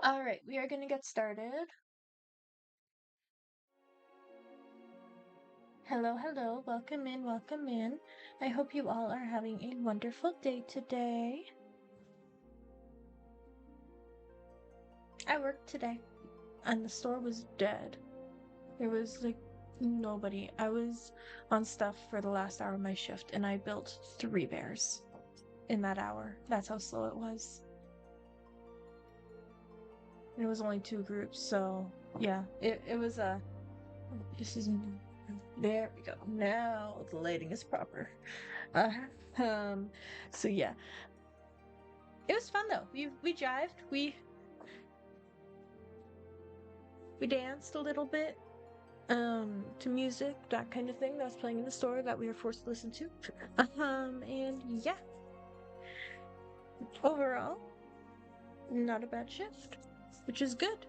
All right, we are going to get started. Hello, hello, welcome in, welcome in. I hope you all are having a wonderful day today. I worked today, and the store was dead. There was like nobody. I was on stuff for the last hour of my shift, and I built 3 bears in that hour. That's how slow it was. And it was only 2 groups, so yeah, it was a. This is. There we go. Now the lighting is proper. Uh, um, so yeah, it was fun though. We jived, we danced a little bit, to music, that kind of thing that was playing in the store that we were forced to listen to. And yeah, overall, not a bad shift, which is good.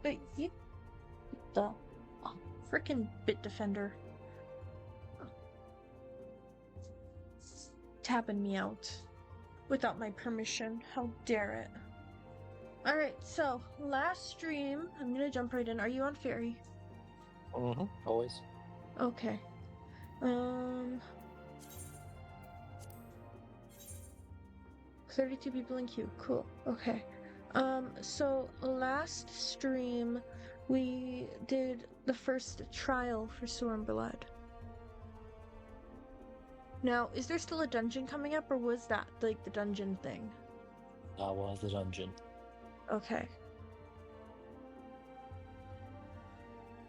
But you, the freaking Bit Defender. Tapping me out without my permission. How dare it? Alright, so last stream, I'm gonna jump right in. Are you on Fairy? Always. Okay. 32 people in queue. Cool. Okay. So last stream we did the first trial for Stormblood. Now, is there still a dungeon coming up, or was that like the dungeon thing? That was the dungeon. Okay.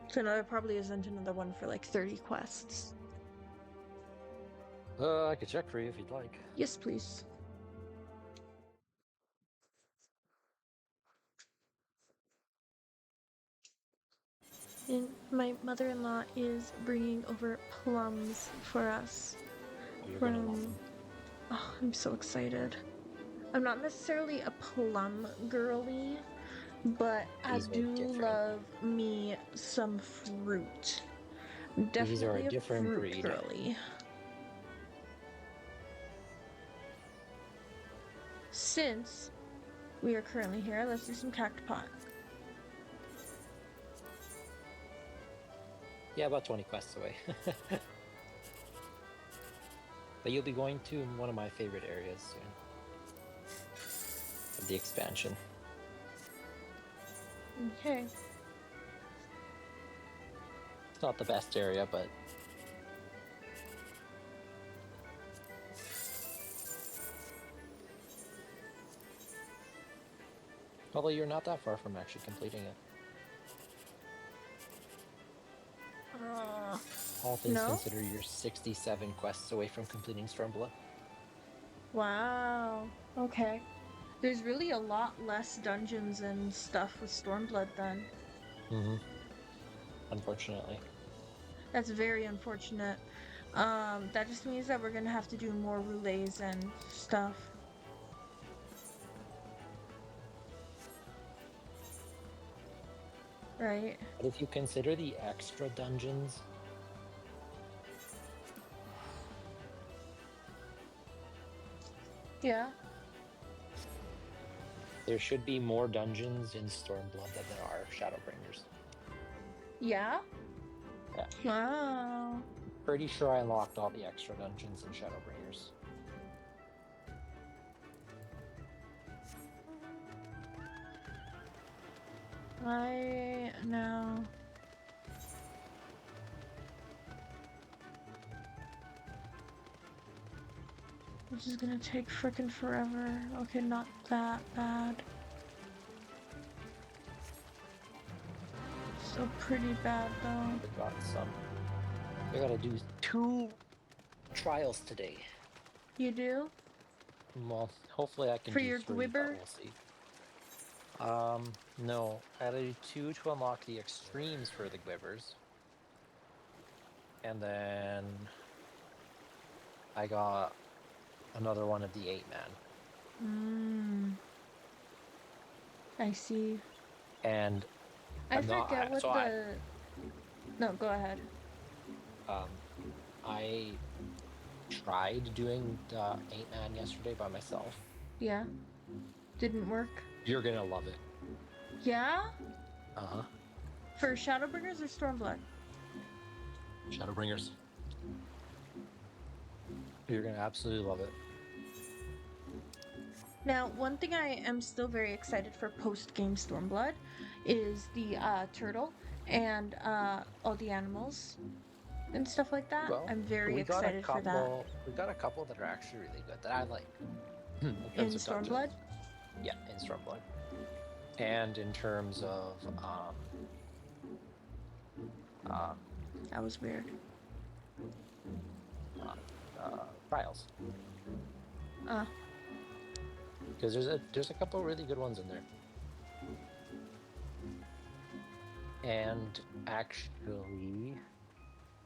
So now there probably isn't another one for like 30 quests. I could check for you if you'd like. Yes, please. And my mother-in-law is bringing over plums for us. You're gonna love them. Oh, I'm so excited. I'm not necessarily a plum girly, but I These are do different. love me some fruit. Definitely These are a different fruit breed. girly. Since we are currently here, let's do some cactopot. Yeah, about 20 quests away. But you'll be going to one of my favorite areas soon. Of the expansion. Okay. It's not the best area, but although you're not that far from actually completing it. All things considered, you're 67 quests away from completing Stormblood. Wow. Okay. There's really a lot less dungeons and stuff with Stormblood then. Unfortunately. That's very unfortunate. That just means that we're gonna have to do more relays and stuff. Right? But if you consider the extra dungeons, Yeah. there should be more dungeons in Stormblood than there are Shadowbringers. Yeah? Yeah. Wow. Pretty sure I locked all the extra dungeons in Shadowbringers. I know. This is gonna take frickin' forever. Okay, not that bad. Still pretty bad though. I got some. I gotta do 2 trials today. You do? Well, hopefully I can For do your 3, but Gwibber? we'll see. No. I gotta do 2 to unlock the extremes for the Gwivers. And then I got another one of the 8-man. I see. And I forget what the... No, go ahead. I tried doing the 8-man yesterday by myself. Yeah. Didn't work. You're gonna love it. Yeah? Uh-huh. For Shadowbringers or Stormblood? Shadowbringers. You're gonna absolutely love it. Now, one thing I am still very excited for post-game Stormblood is the turtle and all the animals and stuff like that. Well, I'm very we got a excited for that. couple. We got a couple that are actually really good that I like in In terms of Stormblood? dungeons. Yeah, in Stormblood, and in terms of uh, That was weird. trials, Uh, because there's a couple really good ones in there. And actually,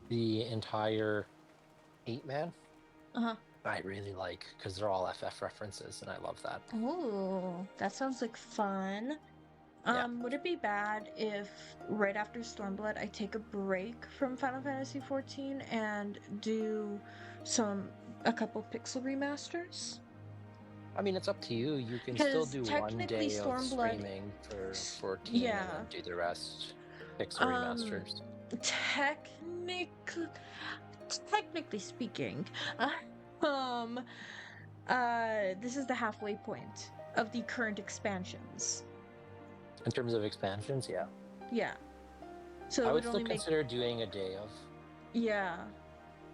the entire 8-man uh-huh. I really like because they're all FF references, and I love that. Oh, that sounds like fun. Yeah. Would it be bad if right after Stormblood I take a break from Final Fantasy XIV and do a couple pixel remasters? I mean, it's up to you. You can still Because do one technically day of Stormblood, streaming for 14 and yeah. then do the rest pixel Um, remasters. technically speaking, um, this is the halfway point of the current expansions. In terms of expansions, yeah. Yeah. So I it would would still only make, consider doing a day of yeah.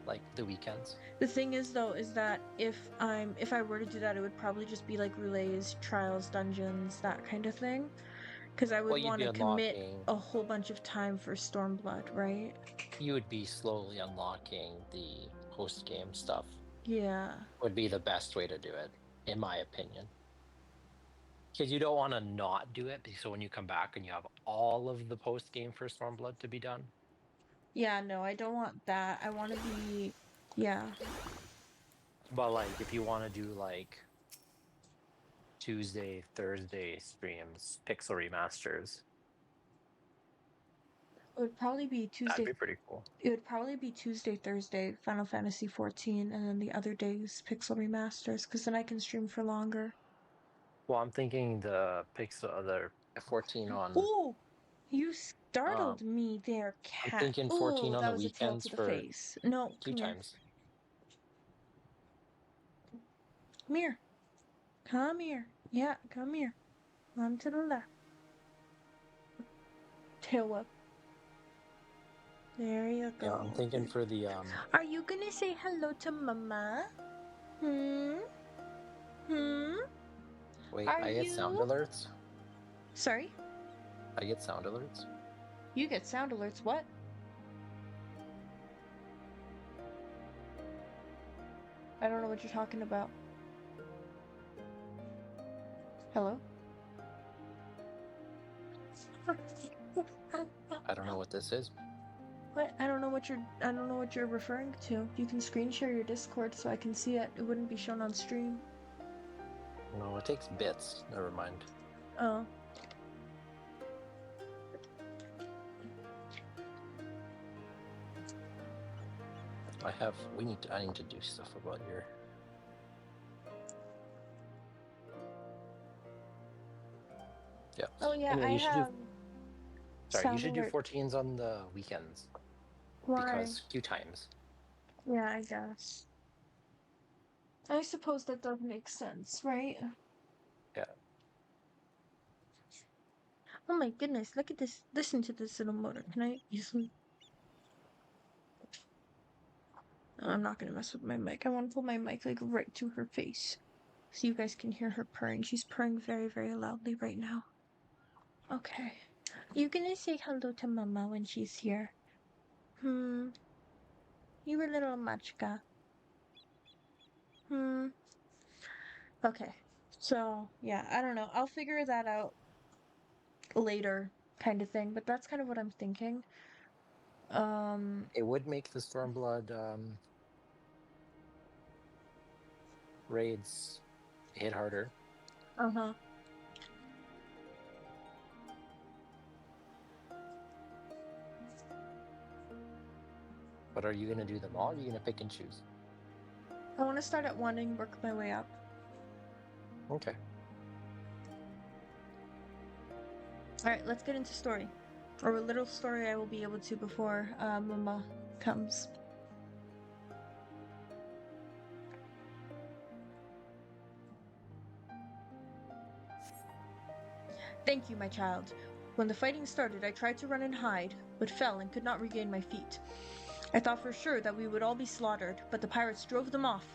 like the weekends. The thing is though, is that if I were to do that, it would probably just be like relays, trials, dungeons, that kind of thing. Because I Well, would you'd want be to commit unlocking, a whole bunch of time for Stormblood, right? you would be slowly unlocking the post game stuff, Yeah. would be the best way to do it, in my opinion. Because you don't want to not do it, so when you come back and you have all of the post game for Stormblood to be done. Yeah, no, I don't want that. I want to be, yeah. But like, if you want to do like Tuesday, Thursday streams, pixel remasters, It would probably be that'd Tuesday. be pretty cool. It would probably be Tuesday, Thursday, Final Fantasy 14, and then the other days Pixel Remasters, because then I can stream for longer. Well, I'm thinking the 14 on. Oh, you Um, startled me there, I'm cat. thinking 14 Oh, on that the was a tail weekends to the for face. No, queue come here. times. Come here. Come here. Yeah, come here. On to the left. Tail whip. There you Yeah, I'm go. thinking for the Are you gonna say hello to Mama? Hmm? Hmm? wait, Are I get sound you? alerts. Sorry? I get sound alerts. You get sound alerts. What? I don't know what you're talking about. Hello? I don't know what this is. What? I don't know what you're referring to. You can screen share your Discord so I can see it. It wouldn't be shown on stream. No, it takes bits. Never mind. Oh. I need to do stuff about your. Yeah. Oh yeah, Anyway, I you should do. have Sorry, you sound should do alert. 14s on the weekends Why? because queue times. Yeah, I guess. I suppose that does make sense, right? Yeah. Oh my goodness, look at this. Listen to this little motor. Can I use some? No, I'm not gonna mess with my mic. I want to pull my mic like right to her face so you guys can hear her purring. She's purring very, very loudly right now. Okay. You gonna say hello to Mama when she's here? Hmm. You a little machka. Hmm. Okay. So, yeah, I don't know. I'll figure that out later, kind of thing, but that's kind of what I'm thinking. It would make the Stormblood raids hit harder. Uh-huh. But are you going to do them all? Or are you going to pick and choose? I want to start at 1 and work my way up. Okay. Alright, let's get into story. Or a little story I will be able to before Mama comes. Thank you, my child. When the fighting started, I tried to run and hide, but fell and could not regain my feet. I thought for sure that we would all be slaughtered, but the pirates drove them off.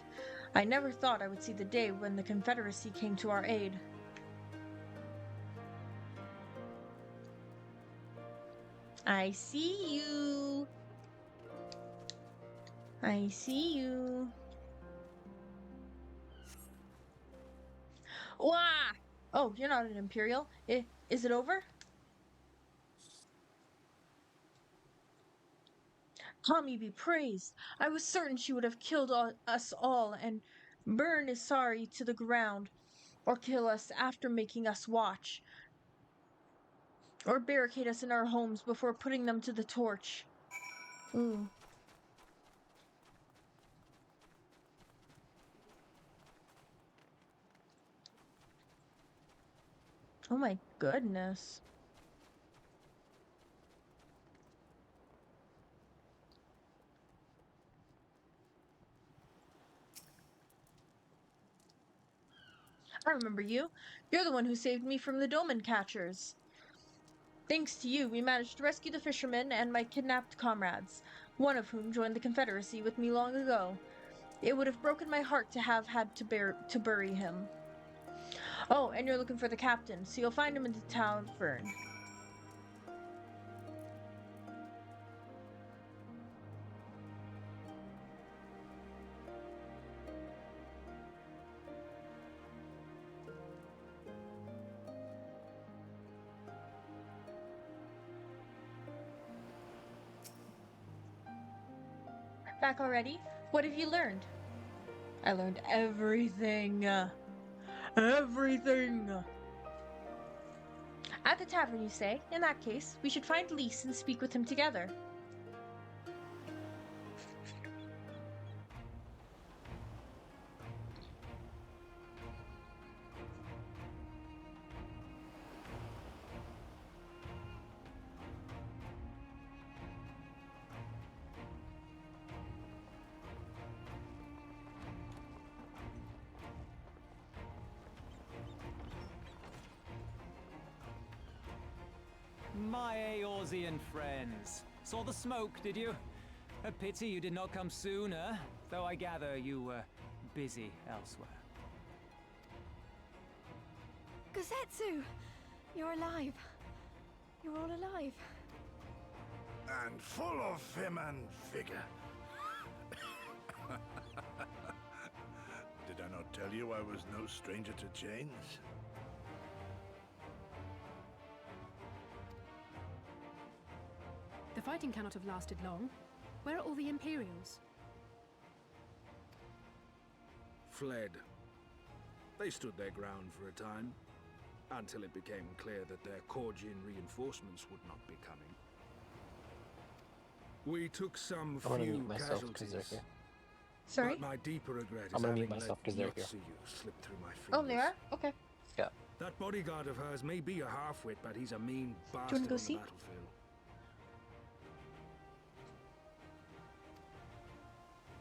I never thought I would see the day when the Confederacy came to our aid. I see you. I see you. Wah! Oh, you're not an Imperial. Is it over? Tommy be praised. I was certain she would have killed us all and burn Isari to the ground, or kill us after making us watch, or barricade us in our homes before putting them to the torch. Ooh. Oh my goodness. I remember you. You're the one who saved me from the Doman catchers. Thanks to you, we managed to rescue the fishermen and my kidnapped comrades, one of whom joined the Confederacy with me long ago. It would have broken my heart to have had to bury him. Oh, and you're looking for the captain, so you'll find him in the tavern. Back already? What have you learned? I learned everything. Everything! At the tavern, you say? In that case, we should find Lise and speak with him together. My Eorzean friends. Saw the smoke, did you? A pity you did not come sooner, though I gather you were busy elsewhere. Gosetsu! You're alive. You're all alive. And full of vim and vigor. Did I not tell you I was no stranger to chains? The fighting cannot have lasted long. Where are all the Imperials? Fled. They stood their ground for a time, until it became clear that their Korgian reinforcements would not be coming. We took some I'm gonna few mute myself because they're casualties, here. Sorry? but my deeper regret I'm is gonna having mute myself let 'cause they're not here. see you slip through my fingers. Oh, they are? Okay. Yeah. That bodyguard of hers may be a half-wit, but he's a mean bastard wanna go on see? the battlefield.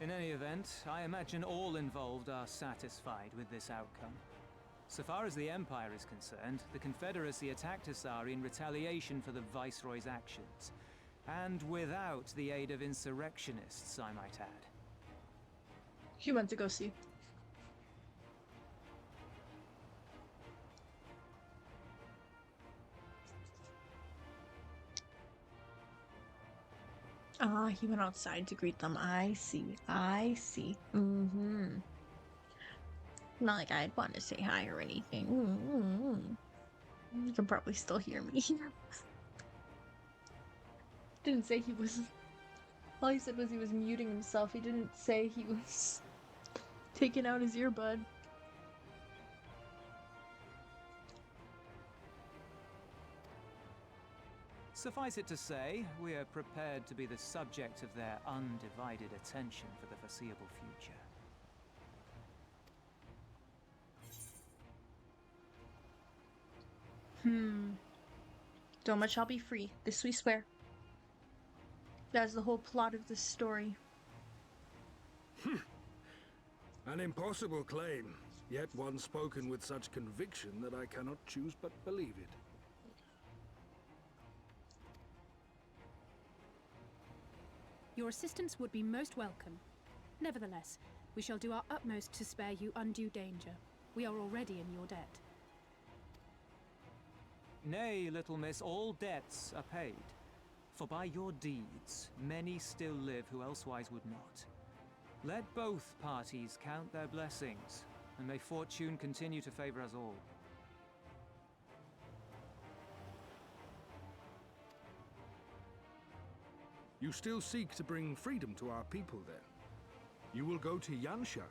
In any event, I imagine all involved are satisfied with this outcome. So far as the Empire is concerned, the Confederacy attacked Isari in retaliation for the Viceroy's actions. And without the aid of insurrectionists, I might add. He went to go see. Ah, he went outside to greet them. I see. I see. Mm-hmm. Not like I'd want to say hi or anything. Mm-hmm. You can probably still hear me. Didn't say he was. All he said was he was muting himself. He didn't say he was taking out his earbud. Suffice it to say, we are prepared to be the subject of their undivided attention for the foreseeable future. Doma shall be free. This we swear. That's the whole plot of this story. An impossible claim, yet one spoken with such conviction that I cannot choose but believe it. Your assistance would be most welcome. Nevertheless, we shall do our utmost to spare you undue danger. We are already in your debt. Nay, little miss, all debts are paid. For by your deeds, many still live who elsewise would not. Let both parties count their blessings, and may fortune continue to favor us all. You still seek to bring freedom to our people, then? You will go to Yansha.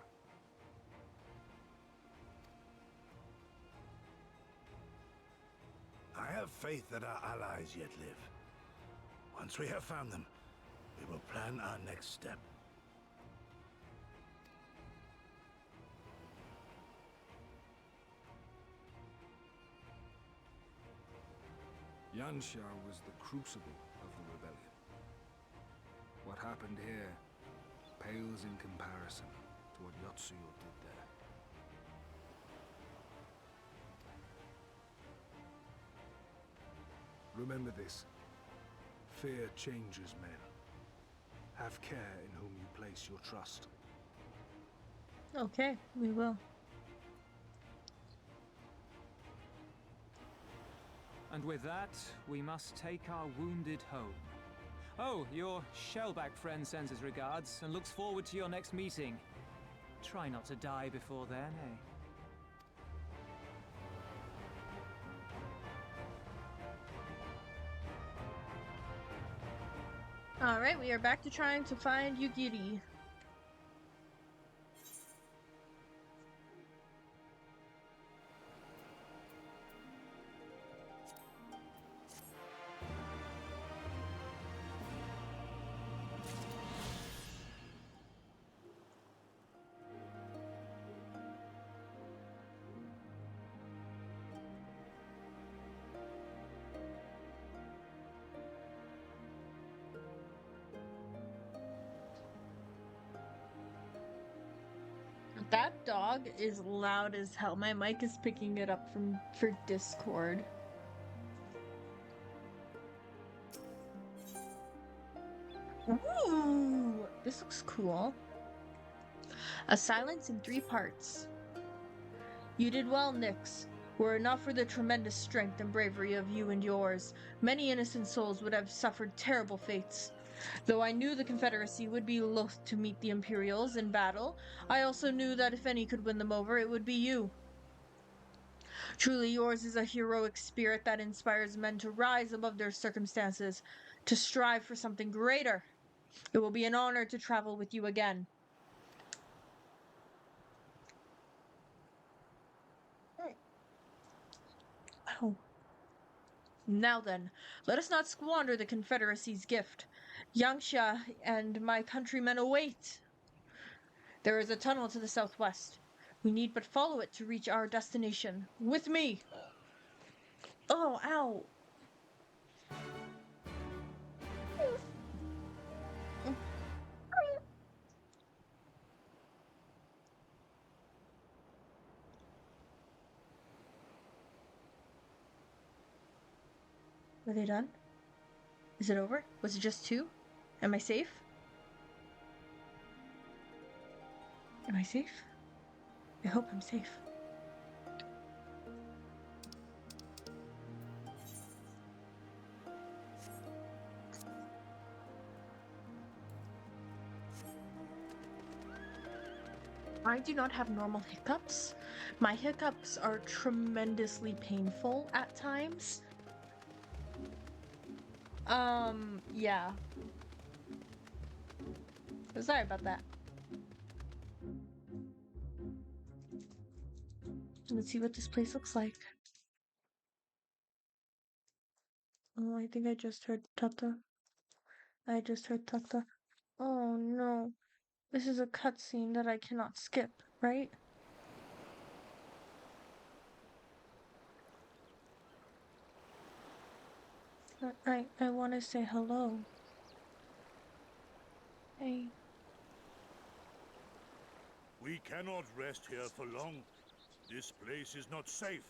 I have faith that our allies yet live. Once we have found them, we will plan our next step. Yansha was the crucible of the rebellion. What happened here pales in comparison to what Yotsuyo did there. Remember this. Fear changes men. Have care in whom you place your trust. Okay, we will. And with that, we must take our wounded home. Oh, your Shellback friend sends his regards and looks forward to your next meeting. Try not to die before then, eh? Alright, we are back to trying to find Yugiri. That dog is loud as hell. My mic is picking it up for Discord. Ooh, this looks cool. A silence in 3 parts. You did well, Nyx. Were it not for the tremendous strength and bravery of you and yours, many innocent souls would have suffered terrible fates. Though I knew the Confederacy would be loath to meet the Imperials in battle, I also knew that if any could win them over, it would be you. Truly yours is a heroic spirit that inspires men to rise above their circumstances, to strive for something greater. It will be an honor to travel with you again. Oh. Now then, let us not squander the Confederacy's gift. Yangsha and my countrymen await. There is a tunnel to the southwest. We need but follow it to reach our destination. With me! Oh, ow! Are they done? Is it over? Was it just 2? Am I safe? Am I safe? I hope I'm safe. I do not have normal hiccups. My hiccups are tremendously painful at times. Yeah. Sorry about that. Let's see what this place looks like. Oh, I think I just heard Tata. Oh no. This is a cutscene that I cannot skip, right? I want to say hello. Hey. We cannot rest here for long. This place is not safe.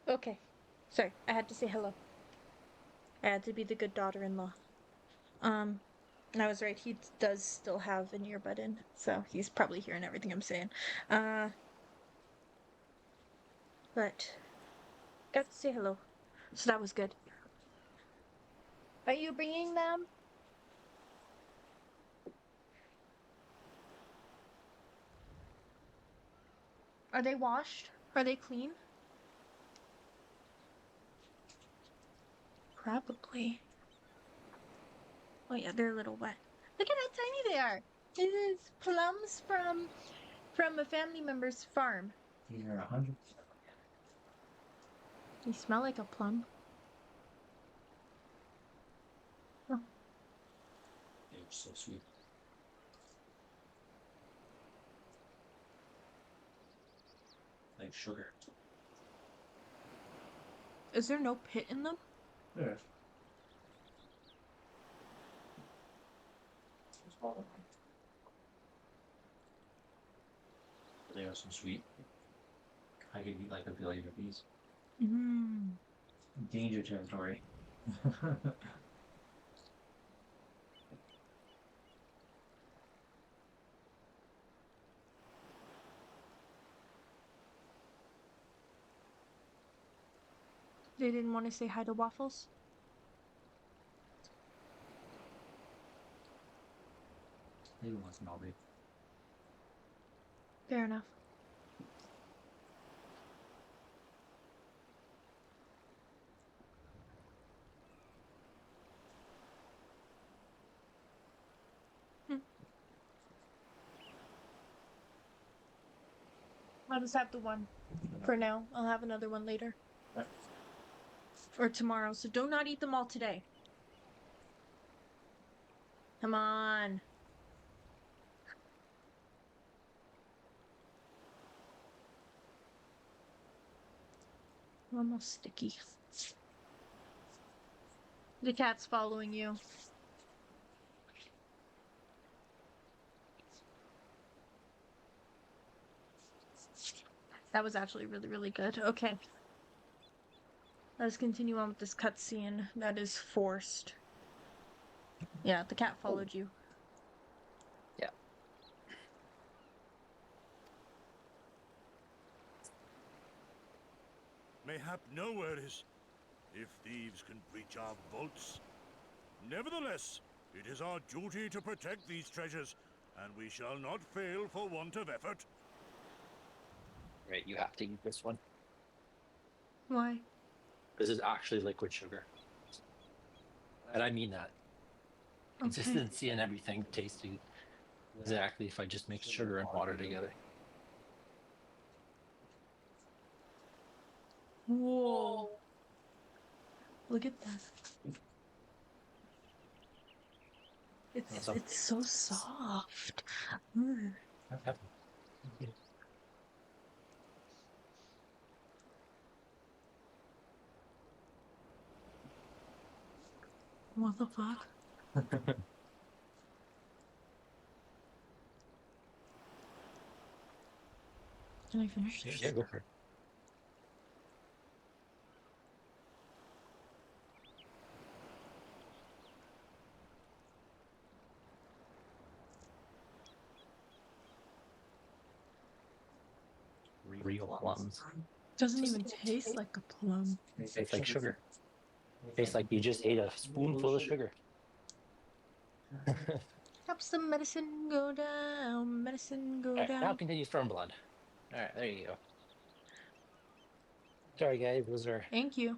Okay. Sorry, I had to say hello. I had to be the good daughter-in-law. And I was right, he does still have an earbud in, so he's probably hearing everything I'm saying. But got to say hello. So that was good. Are you bringing them? Are they washed? Are they clean? Probably. Oh yeah, they're a little wet. Look at how tiny they are. This is plums from a family member's farm. These are 100%. They smell like a plum. Oh. They're so sweet. Like sugar. Is there no pit in them? There. They are so sweet. I could eat like a billion of these. Mmm. Danger territory. They didn't want to say hi to Waffles? Maybe once in a while. Fair enough. I'll just have the one for now. I'll have another one later. Or tomorrow, so do not eat them all today. Come on. Almost sticky. The cat's following you. That was actually really, really good. Okay. Let's continue on with this cutscene that is forced. Yeah, the cat followed you. Yeah. Mayhap no worries, if thieves can breach our vaults. Nevertheless, it is our duty to protect these treasures, and we shall not fail for want of effort. Right, you have to eat this one. Why? This is actually liquid sugar. And I mean that. Okay. Consistency and everything tastes exactly if I just mix sugar and water together. Whoa. Look at that. It's so soft. Mm. What the fuck? Can I finish this? Yeah, go for it. Real plums. Doesn't even taste like a plum. Tastes like sugar. Tastes like you just ate a spoonful of sugar. Helps the medicine go down, medicine go Alright, now down. continue Stormblood. Alright, there you go. Sorry guys, those are Thank you.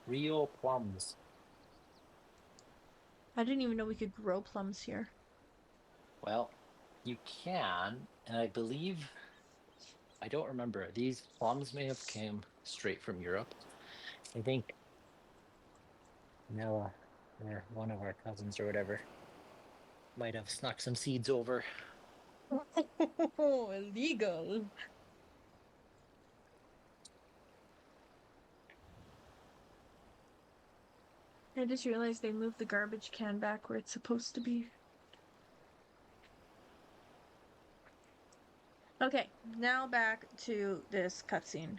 real plums. I didn't even know we could grow plums here. Well, you can, and I believe, I don't remember, these plums may have came straight from Europe. I think Noah, or one of our cousins or whatever, might have snuck some seeds over. Illegal. I just realized they moved the garbage can back where it's supposed to be. Okay, now back to this cutscene.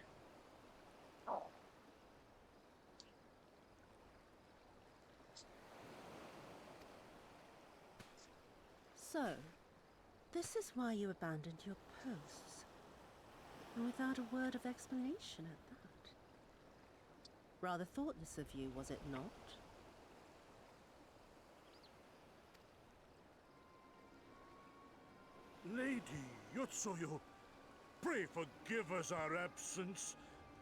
So, this is why you abandoned your posts. And without a word of explanation at that. Rather thoughtless of you, was it not? Lady Yotsuyo, pray forgive us our absence,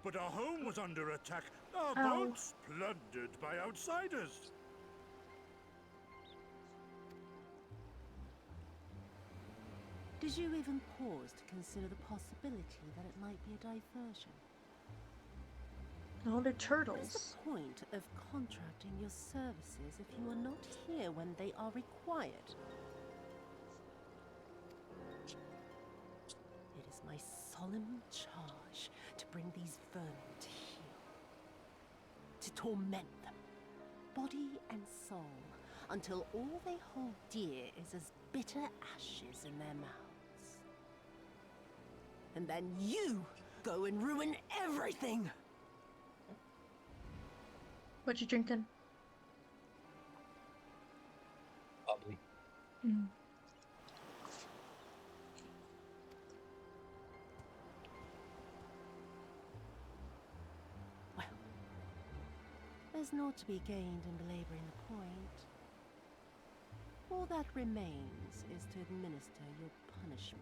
but our home was under attack, our Ow. boats plundered by outsiders. Did you even pause to consider the possibility that it might be a diversion? Oh, they're What's turtles. the point of contracting your services if you are not here when they are required? It is my solemn charge to bring these vermin to heel, to torment them, body and soul, until all they hold dear is as bitter ashes in their mouths. And then you go and ruin everything! What you drinking? Probably. Mm. Well, there's naught to be gained in belaboring the point. All that remains is to administer your punishment.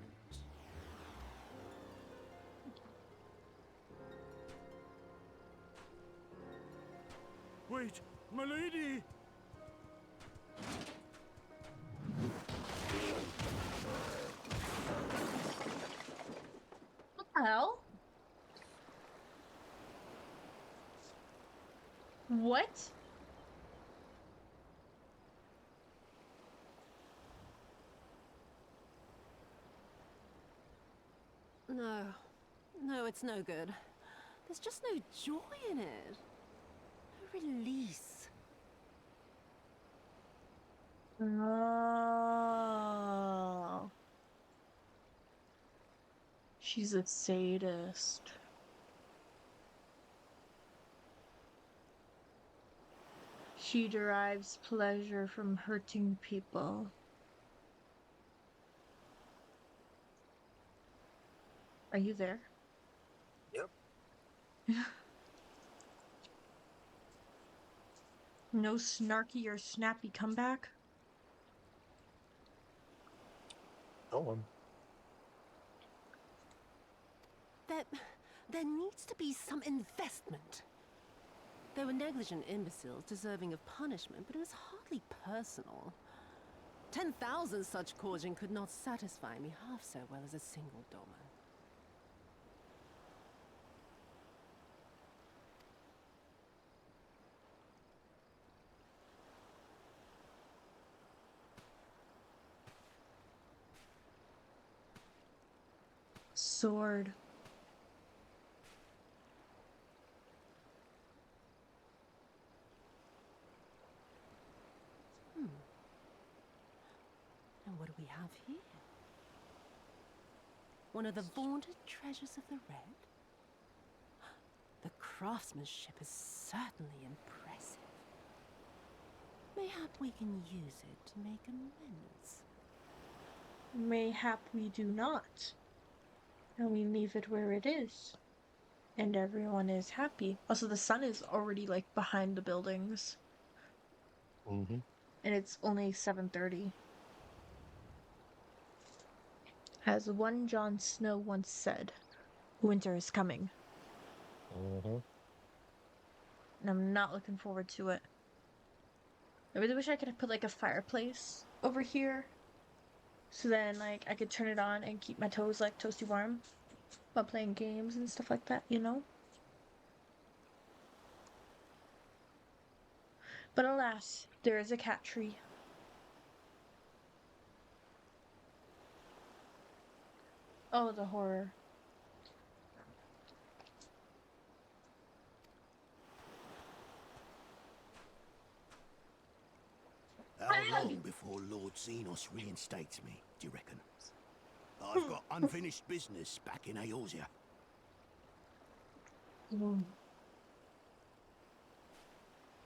Wait, my lady! What the hell? What? No. No, it's no good. There's just no joy in it. No release. Oh. She's a sadist. She derives pleasure from hurting people. Are you there? Yep. No snarky or snappy comeback? No one. There needs to be some investment. There were negligent imbeciles deserving of punishment, but it was hardly personal. 10,000 such causing could not satisfy me half so well as a single dollar. Sword. And what do we have here? One of the vaunted treasures of the Red? The craftsmanship is certainly impressive. Mayhap we can use it to make amends. Mayhap we do not. And we leave it where it is. And everyone is happy. Also, the sun is already, like, behind the buildings. Mm-hmm. And it's only 7:30. As one Jon Snow once said, winter is coming. Mm-hmm. And I'm not looking forward to it. I really wish I could put, like, a fireplace over here. So then, like, I could turn it on and keep my toes, like, toasty warm while playing games and stuff like that, you know? But alas, there is a cat tree. Oh, the horror. How long before Lord Xenos reinstates me, do you reckon? I've got unfinished business back in Eorzea.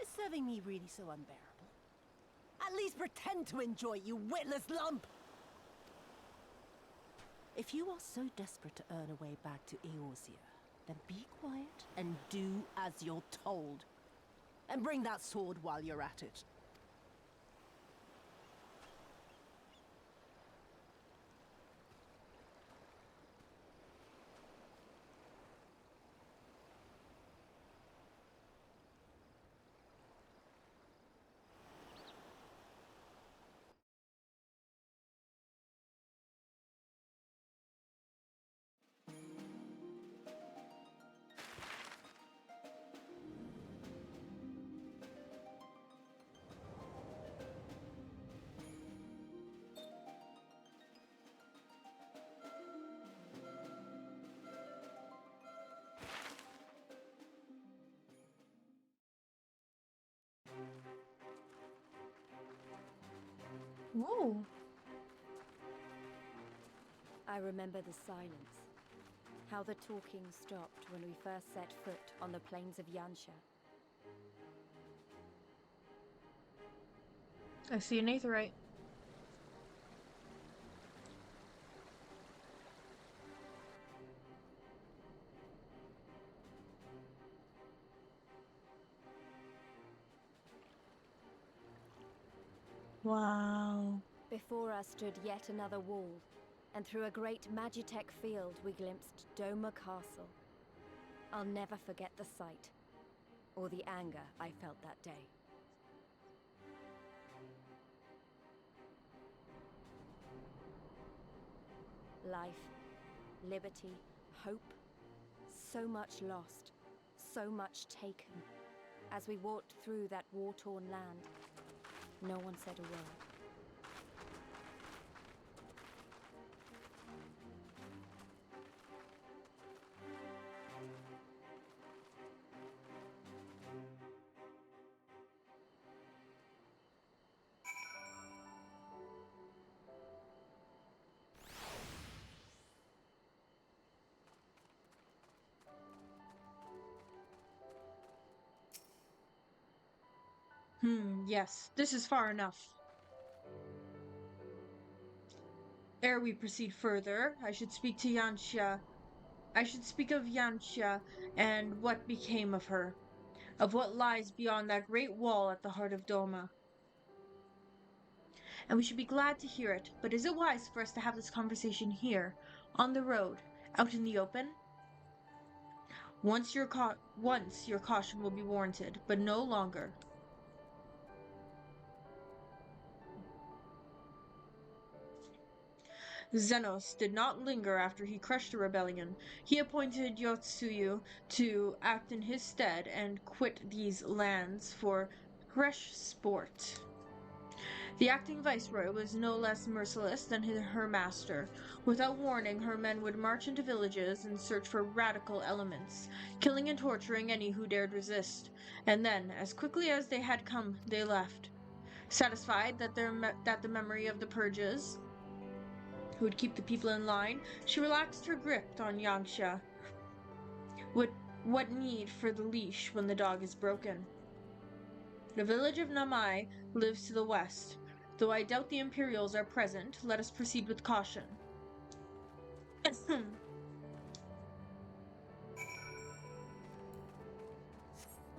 Is serving me really so unbearable? At least pretend to enjoy it, you witless lump! If you are so desperate to earn a way back to Eorzea, then be quiet and do as you're told. And bring that sword while you're at it. Ooh. I remember the silence. How the talking stopped when we first set foot on the plains of Yansha. I see an aetheryte. Wow. Before us stood yet another wall, and through a great Magitech field we glimpsed Doma Castle. I'll never forget the sight, or the anger I felt that day. Life, liberty, hope, so much lost, so much taken. As we walked through that war-torn land, no one said a word. Yes, this is far enough. Ere we proceed further, I should speak to Yansha. I should speak of Yansha and what became of her, of what lies beyond that great wall at the heart of Doma. And we should be glad to hear it, but is it wise for us to have this conversation here, on the road, out in the open? Once your caution will be warranted, but no longer. Xenos did not linger after he crushed the rebellion. He appointed Yotsuyu to act in his stead and quit these lands for fresh sport. The acting viceroy was no less merciless than her master. Without warning, her men would march into villages and search for radical elements, killing and torturing any who dared resist. And then, as quickly as they had come, they left. Satisfied that the memory of the purges who would keep the people in line, she relaxed her grip on Yangxia. What need for the leash when the dog is broken? The village of Namai lives to the west. Though I doubt the Imperials are present, let us proceed with caution.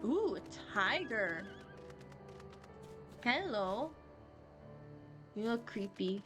Ooh, a tiger. Hello. You look creepy.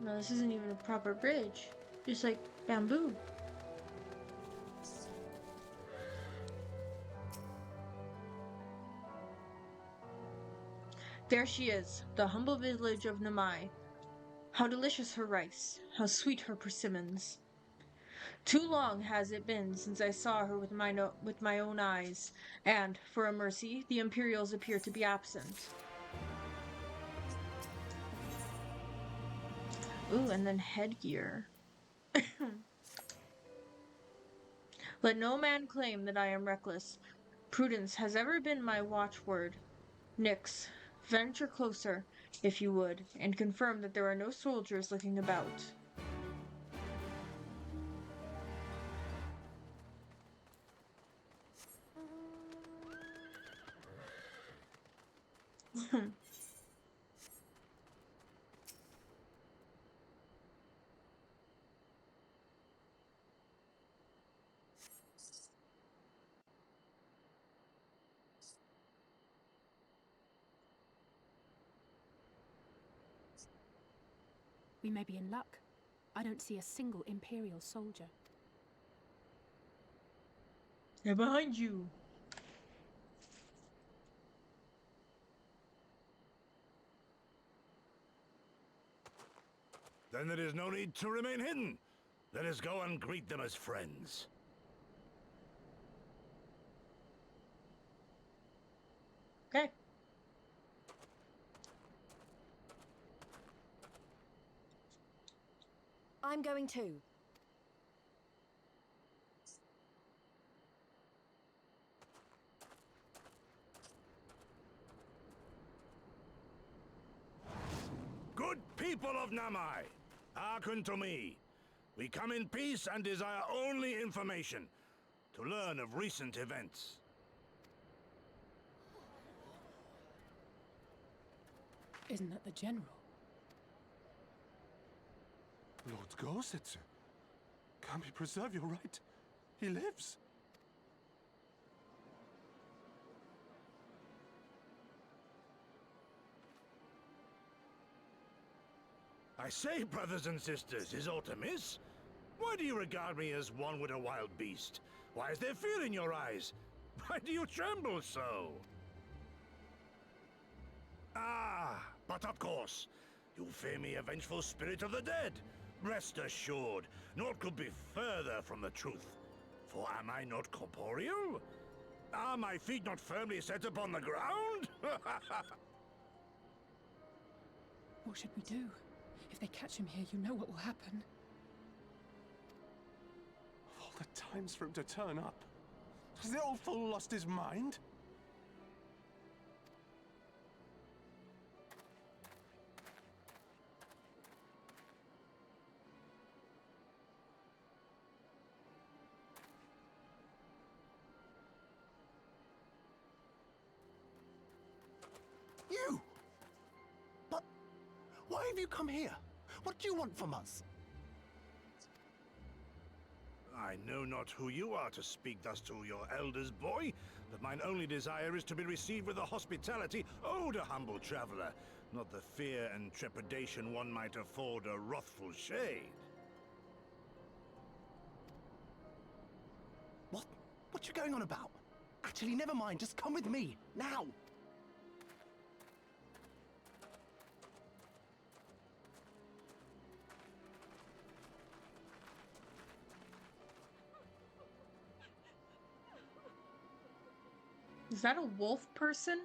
No, this isn't even a proper bridge. Just like bamboo. There she is, the humble village of Namai. How delicious her rice, how sweet her persimmons. Too long has it been since I saw her with my own eyes, and, for a mercy, the Imperials appear to be absent. Ooh, and then headgear. Let no man claim that I am reckless. Prudence has ever been my watchword. Nyx, venture closer, if you would, and confirm that there are no soldiers looking about. We may be in luck. I don't see a single Imperial soldier. They're behind you. Then there is no need to remain hidden. Let us go and greet them as friends. Okay. I'm going too. Good people of Namai, hearken to me. We come in peace and desire only information to learn of recent events. Isn't that the General? Lord Gorsetsu, can we preserve your right? He lives. I say, brothers and sisters, is aught amiss? Why do you regard me as one with a wild beast? Why is there fear in your eyes? Why do you tremble so? Ah, but of course, you fear me a vengeful spirit of the dead. Rest assured, naught could be further from the truth. For am I not corporeal? Are my feet not firmly set upon the ground? What should we do? If they catch him here, you know what will happen. Of all the times for him to turn up, has the old fool lost his mind? You! But why have you come here? What do you want from us? I know not who you are to speak thus to your elders, boy, but mine only desire is to be received with the hospitality owed a humble traveler, not the fear and trepidation one might afford a wrathful shade. What you going on about? Actually, never mind. Just come with me. Now. Is that a wolf person?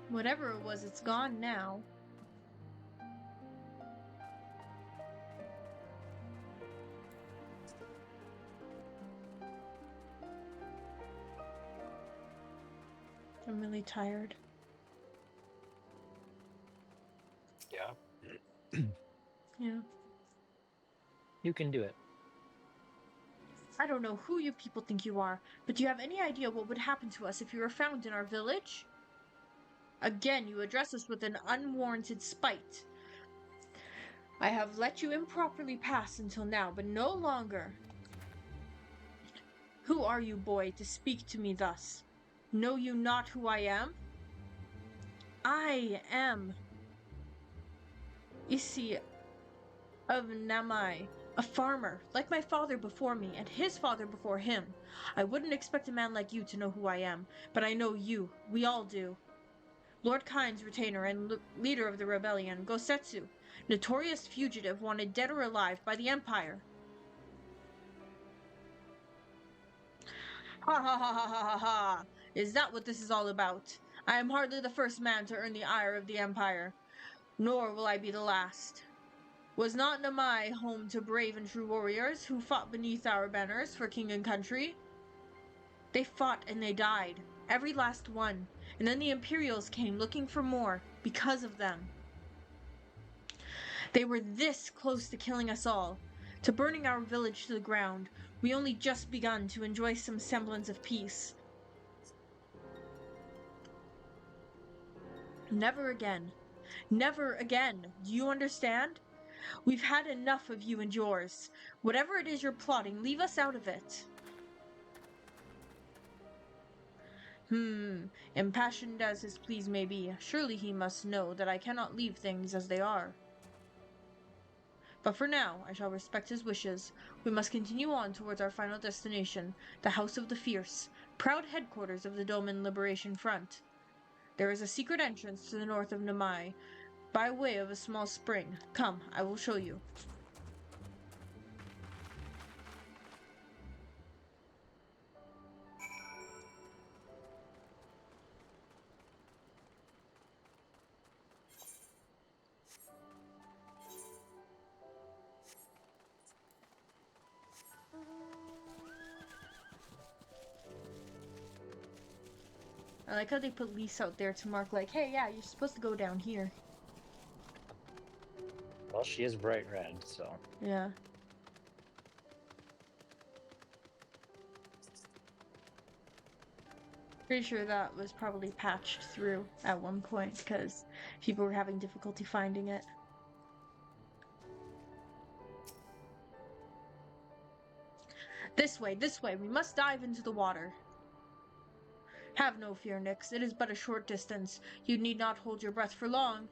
Whatever it was, it's gone now. I'm really tired. Yeah. Yeah. You can do it. I don't know who you people think you are, but do you have any idea what would happen to us if you were found in our village? Again, you address us with an unwarranted spite. I have let you improperly pass until now, but no longer. Who are you, boy, to speak to me thus? Know you not who I am? I am Isi of Namai, a farmer, like my father before me, and his father before him. I wouldn't expect a man like you to know who I am, but I know you. We all do. Lord Kyne's retainer and leader of the rebellion, Gosetsu, notorious fugitive wanted dead or alive by the Empire. Ha ha ha ha ha ha ha! Is that what this is all about? I am hardly the first man to earn the ire of the Empire, nor will I be the last. Was not Namai home to brave and true warriors who fought beneath our banners for king and country? They fought and they died, every last one, and then the Imperials came looking for more because of them. They were this close to killing us all, to burning our village to the ground. We only just begun to enjoy some semblance of peace. Never again. Never again. Do you understand? We've had enough of you and yours. Whatever it is you're plotting, leave us out of it. Impassioned as his pleas may be, surely he must know that I cannot leave things as they are. But for now, I shall respect his wishes. We must continue on towards our final destination, the House of the Fierce, proud headquarters of the Doman Liberation Front. There is a secret entrance to the north of Namai, by way of a small spring. Come, I will show you. I like how they put Lise out there to mark like, hey, yeah, you're supposed to go down here. Well, she is bright red, so. Yeah. Pretty sure that was probably patched through at one point because people were having difficulty finding it. This way, we must dive into the water. Have no fear, Nyx, it is but a short distance. You need not hold your breath for long.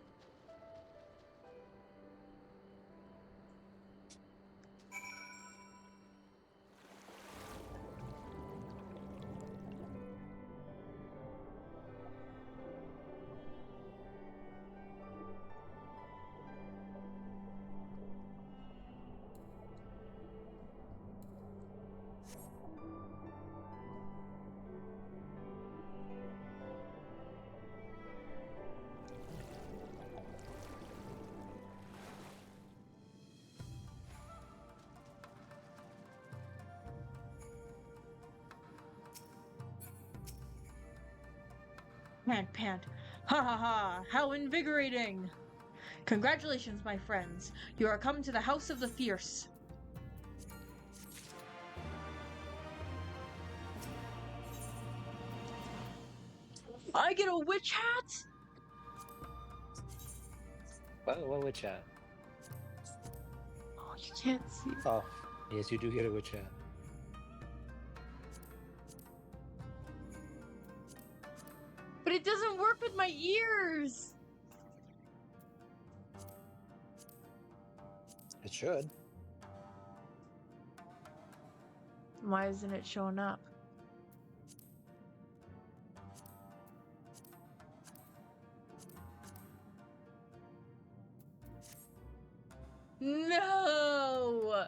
Pant, pant. Ha ha ha! How invigorating! Congratulations, my friends. You are come to the House of the Fierce. I get a witch hat? What witch hat? Oh, you can't see. Oh, yes, you do get a witch hat. But it doesn't work with my ears! It should. Why isn't it showing up? No!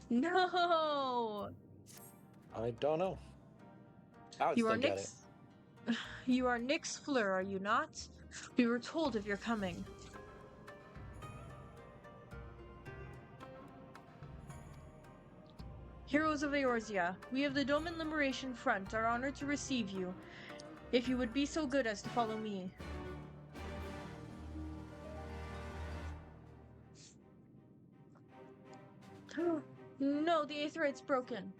No! I don't know. I would You still are get it. You are Nyx Fleur, are you not? We were told of your coming. Heroes of Eorzea, we of the Doman Liberation Front are honored to receive you. If you would be so good as to follow me. No, the Aetherite's broken.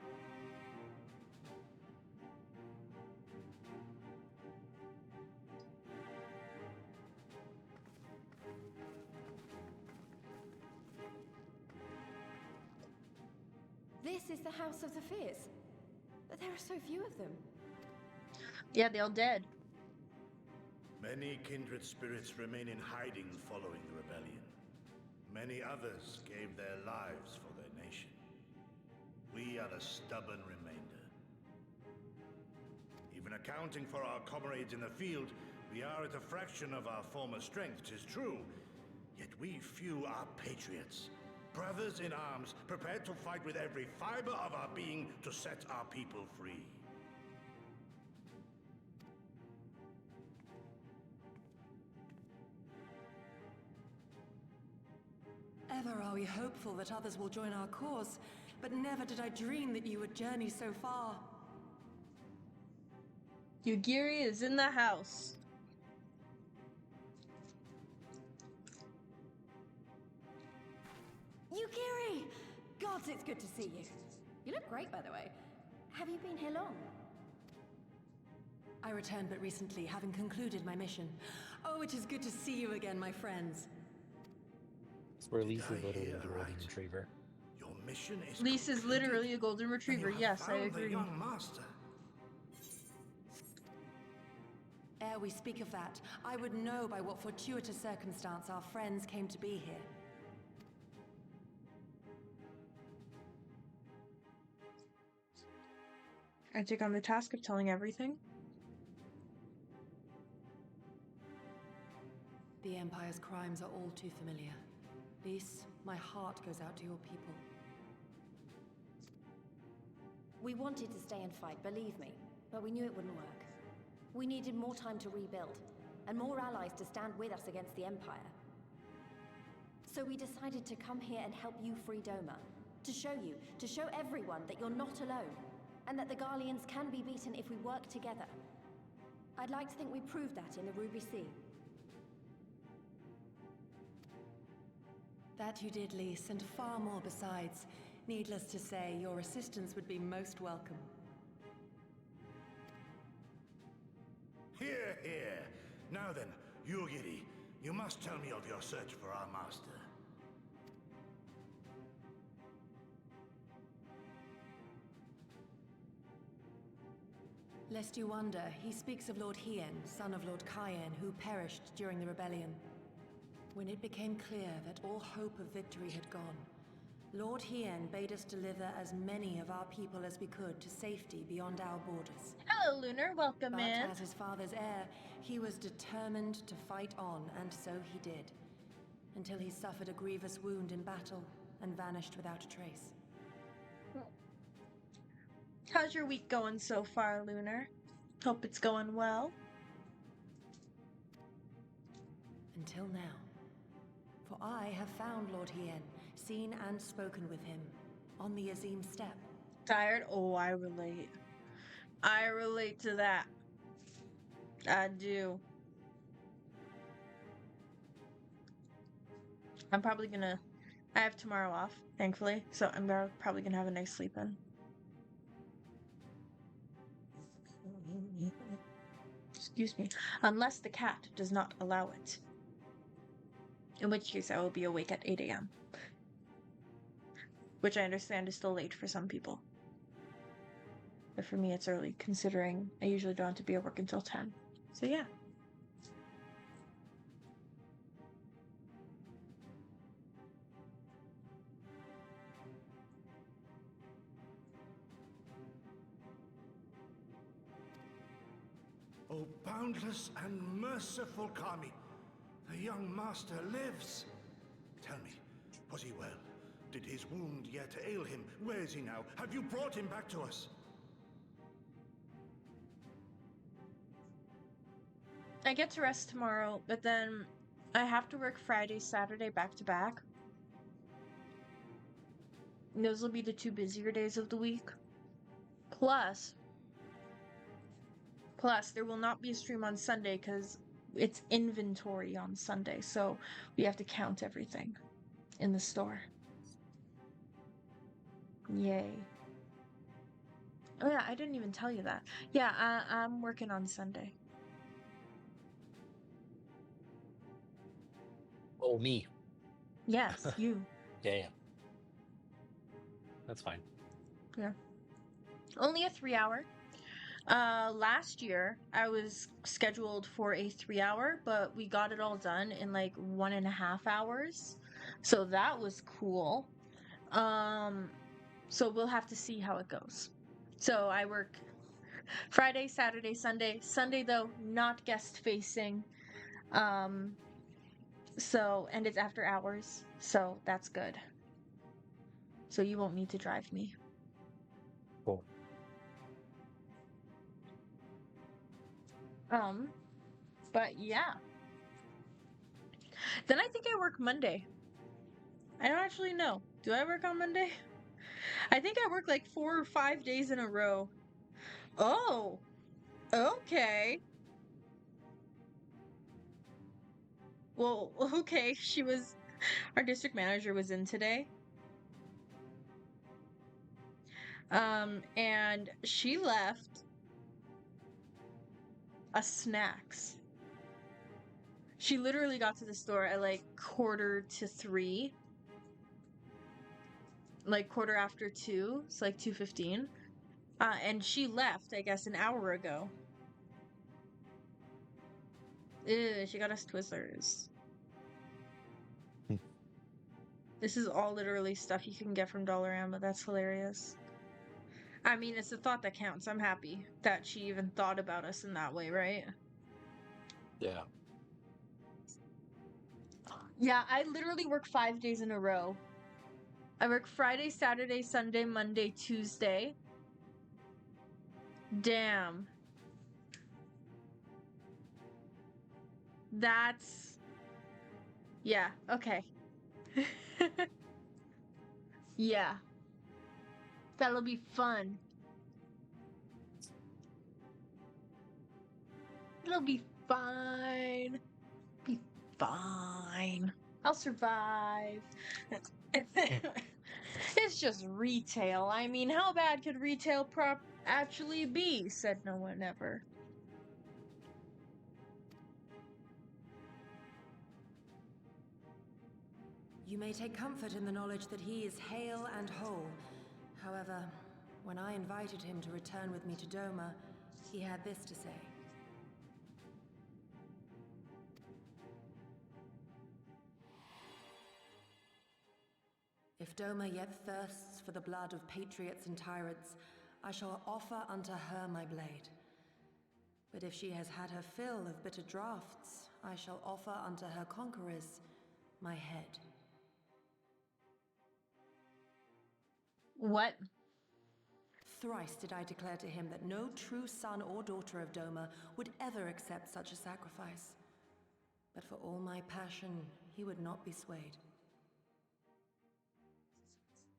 This is the House of the Fierce. But there are so few of them. Yeah, they're all dead. Many kindred spirits remain in hiding following the rebellion. Many others gave their lives for their nation. We are the stubborn remainder. Even accounting for our comrades in the field, we are at a fraction of our former strength, 'tis true. Yet we few are patriots. Brothers in arms, prepared to fight with every fiber of our being to set our people free. Ever are we hopeful that others will join our cause, but never did I dream that you would journey so far. Yugiri is in the house. Yugiri! Gods, it's good to see you. You look great, by the way. Have you been here long? I returned but recently, having concluded my mission. Oh, it is good to see you again, my friends. It's where Lisa's literally the golden retriever. Your mission is Lisa's literally a golden retriever. Yes, I agree. The young master. Ere we speak of that, I would know by what fortuitous circumstance our friends came to be here. I take on the task of telling everything. The Empire's crimes are all too familiar. Lys, my heart goes out to your people. We wanted to stay and fight, believe me, but we knew it wouldn't work. We needed more time to rebuild, and more allies to stand with us against the Empire. So we decided to come here and help you free Doma. To show everyone that you're not alone, and that the Garleans can be beaten if we work together. I'd like to think we proved that in the Ruby Sea. That you did, Lys, and far more besides. Needless to say, your assistance would be most welcome. Hear, hear. Now then, Yugiri, you must tell me of your search for our master. Lest you wonder, he speaks of Lord Hien, son of Lord Cayenne, who perished during the rebellion. When it became clear that all hope of victory had gone, Lord Hien bade us deliver as many of our people as we could to safety beyond our borders. Hello, Lunar. Welcome But in. as his father's heir, he was determined to fight on, and so he did. Until he suffered a grievous wound in battle and vanished without a trace. How's your week going so far, Lunar? Hope it's going well. Until now. For I have found Lord Hien, seen and spoken with him, on the Azim Steppe. Tired? Oh, I relate. I relate to that. I do. I'm probably gonna. I have tomorrow off, thankfully, so I'm probably gonna have a nice sleep in. Excuse me. Unless the cat does not allow it. In which case, I will be awake at 8 a.m. Which I understand is still late for some people. But for me, it's early, considering I usually don't have to be at work until 10. So yeah. Oh, boundless and merciful Kami, the young master lives. Tell me, was he well? Did his wound yet ail him? Where is he now? Have you brought him back to us? I get to rest tomorrow, but then I have to work Friday, Saturday back to back. And those will be the 2 busier days of the week. Plus, there will not be a stream on Sunday because it's inventory on Sunday, so we have to count everything in the store. Yay. Oh yeah, I didn't even tell you that. Yeah, I'm working on Sunday. Oh, me. Yes, you. Yeah. That's fine. Yeah. Only a 3-hour. Last year I was scheduled for a 3-hour, but we got it all done in like 1.5 hours. So that was cool. So we'll have to see how it goes. So I work Friday, Saturday, Sunday. Sunday though, not guest facing. So, and it's after hours, so that's good. So you won't need to drive me. Cool. But yeah. Then I think I work Monday. I don't actually know. Do I work on Monday? I think I work like 4 or 5 days in a row. Oh, okay. Well, okay. Our district manager was in today. And she left a snacks. She literally got to the store at like 2:45. Like 2:45, so like 2:15. And she left, I guess, an hour ago. Ew, she got us Twizzlers. This is all literally stuff you can get from Dollarama. That's hilarious. I mean, it's the thought that counts. I'm happy that she even thought about us in that way, right? Yeah. Yeah, I literally work 5 days in a row. I work Friday, Saturday, Sunday, Monday, Tuesday. Damn. That's... Yeah, okay. Yeah. That'll be fun. It'll be fine. Be fine. I'll survive. It's just retail. I mean, how bad could retail prop actually be? Said no one ever. You may take comfort in the knowledge that he is hale and whole. However, when I invited him to return with me to Doma, he had this to say. If Doma yet thirsts for the blood of patriots and tyrants, I shall offer unto her my blade. But if she has had her fill of bitter draughts, I shall offer unto her conquerors my head. What? Thrice did I declare to him that no true son or daughter of Doma would ever accept such a sacrifice. But for all my passion, he would not be swayed.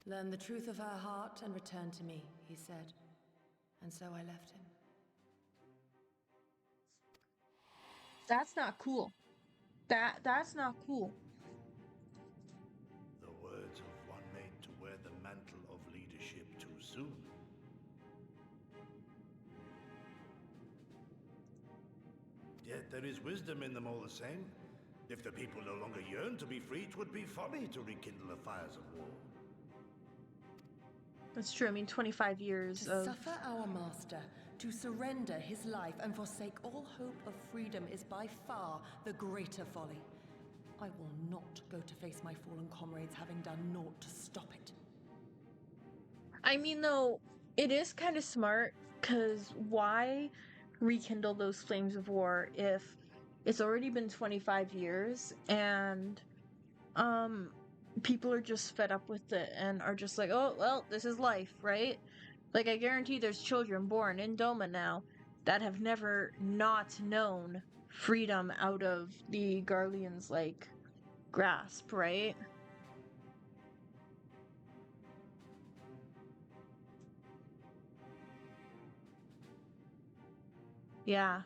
Learn the truth of her heart and return to me, he said. And so I left him. That's not cool. That's not cool. The words of one made to wear the mantle of leadership too soon. Yet there is wisdom in them all the same. If the people no longer yearn to be free, 'twould be folly to rekindle the fires of war. That's true. I mean, 25 years To of... suffer our master, to surrender his life and forsake all hope of freedom is by far the greater folly. I will not go to face my fallen comrades having done naught to stop it. I mean, though, it is kind of smart, because why rekindle those flames of war if it's already been 25 years and people are just fed up with it and are just like, oh, well, this is life, right? Like, I guarantee there's children born in Doma now that have never not known freedom out of the Garleans, like, grasp, right? Yeah.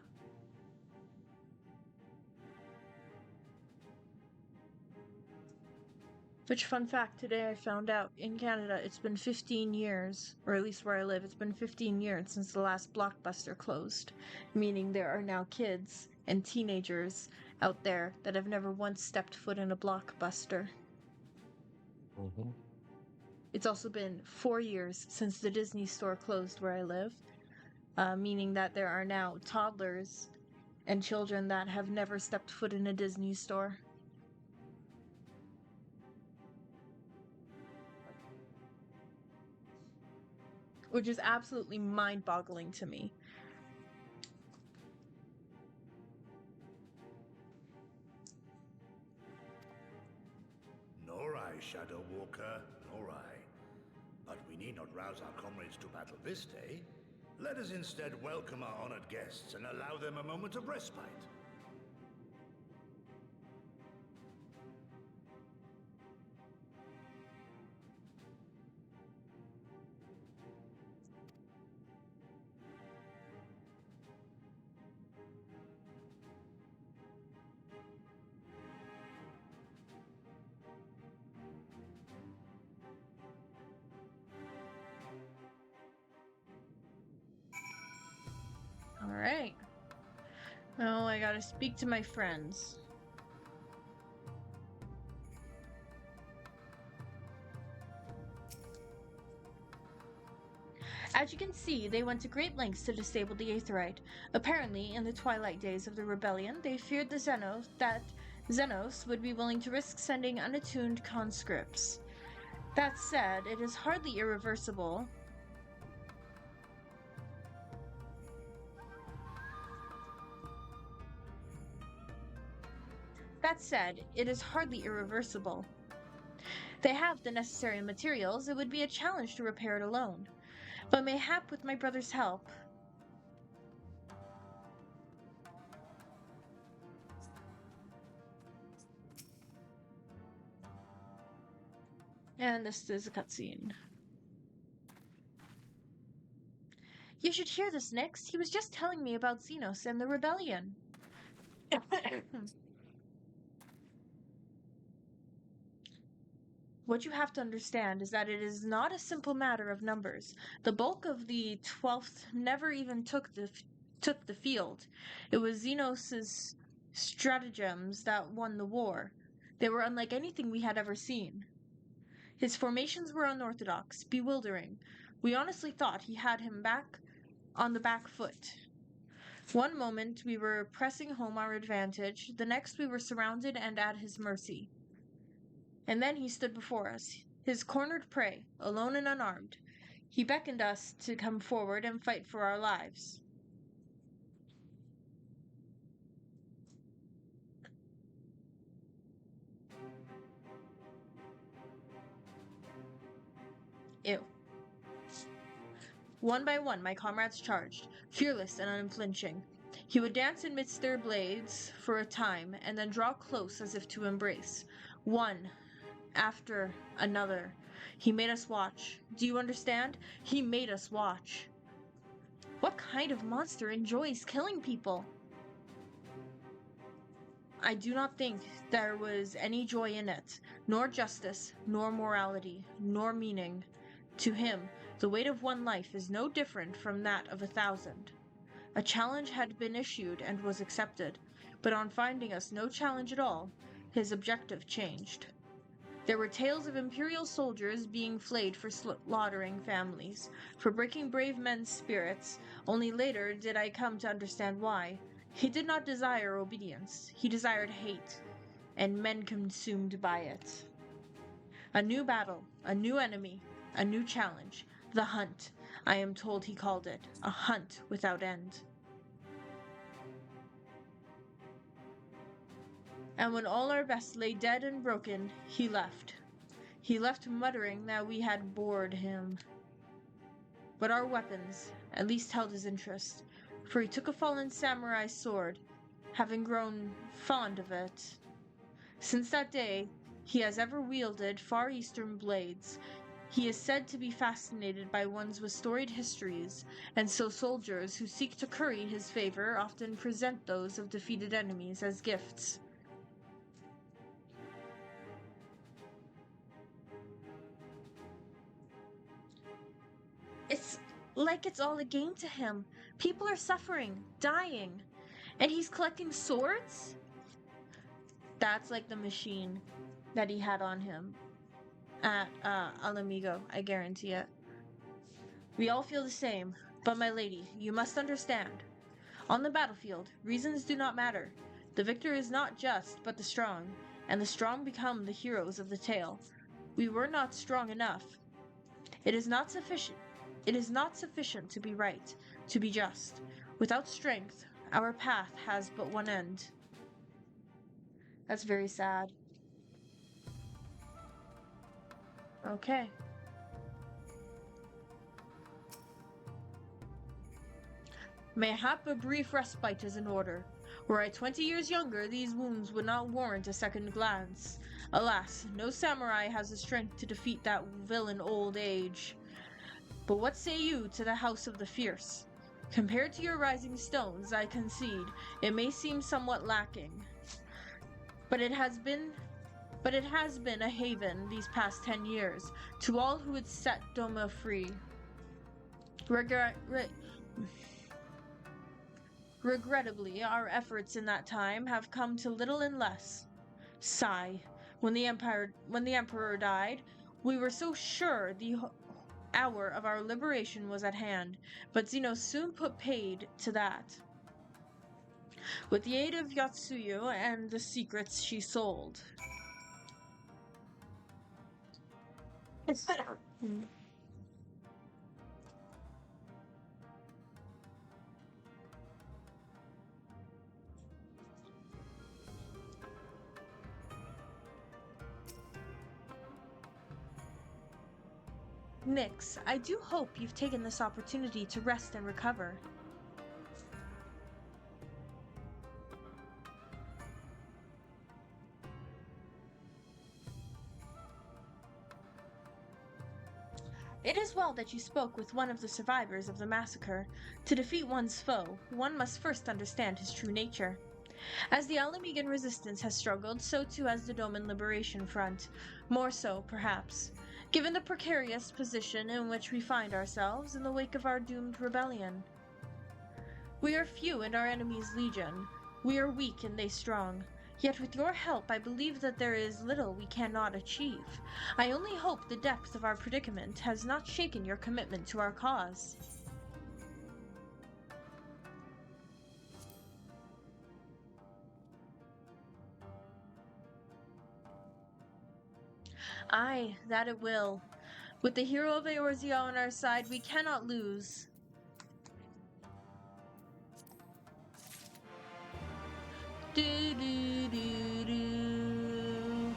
Which, fun fact, today I found out in Canada it's been 15 years, or at least where I live, it's been 15 years since the last Blockbuster closed. Meaning there are now kids and teenagers out there that have never once stepped foot in a Blockbuster. Mm-hmm. It's also been 4 years since the Disney store closed where I live, meaning that there are now toddlers and children that have never stepped foot in a Disney store. Which is absolutely mind-boggling to me. Nor I, Shadow Walker, nor I. But we need not rouse our comrades to battle this day. Let us instead welcome our honored guests and allow them a moment of respite. Alright. Oh, I gotta speak to my friends. As you can see, they went to great lengths to disable the Aetheryte. Apparently, in the twilight days of the rebellion, they feared that Xenos would be willing to risk sending unattuned conscripts. That said, it is hardly irreversible. That said, it is hardly irreversible. They have the necessary materials, it would be a challenge to repair it alone. But mayhap with my brother's help. And this is a cutscene. You should hear this, Nyx. He was just telling me about Xenos and the rebellion. What you have to understand is that it is not a simple matter of numbers. The bulk of the 12th never even took the field. It was Xenos' stratagems that won the war. They were unlike anything we had ever seen. His formations were unorthodox, bewildering. We honestly thought he had him back on the back foot. One moment we were pressing home our advantage, the next we were surrounded and at his mercy. And then he stood before us, his cornered prey, alone and unarmed. He beckoned us to come forward and fight for our lives. Ew. One by one, my comrades charged, fearless and unflinching. He would dance amidst their blades for a time, and then draw close as if to embrace. One after another. He made us watch. Do you understand? He made us watch. What kind of monster enjoys killing people? I do not think there was any joy in it, nor justice, nor morality, nor meaning. To him, the weight of one life is no different from that of 1,000. A challenge had been issued and was accepted, but on finding us no challenge at all, his objective changed. There were tales of Imperial soldiers being flayed for slaughtering families, for breaking brave men's spirits. Only later did I come to understand why. He did not desire obedience, he desired hate, and men consumed by it. A new battle, a new enemy, a new challenge. The hunt, I am told he called it, a hunt without end. And when all our best lay dead and broken, he left. He left muttering that we had bored him. But our weapons at least held his interest, for he took a fallen samurai's sword, having grown fond of it. Since that day, he has ever wielded Far Eastern blades. He is said to be fascinated by ones with storied histories, and so soldiers who seek to curry his favor often present those of defeated enemies as gifts. It's like it's all a game to him. People are suffering, dying, and he's collecting swords? That's like the machine that he had on him at Al Amigo, I guarantee it. We all feel the same, but my lady, you must understand. On the battlefield, reasons do not matter. The victor is not just, but the strong, and the strong become the heroes of the tale. We were not strong enough. It is not sufficient to be right, to be just. Without strength, our path has but one end. That's very sad. Okay. Mayhap a brief respite is in order. Were I 20 years younger, these wounds would not warrant a second glance. Alas, no samurai has the strength to defeat that villain old age. But what say you to the House of the Fierce? Compared to your rising stones, I concede, it may seem somewhat lacking. But it has been a haven these past 10 years to all who would set Doma free. Regrettably, our efforts in that time have come to little and less. Sigh. When the Emperor died, we were so sure the hour of our liberation was at hand, but Zeno soon put paid to that. With the aid of Yatsuyu and the secrets she sold. Nix, I do hope you've taken this opportunity to rest and recover. It is well that you spoke with one of the survivors of the massacre. To defeat one's foe, one must first understand his true nature. As the Alamigan resistance has struggled, so too has the Doman Liberation Front. More so, perhaps, given the precarious position in which we find ourselves in the wake of our doomed rebellion. We are few and our enemies legion. We are weak and they strong. Yet with your help, I believe that there is little we cannot achieve. I only hope the depth of our predicament has not shaken your commitment to our cause. Aye, that it will. With the hero of Eorzea on our side, we cannot lose. Do do do do.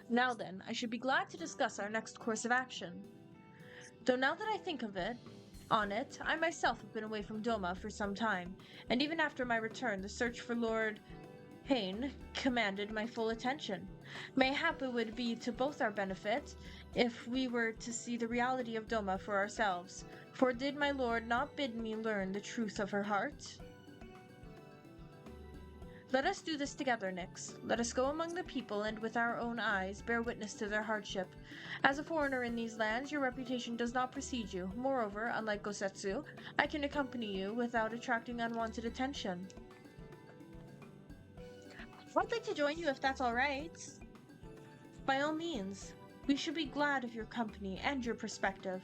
Now then, I should be glad to discuss our next course of action. Though now that I think of it, I myself have been away from Doma for some time, and even after my return, the search for Lord Hain commanded my full attention. Mayhap it would be to both our benefit if we were to see the reality of Doma for ourselves. For did my lord not bid me learn the truth of her heart? Let us do this together, Nyx. Let us go among the people and with our own eyes bear witness to their hardship. As a foreigner in these lands, your reputation does not precede you. Moreover, unlike Gosetsu, I can accompany you without attracting unwanted attention. I'd like to join you if that's all right. By all means. We should be glad of your company and your perspective.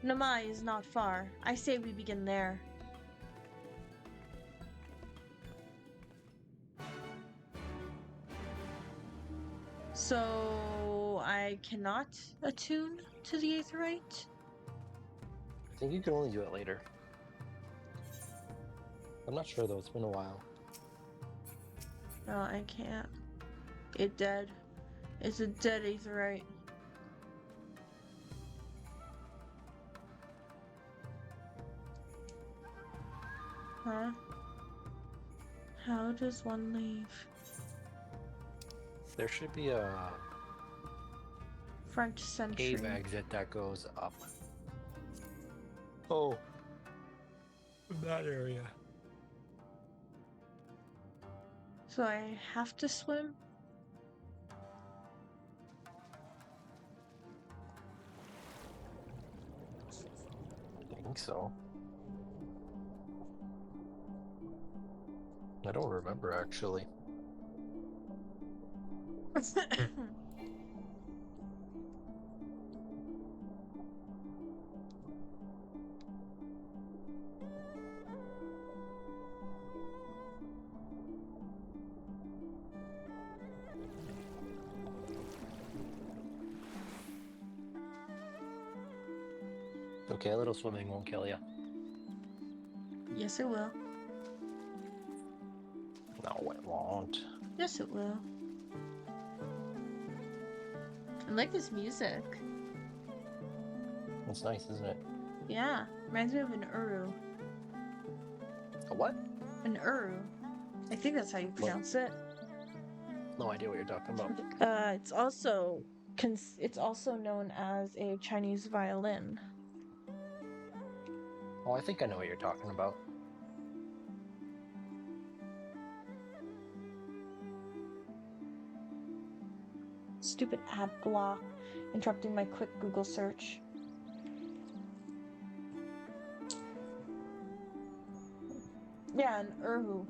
Namai is not far. I say we begin there. So I cannot attune to the Aetheryte? I think you can only do it later. I'm not sure though, it's been a while. No, I can't. It dead. It's a dead Aetheryte. Huh? How does one leave? There should be a French Century. cave exit that goes up. Oh. That area. So I have to swim? I think so. I don't remember actually. Okay, a little swimming won't kill you. Yes, it will. No, it won't. Yes, it will. I like this music. It's nice, isn't it? Yeah, reminds me of an Uru. A what? An Uru. I think that's how you pronounce it. No idea what you're talking about. It's also known as a Chinese violin. Oh, I think I know what you're talking about. Stupid ad block interrupting my quick Google search. Yeah, an Urhu.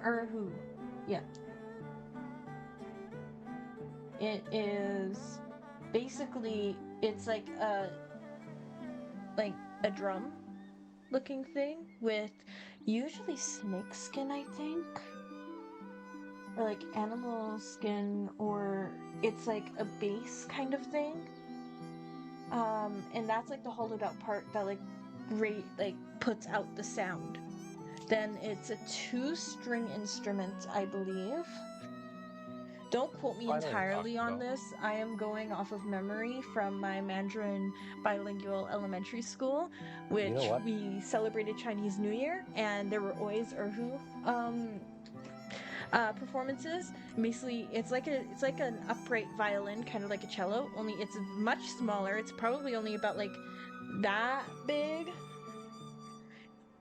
Urhu. Yeah. It is basically, it's like a drum looking thing with usually snake skin, I think, or like animal skin, or it's like a bass kind of thing, and that's like the hollowed out part that like puts out the sound. Then it's a 2-string instrument, I believe. Don't quote me entirely on this. I am going off of memory from my Mandarin bilingual elementary school, which we celebrated Chinese New Year, and there were always Erhu performances. Basically, it's like an upright violin, kind of like a cello, only it's much smaller. It's probably only about like that big.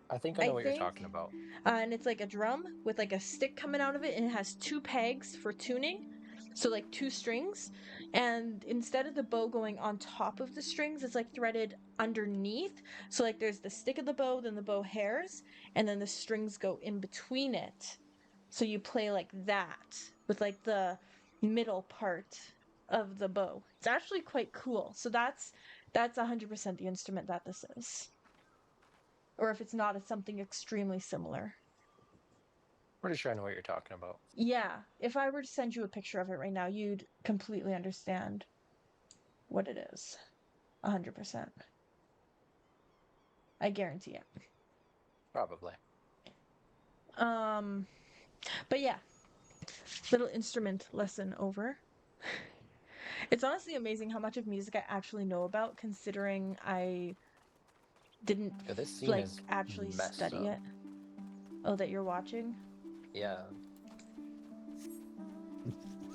I think I know what you're talking about. And it's like a drum with like a stick coming out of it, and it has 2 pegs for tuning. So like 2 strings, and instead of the bow going on top of the strings, it's like threaded underneath. So like there's the stick of the bow, then the bow hairs, and then the strings go in between it. So you play like that with like the middle part of the bow. It's actually quite cool. So that's 100% the instrument that this is. Or if it's not, it's something extremely similar. Pretty sure I know what you're talking about. Yeah, if I were to send you a picture of it right now, you'd completely understand what it is. 100%. I guarantee it. Probably. But yeah, little instrument lesson over. It's honestly amazing how much of music I actually know about, considering I didn't Yeah, this scene like is actually messed study up. it. Oh, that you're watching? Yeah.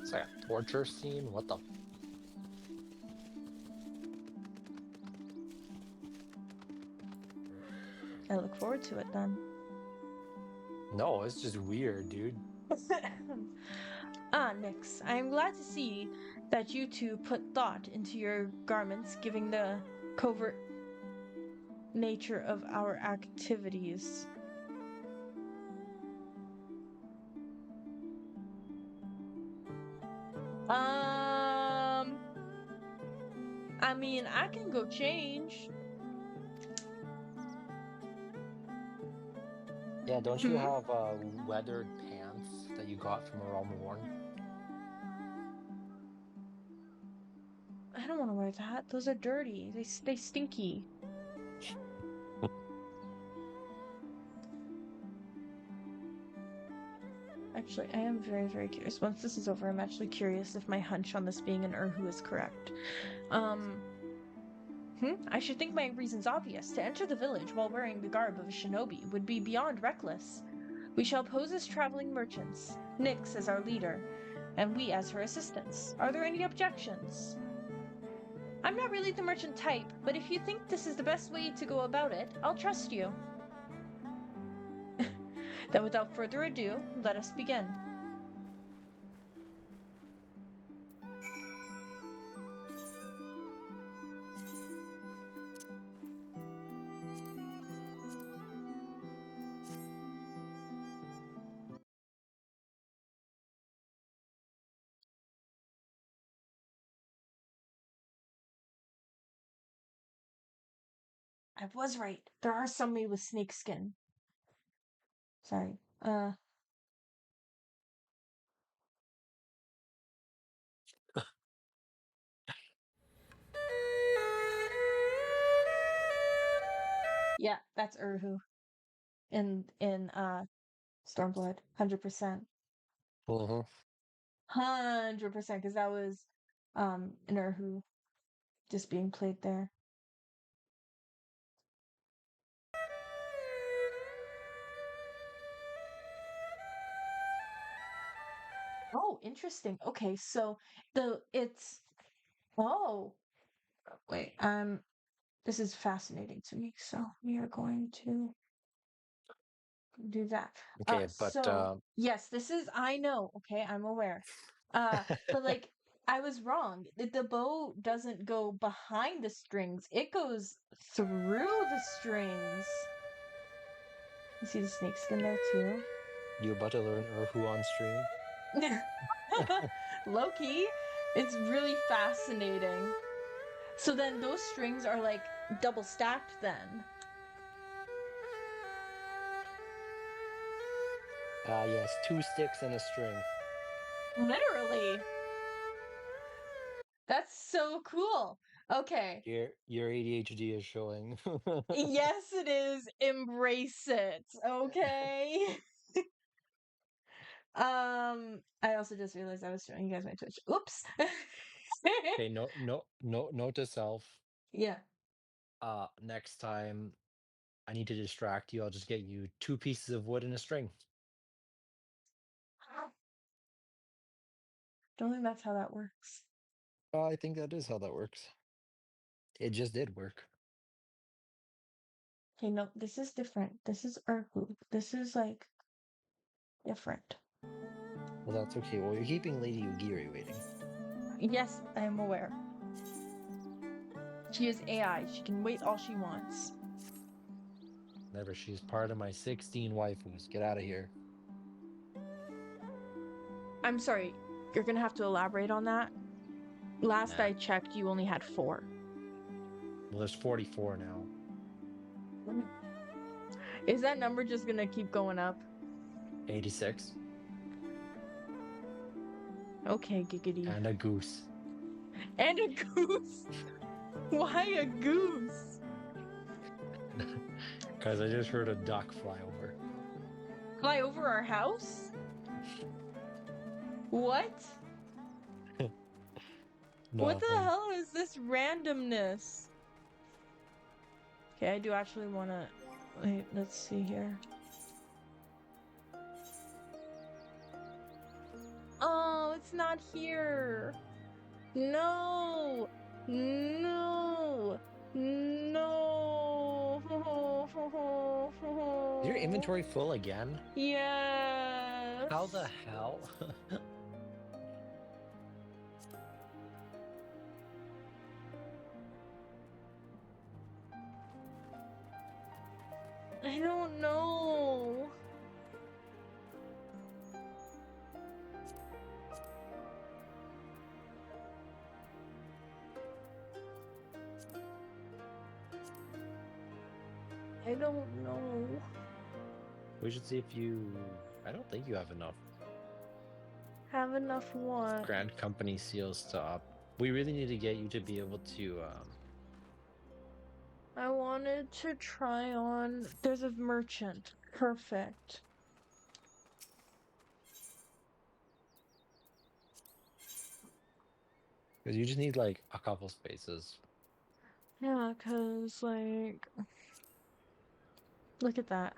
It's like a torture scene. What the? I look forward to it then. No, it's just weird, dude. Nix, I am glad to see that you two put thought into your garments, giving the covert nature of our activities. I mean, I can go change. Yeah, don't you have weathered pants that you got from a Realm Worn? I don't want to wear that. Those are dirty. They stinky. Actually, I am very, very curious. Once this is over, I'm actually curious if my hunch on this being an Urhu is correct. I should think my reason's obvious. To enter the village while wearing the garb of a shinobi would be beyond reckless. We shall pose as traveling merchants, Nyx as our leader, and we as her assistants. Are there any objections? I'm not really the merchant type, but if you think this is the best way to go about it, I'll trust you. Then without further ado, let us begin. I was right. There are some made with snakeskin. Sorry. Yeah, that's Urhu. In Stormblood. 100%. 100%, because that was an Urhu just being played there. Oh, interesting. Okay, so oh, wait, this is fascinating to me, so we are going to do that. Okay, but So yes, I know, okay, I'm aware. But like I was wrong. The bow doesn't go behind the strings, it goes through the strings. You see the snakeskin there too? you about to learn Urhu on stream? Low-key, it's really fascinating. So then those strings are like double stacked then. Yes, 2 sticks and a string. Literally. That's so cool. Okay. Your ADHD is showing. Yes, it is. Embrace it. Okay. I also just realized I was showing you guys my Twitch. Oops. Okay, note to self. Yeah. Next time I need to distract you, I'll just get you 2 pieces of wood and a string. Don't think that's how that works. I think that is how that works. It just did work. Okay, no, this is different. This is Urhu. This is like different. Well, that's okay. Well, you're keeping Lady Ugiri waiting. Yes, I am aware. She is AI. She can wait all she wants. Never. She's part of my 16 waifus. Get out of here. I'm sorry. You're gonna have to elaborate on that. Last Nah. I checked, you only had 4. Well, there's 44 now. Is that number just gonna keep going up? 86. Okay, giggity. And a goose. And a goose? Why a goose? Because I just heard a duck fly over. Fly over our house? What? What the hell is this randomness? Okay, I do actually want to... Wait, let's see here. Oh, it's not here. No. No. No. Is your inventory full again? Yes. How the hell? I don't know. I don't know. We should see if you... I don't think you have enough Have enough what? Grand Company seals to up. We really need to get you to be able to... I wanted to try on... There's a merchant. Perfect. Because you just need, like, a couple spaces. Yeah, because, like... Look at that.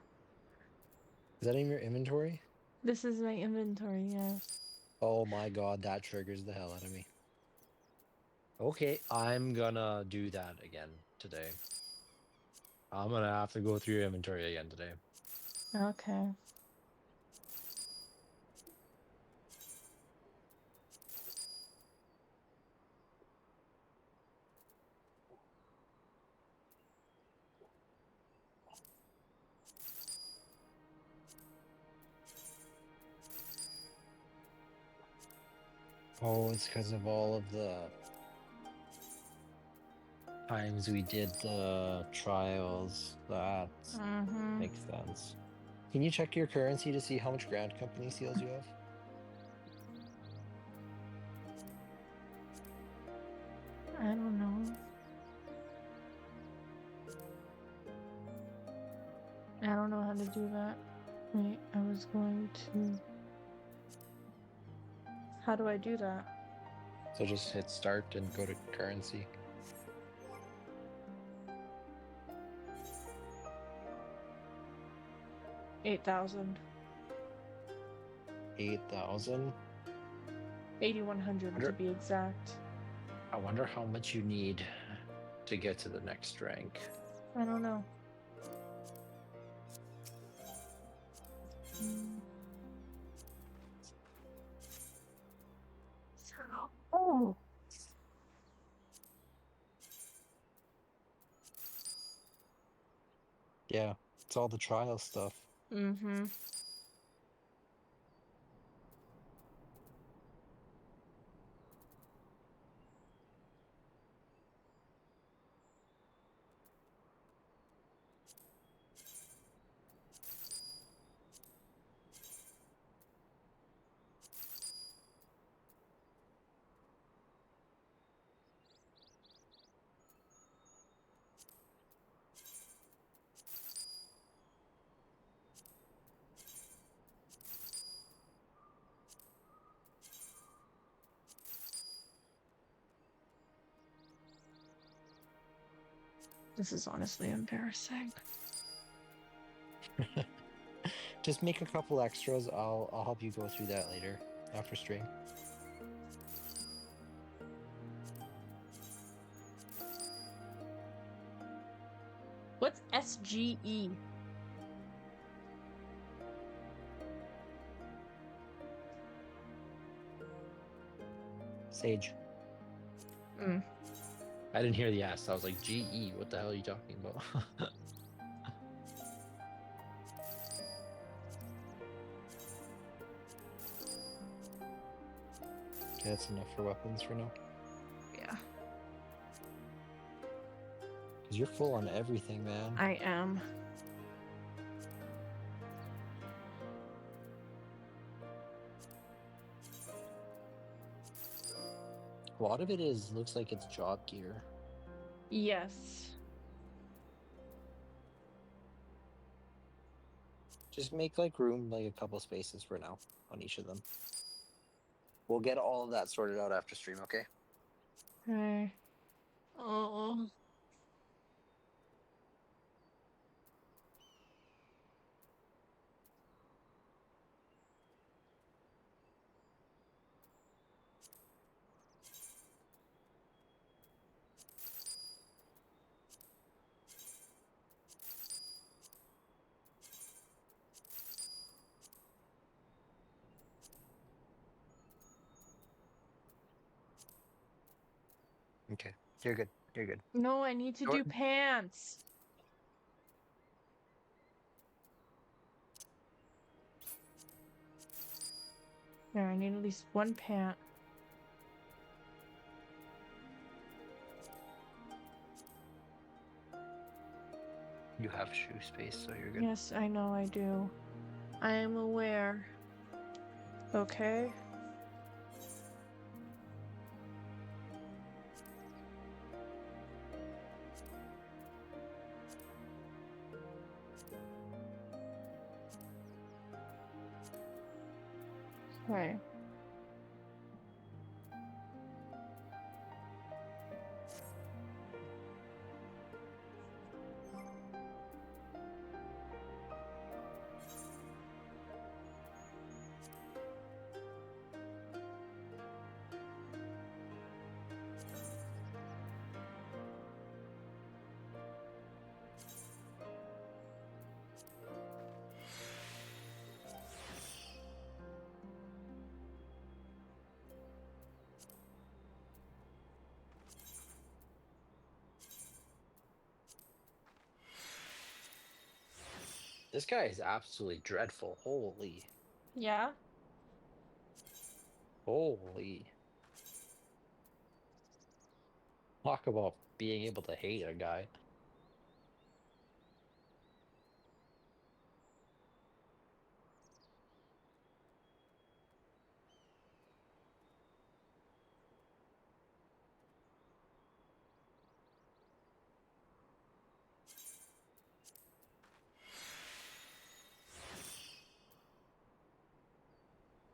Is that in your inventory? This is my inventory, yes. Oh my god, that triggers the hell out of me. Okay, I'm gonna do that again today. I'm gonna have to go through your inventory again today. Okay. Oh, it's because of all of the times we did the trials. That makes sense. Can you check your currency to see how much Grand Company seals you have? I don't know. I don't know how to do that. Wait, I was going to... How do I do that? So just hit start and go to currency. $8,000. 8,000? 8,100 to be exact. I wonder how much you need to get to the next rank. I don't know. Oh! Yeah, it's all the trial stuff. Mm-hmm. This is honestly embarrassing. Just make a couple extras. I'll help you go through that later after stream. What's SGE? Sage. I didn't hear the S. I was like, GE, what the hell are you talking about? Okay, that's enough for weapons for now. Yeah. Because you're full on everything, man. I am. A lot of it looks like it's job gear. Yes. Just make like room, like a couple spaces for now on each of them. We'll get all of that sorted out after stream, okay? Okay. Oh. Okay, you're good. You're good. No, I need to do pants. There, I need at least one pant. You have shoe space, so you're good. Yes, I know I do. I am aware. Okay. Okay. This guy is absolutely dreadful. Holy. Yeah? Holy. Talk about being able to hate a guy.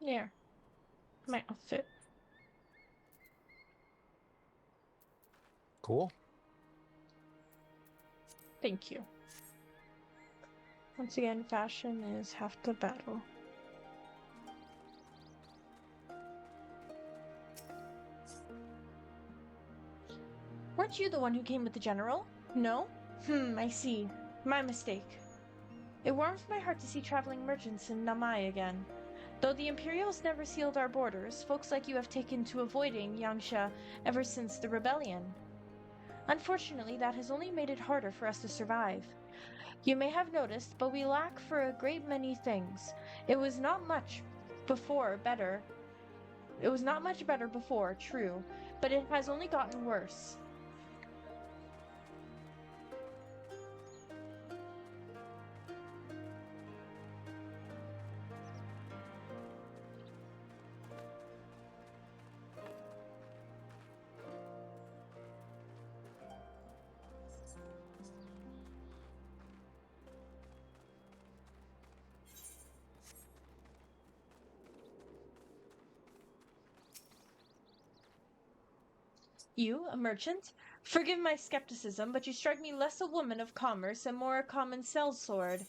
There. My outfit. Cool. Thank you. Once again, fashion is half the battle. Weren't you the one who came with the general? No? I see. My mistake. It warms my heart to see traveling merchants in Namai again. Though the Imperials never sealed our borders, folks like you have taken to avoiding Yangsha ever since the rebellion. Unfortunately, that has only made it harder for us to survive. You may have noticed, but we lack for a great many things. It was not much better before, true, but it has only gotten worse. You, a merchant? Forgive my skepticism, but you strike me less a woman of commerce and more a common sellsword.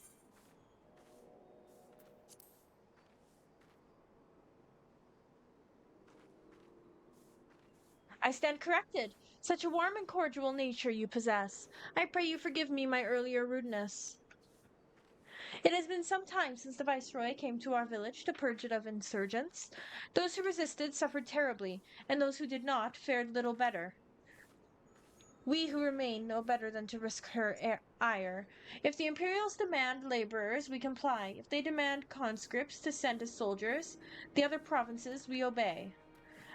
I stand corrected. Such a warm and cordial nature you possess. I pray you forgive me my earlier rudeness. It has been some time since the Viceroy came to our village to purge it of insurgents. Those who resisted suffered terribly, and those who did not fared little better. We who remain know better than to risk her ire. If the Imperials demand laborers, we comply. If they demand conscripts to send as soldiers, the other provinces we obey.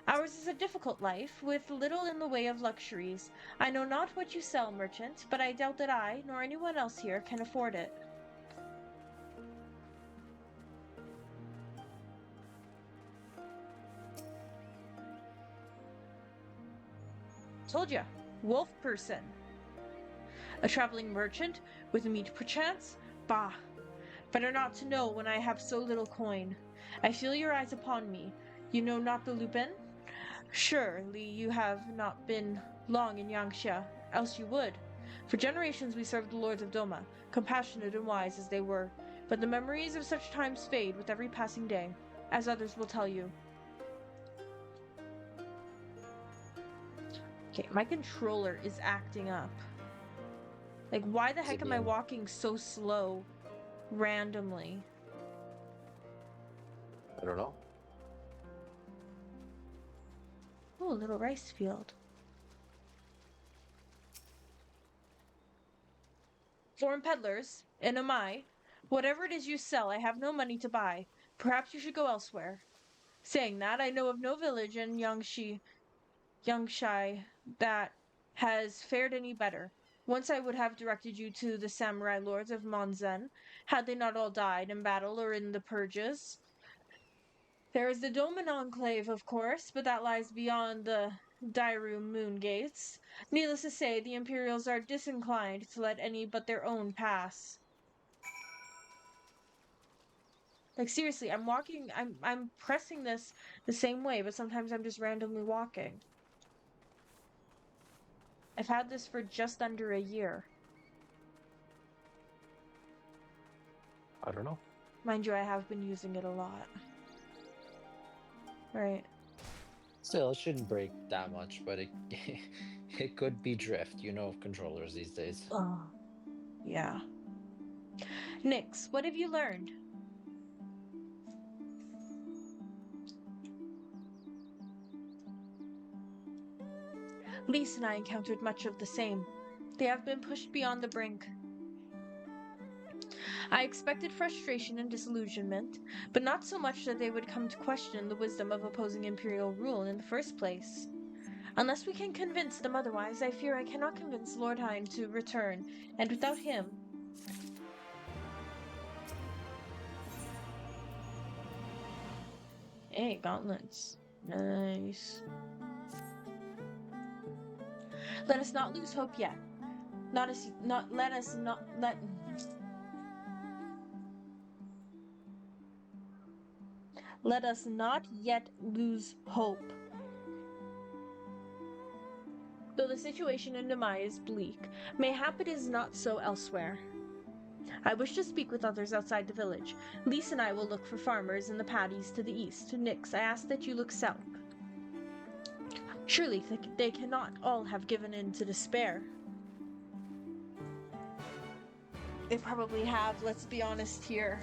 Ours is a difficult life, with little in the way of luxuries. I know not what you sell, merchant, but I doubt that I, nor anyone else here, can afford it. Told ya, wolf person. A traveling merchant, with meat perchance? Bah! Better not to know when I have so little coin. I feel your eyes upon me. You know not the Lupin? Surely you have not been long in Yangsha, else you would. For generations we served the lords of Doma, compassionate and wise as they were, but the memories of such times fade with every passing day, as others will tell you. Okay, my controller is acting up. Like, why the heck am I walking so slow randomly? I don't know. Oh, a little rice field. Foreign peddlers, and am I. Whatever it is you sell, I have no money to buy. Perhaps you should go elsewhere. Saying that, I know of no village in Yangshai that has fared any better. Once I would have directed you to the samurai lords of Monzen, had they not all died in battle or in the purges. There is the Doman Enclave, of course, but that lies beyond the Dairu moon gates. Needless to say, the Imperials are disinclined to let any but their own pass. Like, seriously, I'm pressing this the same way, but sometimes I'm just randomly walking. I've had this for just under a year. I don't know. Mind you, I have been using it a lot. Right. Still, it shouldn't break that much, but it it could be drift, you know, controllers these days. Oh, yeah. Nyx, what have you learned? Lise and I encountered much of the same. They have been pushed beyond the brink. I expected frustration and disillusionment, but not so much that they would come to question the wisdom of opposing Imperial rule in the first place. Unless we can convince them otherwise, I fear I cannot convince Lord Hein to return, and without him... Hey, gauntlets. Nice. Let us not lose hope yet. Let us not yet lose hope. Though the situation in Namai is bleak, mayhap it is not so elsewhere. I wish to speak with others outside the village. Lise and I will look for farmers in the paddies to the east. Nyx, I ask that you look south. Surely they cannot all have given in to despair. They probably have, let's be honest here.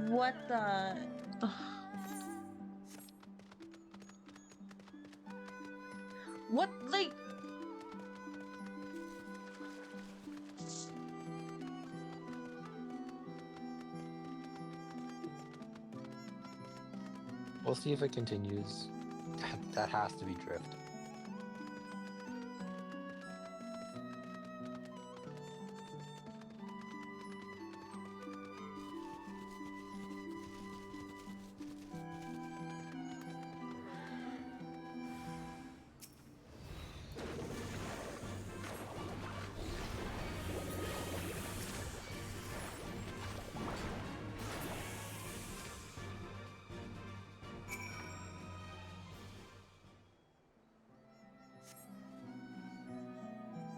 What the... Ugh. What, like... We'll see if it continues. That has to be drift.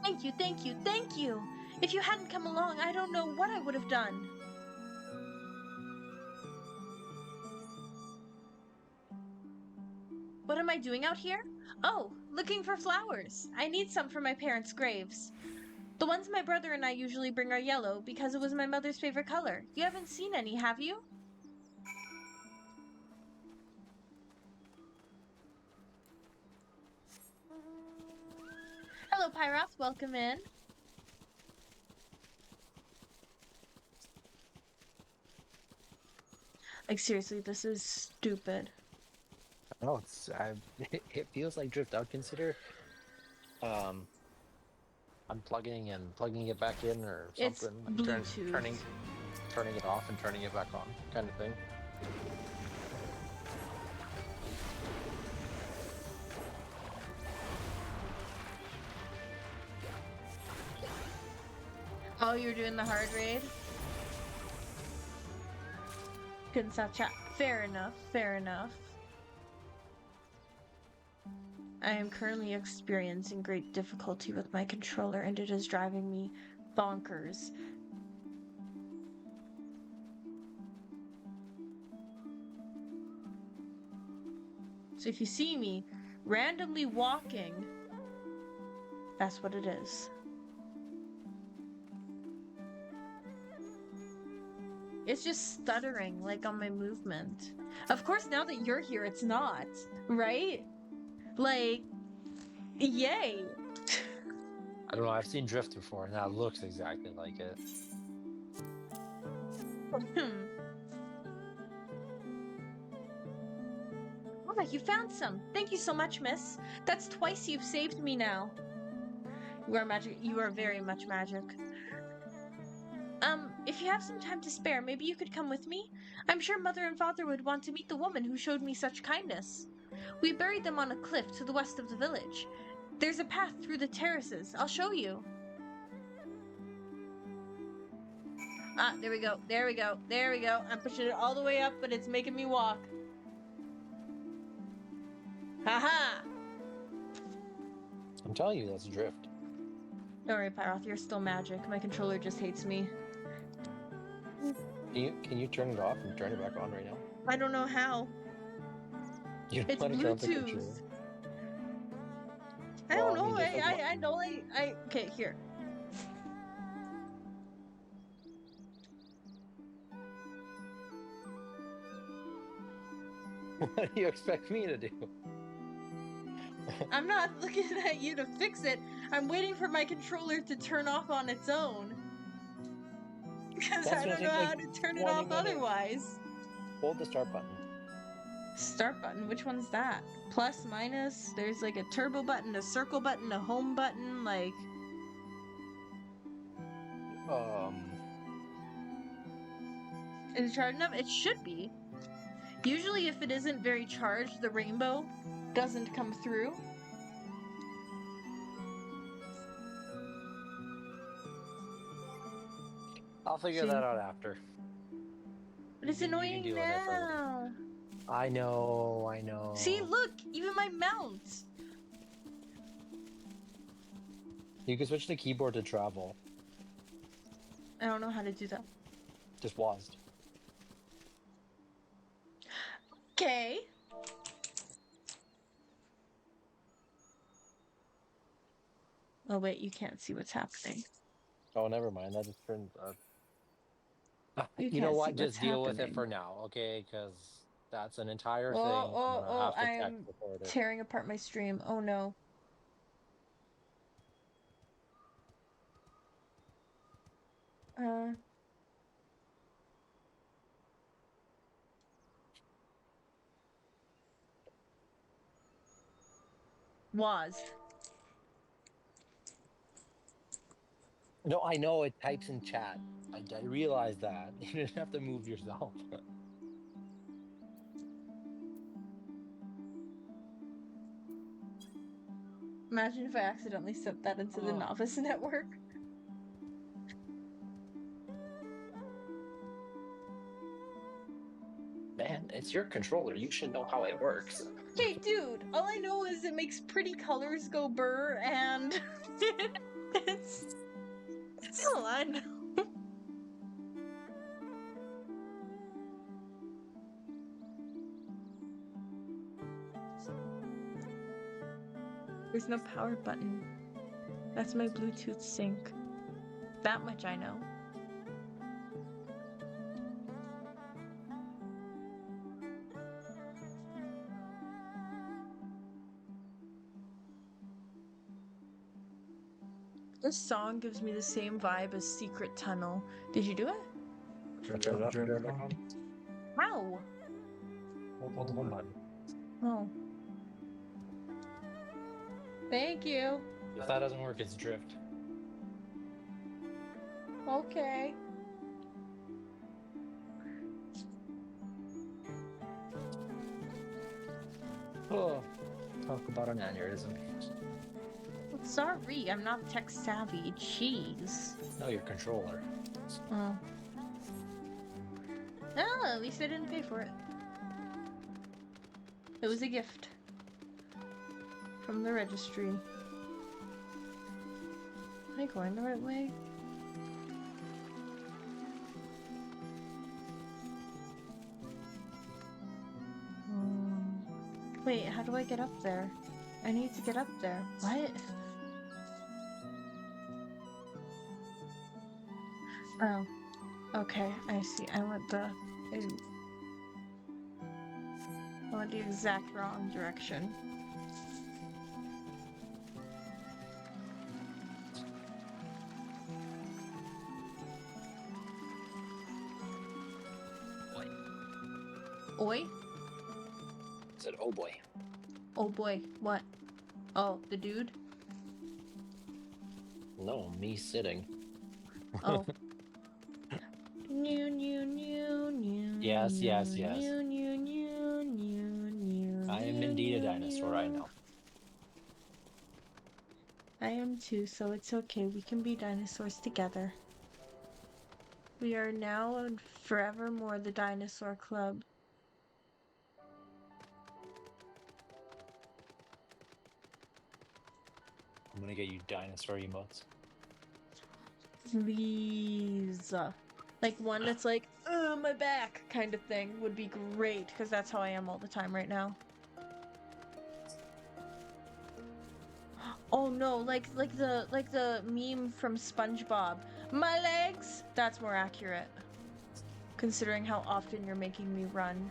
Thank you, thank you, thank you! If you hadn't come along, I don't know what I would have done. What am I doing out here? Oh, looking for flowers. I need some for my parents' graves. The ones my brother and I usually bring are yellow because it was my mother's favorite color. You haven't seen any, have you? Hello, Pyroth. Welcome in. Like, seriously, this is stupid. No, it feels like drift. I would consider unplugging and plugging it back in or something. It's Bluetooth. Turning it off and turning it back on, kind of thing. Oh, you're doing the hard raid? Couldn't stop chat. Fair enough, fair enough. I am currently experiencing great difficulty with my controller and it is driving me bonkers. So if you see me randomly walking, that's what it is. It's just stuttering, like, on my movement. Of course, now that you're here, it's not. Right? Like, yay! I don't know, I've seen drift before, and that looks exactly like it. Oh, you found some. Thank you so much, miss. That's twice you've saved me now. You are magic. You are very much magic. If you have some time to spare, maybe you could come with me? I'm sure Mother and Father would want to meet the woman who showed me such kindness. We buried them on a cliff to the west of the village. There's a path through the terraces. I'll show you. Ah, there we go. There we go. There we go. I'm pushing it all the way up, but it's making me walk. Haha! I'm telling you, that's drift. Don't worry, Pyroth, you're still magic. My controller just hates me. Can you turn it off and turn it back on right now? I don't know how. You don't It's want to turn off the Bluetooth. controller. I Well, don't know. just like I know. Okay, here. What do you expect me to do? I'm not looking at you to fix it. I'm waiting for my controller to turn off on its own. Because I don't know how to turn it off otherwise. Hold the start button. Start button? Which one's that? Plus, minus? There's like a turbo button, a circle button, a home button, like... Is it charged enough? It should be. Usually if it isn't very charged, the rainbow doesn't come through. I'll figure that out after. But it's annoying now. I know. See, look! Even my mount! You can switch the keyboard to travel. I don't know how to do that. Just WASD. Okay. Oh wait, you can't see what's happening. Oh, never mind. That just turned. You know can't what? see Just what's deal with it happening. for now, okay? Because that's an entire thing. Oh, I'm gonna have to I'm record it. tearing apart my stream. Oh no. Was. No, I know it types in chat. I realize that. You didn't have to move yourself. Imagine if I accidentally sent that into the novice network. Man, it's your controller. You should know how it works. Okay, dude, all I know is it makes pretty colors go burr, and it's all I know. There's no power button. That's my Bluetooth sync. That much I know. This song gives me the same vibe as Secret Tunnel. Did you do it? How? Hold the home button. Oh. Thank you. If that doesn't work, it's drift. Okay. Oh, talk about an aneurysm. Sorry, I'm not tech savvy. Jeez. No, your controller. Oh. Oh, at least I didn't pay for it. It was a gift. From the registry. Am I going the right way? Wait, how do I get up there? I need to get up there. What? Oh. Okay, I see. I went the exact wrong direction. Oi? I said, oh boy. Oh boy, what? Oh, the dude? No, me sitting. Oh. New, new, new, new. Yes, yes, yes. New, new, new, new, new. I am indeed a dinosaur, I know. I am too, so it's okay. We can be dinosaurs together. We are now and forevermore the Dinosaur Club. I'm gonna get you dinosaur emotes. Please. Like one that's like, my back kind of thing would be great, because that's how I am all the time right now. Oh no, like the meme from SpongeBob. My legs! That's more accurate. Considering how often you're making me run.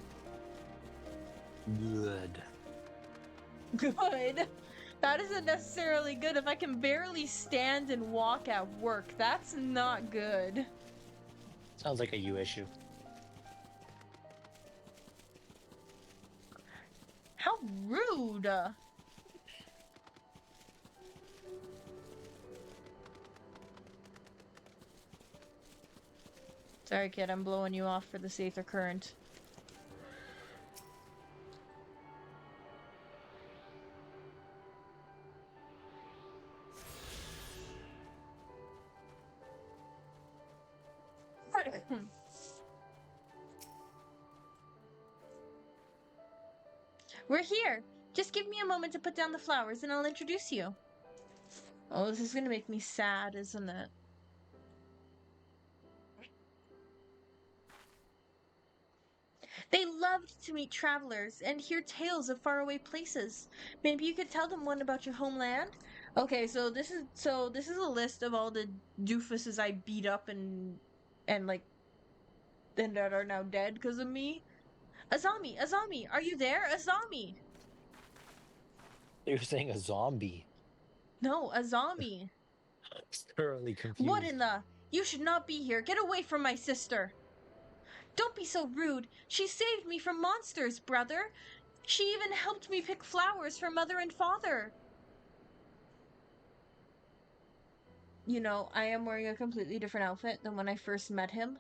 Good. Good? That isn't necessarily good. If I can barely stand and walk at work, that's not good. Sounds like a you issue. How rude! Sorry, kid, I'm blowing you off for the Sather current. We're here! Just give me a moment to put down the flowers and I'll introduce you. Oh, this is gonna make me sad, isn't it? They loved to meet travelers and hear tales of faraway places. Maybe you could tell them one about your homeland? Okay, so this is a list of all the doofuses I beat up and like and that are now dead because of me. Azami, Azami, are you there? Azami! You're saying a zombie. No, Azami. I'm thoroughly confused. What in the? You should not be here. Get away from my sister. Don't be so rude. She saved me from monsters, brother. She even helped me pick flowers for mother and father. You know, I am wearing a completely different outfit than when I first met him.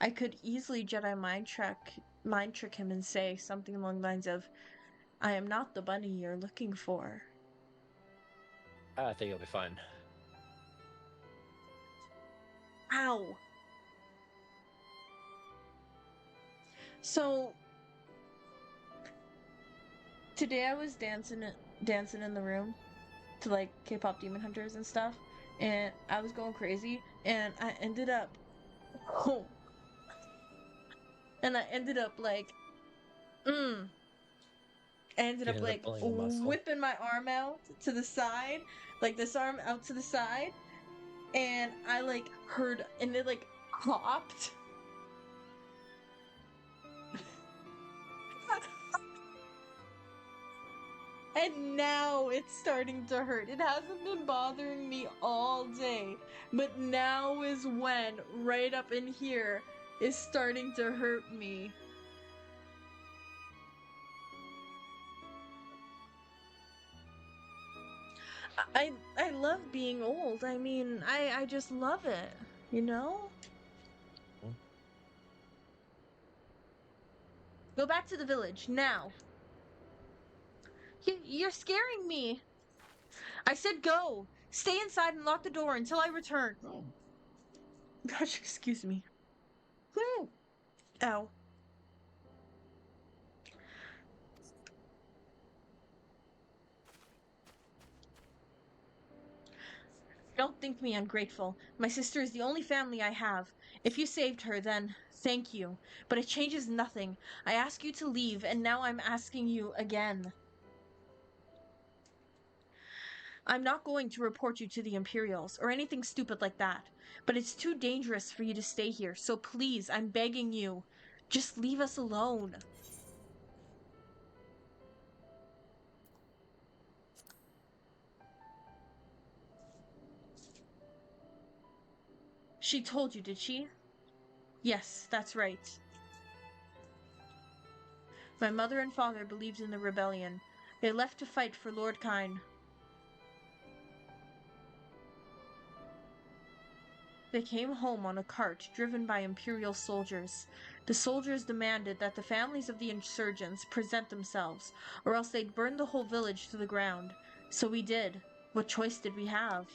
I could easily Jedi mind trick him and say something along the lines of, I am not the bunny you're looking for. I think it'll be fine. Ow. So today I was dancing in the room to like K-pop Demon Hunters and stuff, and I was going crazy, and I ended up like whipping my arm out to the side, like this arm out to the side, and I like heard, and it like popped. And now it's starting to hurt. It hasn't been bothering me all day, but now is when, right up in here, is starting to hurt me. I love being old. I mean, I just love it, you know? Go back to the village, now. You're scaring me. I said go. Stay inside and lock the door until I return. Oh. Gosh, excuse me. Ow. Don't think me ungrateful. My sister is the only family I have. If you saved her, then thank you. But it changes nothing. I asked you to leave, and now I'm asking you again. I'm not going to report you to the Imperials or anything stupid like that, but it's too dangerous for you to stay here, so please, I'm begging you, just leave us alone. She told you, did she? Yes, that's right. My mother and father believed in the rebellion. They left to fight for Lord Kyne. They came home on a cart driven by Imperial soldiers. The soldiers demanded that the families of the insurgents present themselves, or else they'd burn the whole village to the ground. So we did. What choice did we have?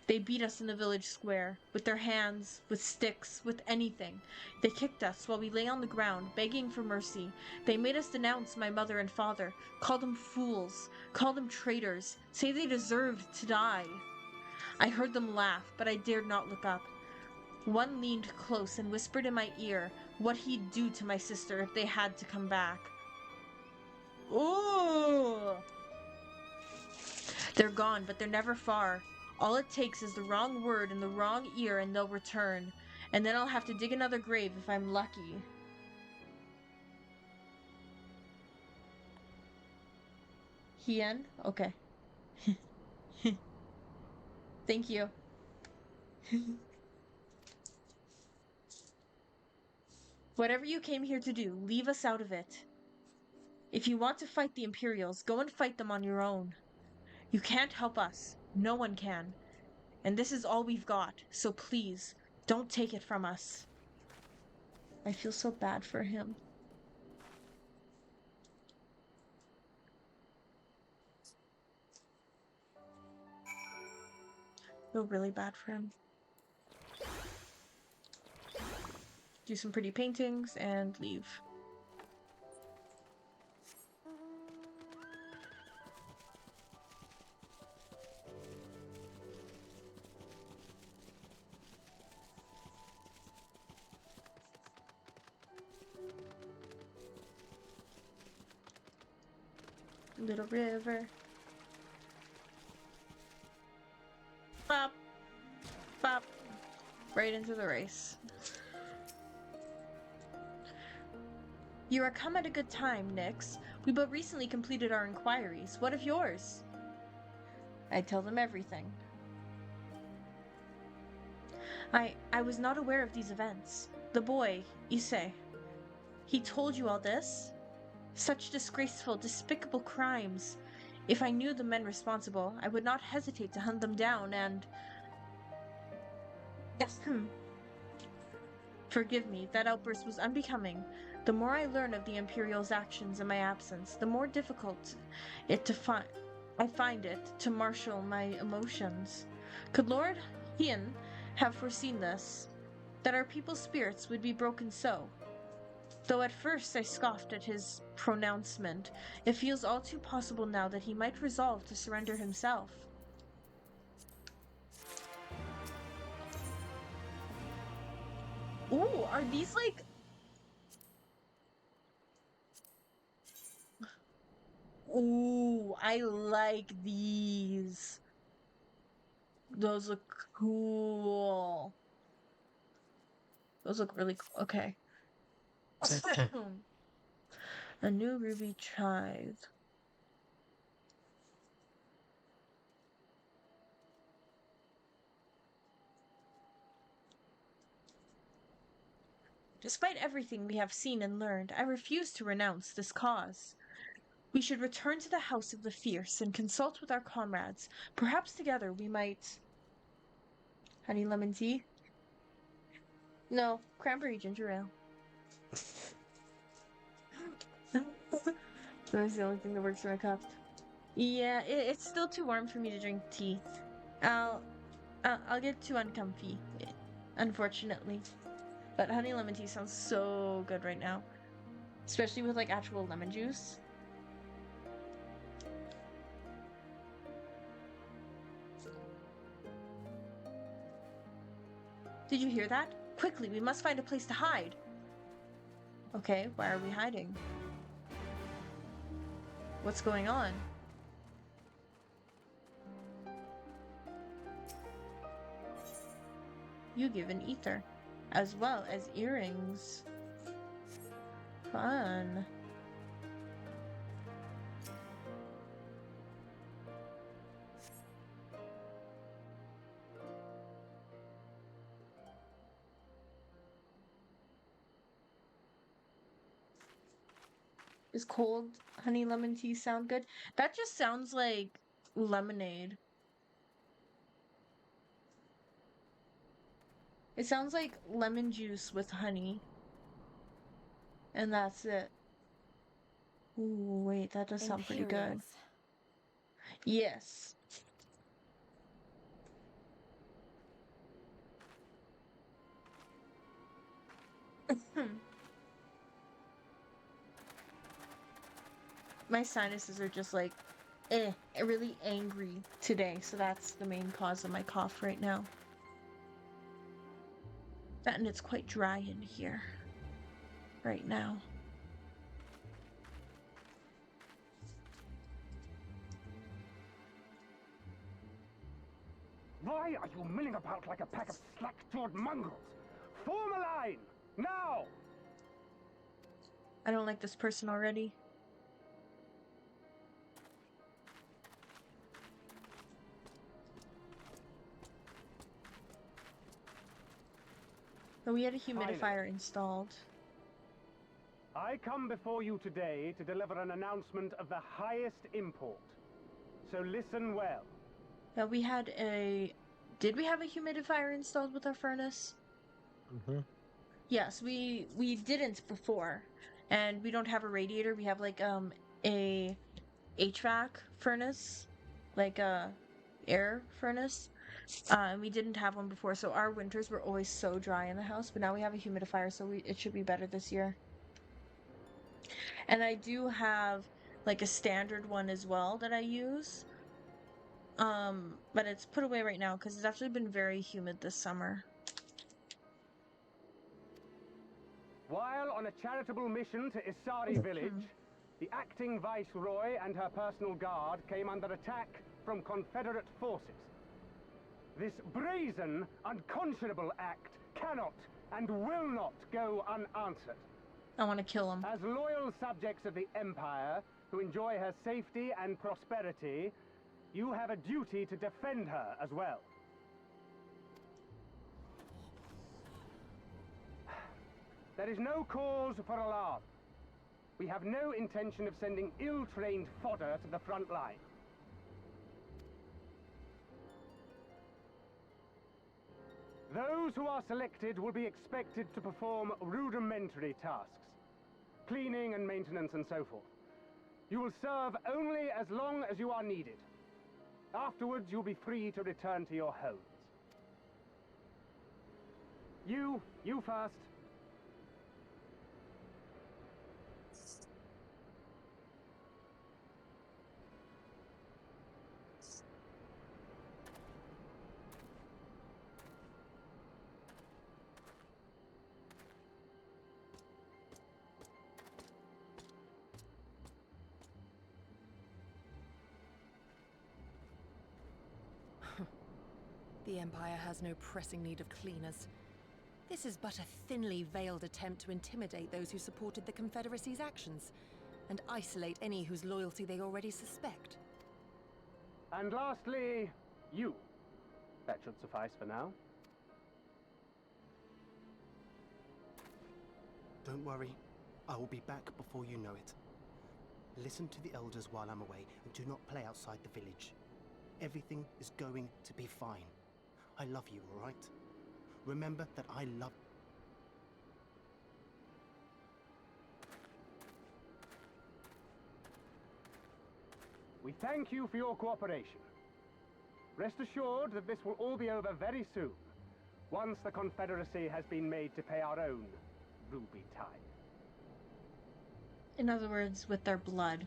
They beat us in the village square, with their hands, with sticks, with anything. They kicked us while we lay on the ground, begging for mercy. They made us denounce my mother and father, call them fools, call them traitors, say they deserved to die. I heard them laugh, but I dared not look up. One leaned close and whispered in my ear what he'd do to my sister if they had to come back. Ooh! They're gone, but they're never far. All it takes is the wrong word in the wrong ear and they'll return. And then I'll have to dig another grave if I'm lucky. Hien? Okay. Thank you. Whatever you came here to do, leave us out of it. If you want to fight the Imperials, go and fight them on your own. You can't help us. No one can. And this is all we've got, so please, don't take it from us. I feel so bad for him. I feel really bad for him. Do some pretty paintings and leave. Little river. Bop. Bop. Right into the race. You are come at a good time, Nyx. We but recently completed our inquiries. What of yours? I tell them everything. I was not aware of these events. The boy, Issei, he told you all this? Such disgraceful, despicable crimes. If I knew the men responsible, I would not hesitate to hunt them down and... Yes, Forgive me, that outburst was unbecoming. The more I learn of the Imperial's actions in my absence, the more difficult I find it to marshal my emotions. Could Lord Hien have foreseen this? That our people's spirits would be broken so? Though at first I scoffed at his pronouncement, it feels all too possible now that he might resolve to surrender himself. Ooh, are these like... Ooh, I like these. Those look cool. Those look really cool. Okay. A new ruby chive. Despite everything we have seen and learned, I refuse to renounce this cause. We should return to the House of the Fierce and consult with our comrades. Perhaps together we might... Honey lemon tea? No, cranberry ginger ale. That's the only thing that works for my cup. Yeah, it's still too warm for me to drink tea. I'll get too uncomfy, unfortunately. But honey lemon tea sounds so good right now. Especially with like actual lemon juice. Did you hear that? Quickly, we must find a place to hide. Okay, why are we hiding? What's going on? You give an ether, as well as earrings. Fun. Is cold honey lemon tea sound good? That just sounds like lemonade. It sounds like lemon juice with honey. And that's it. Ooh, wait, that does sound pretty good. Yes. My sinuses are just like, really angry today, so that's the main cause of my cough right now. And it's quite dry in here right now. Why are you milling about like a pack of slack-jawed mongrels? Form a line! Now! I don't like this person already. But we had a humidifier installed. I come before you today to deliver an announcement of the highest import. So listen well. Yeah, we had a... Did we have a humidifier installed with our furnace? Mm-hmm. Yes, we didn't before. And we don't have a radiator. We have like a HVAC furnace, like a air furnace. And we didn't have one before, so our winters were always so dry in the house, but now we have a humidifier, so it should be better this year. And I do have like a standard one as well that I use. But it's put away right now because it's actually been very humid this summer. While on a charitable mission to Isari village, the acting viceroy and her personal guard came under attack from Confederate forces. This brazen, unconscionable act cannot and will not go unanswered. I want to kill him. As loyal subjects of the Empire, who enjoy her safety and prosperity, you have a duty to defend her as well. There is no cause for alarm. We have no intention of sending ill-trained fodder to the front line. Those who are selected will be expected to perform rudimentary tasks, cleaning and maintenance and so forth. You will serve only as long as you are needed. Afterwards, you'll be free to return to your homes. You first. The Empire has no pressing need of cleaners. This is but a thinly veiled attempt to intimidate those who supported the Confederacy's actions, and isolate any whose loyalty they already suspect. And lastly, you. That should suffice for now. Don't worry, I will be back before you know it. Listen to the elders while I'm away, and do not play outside the village. Everything is going to be fine. I love you, all right? Remember that I love... We thank you for your cooperation. Rest assured that this will all be over very soon, once the Confederacy has been made to pay our own ruby tithe. In other words, with their blood.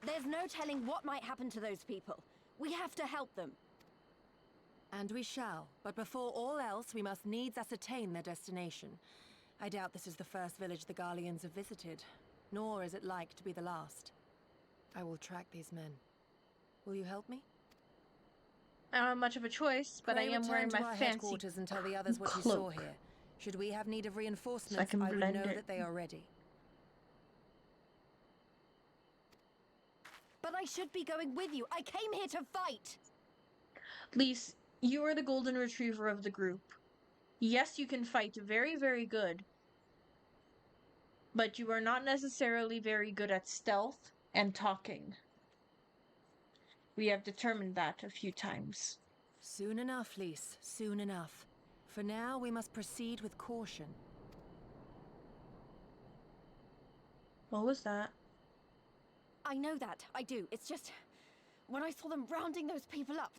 There's no telling what might happen to those people. We have to help them. And we shall. But before all else, we must needs ascertain their destination. I doubt this is the first village the Garleans have visited, nor is it like to be the last. I will track these men. Will you help me? I don't have much of a choice, but I am wearing return to my our fancy headquarters and tell the others what you saw here. Should we have need of reinforcements, can I would blend know it. that they are ready. But I should be going with you. I came here to fight. Lise, you are the golden retriever of the group. Yes, you can fight very, very good, but you are not necessarily very good at stealth and talking. We have determined that a few times. Soon enough, Lise. Soon enough. For now, we must proceed with caution. What was that? I know that. I do. It's just... when I saw them rounding those people up...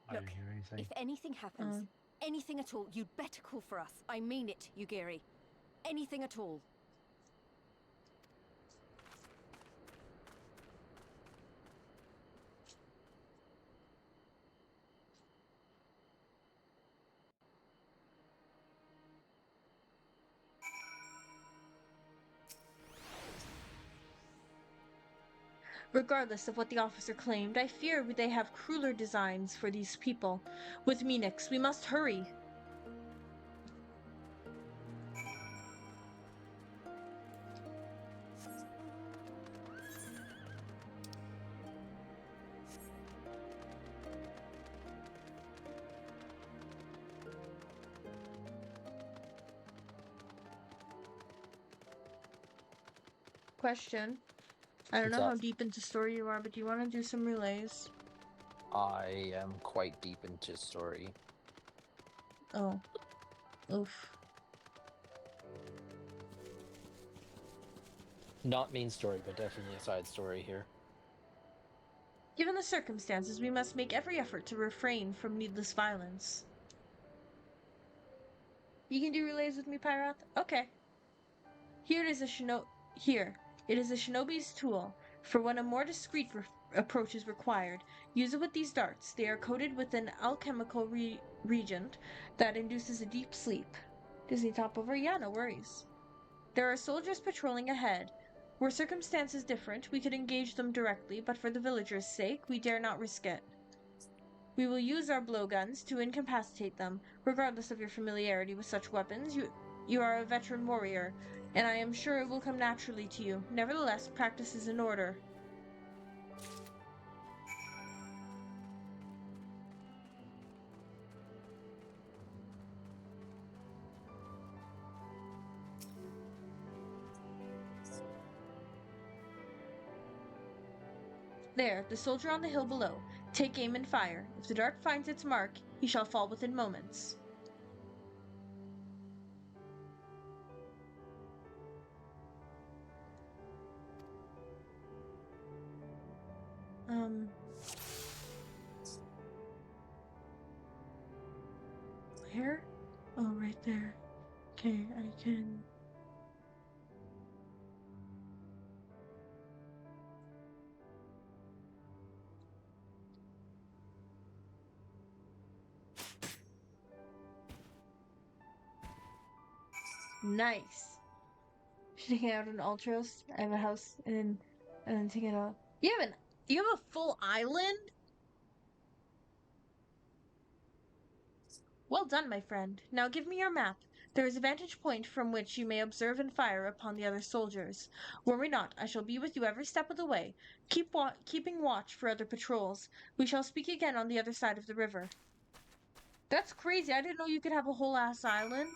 I didn't hear anything. If anything happens, anything at all, you'd better call for us. I mean it, Yugiri. Anything at all. Regardless of what the officer claimed, I fear they have crueler designs for these people. With Minix, we must hurry. Question. I don't What's know up? how deep into story you are, but do you want to do some relays? I am quite deep into story. Oh. Oof. Not main story, but definitely a side story here. Given the circumstances, we must make every effort to refrain from needless violence. You can do relays with me, Pyroth? Okay. Here is a Here. It is a shinobi's tool. For when a more discreet approach is required, use it with these darts. They are coated with an alchemical reagent that induces a deep sleep. Does he top over? Yeah, no worries. There are soldiers patrolling ahead. Were circumstances different, we could engage them directly, but for the villagers' sake, we dare not risk it. We will use our blowguns to incapacitate them. Regardless of your familiarity with such weapons, you are a veteran warrior, and I am sure it will come naturally to you. Nevertheless, practice is in order. There, the soldier on the hill below. Take aim and fire. If the dart finds its mark, he shall fall within moments. Where? Oh, right there. Okay, I can... Nice. Should hang out in Ultros. I have a house and then take it out. You have a full island? Well done, my friend. Now give me your map. There is a vantage point from which you may observe and fire upon the other soldiers. Worry not, I shall be with you every step of the way. Keeping watch for other patrols. We shall speak again on the other side of the river. That's crazy. I didn't know you could have a whole ass island.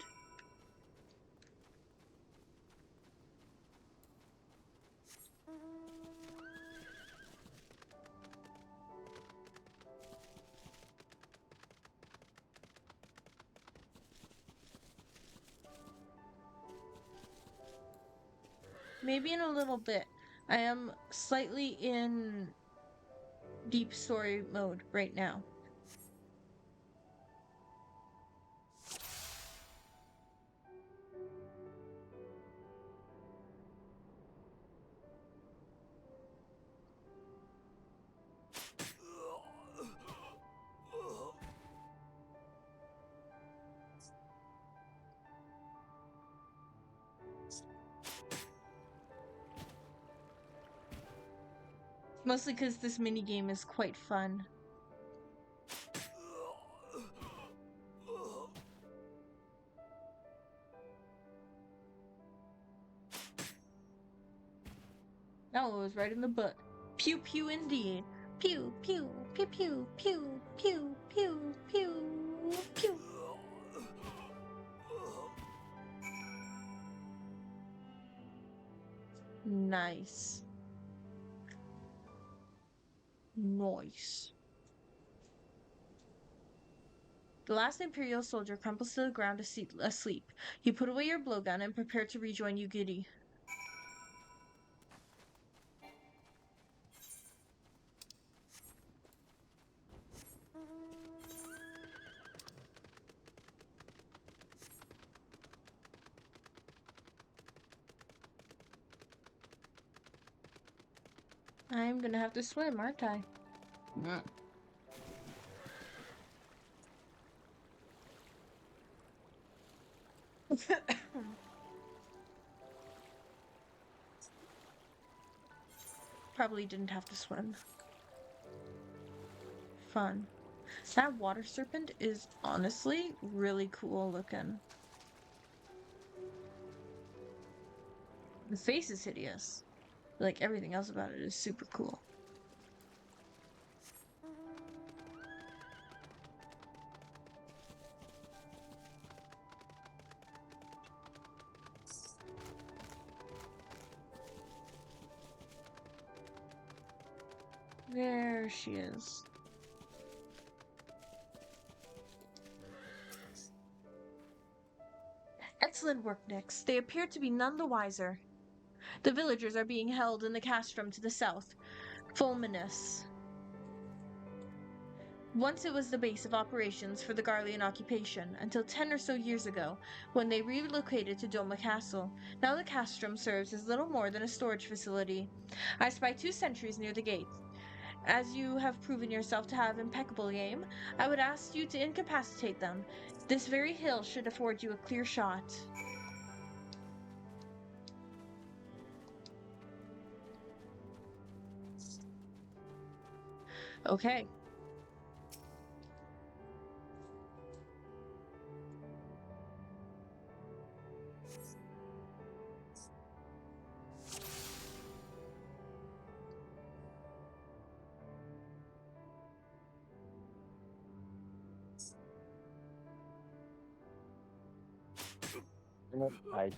Maybe in a little bit. I am slightly in deep story mode right now. Mostly because this minigame is quite fun. That one was right in the butt. Pew pew indeed. Pew pew pew pew pew pew pew pew pew. Nice. Nice. The last Imperial soldier crumples to the ground asleep. You put away your blowgun and prepare to rejoin Yugiri. I'm gonna have to swim, aren't I? Probably didn't have to swim. Fun. That water serpent is honestly really cool looking. The face is hideous. Like everything else about it is super cool. There she is. Excellent work, Nyx. They appear to be none the wiser. The villagers are being held in the castrum to the south, Fulminus. Once it was the base of operations for the Garlean occupation, until 10 or so years ago, when they relocated to Doma Castle. Now the castrum serves as little more than a storage facility. I spy 2 sentries near the gate. As you have proven yourself to have impeccable aim, I would ask you to incapacitate them. This very hill should afford you a clear shot. Okay. I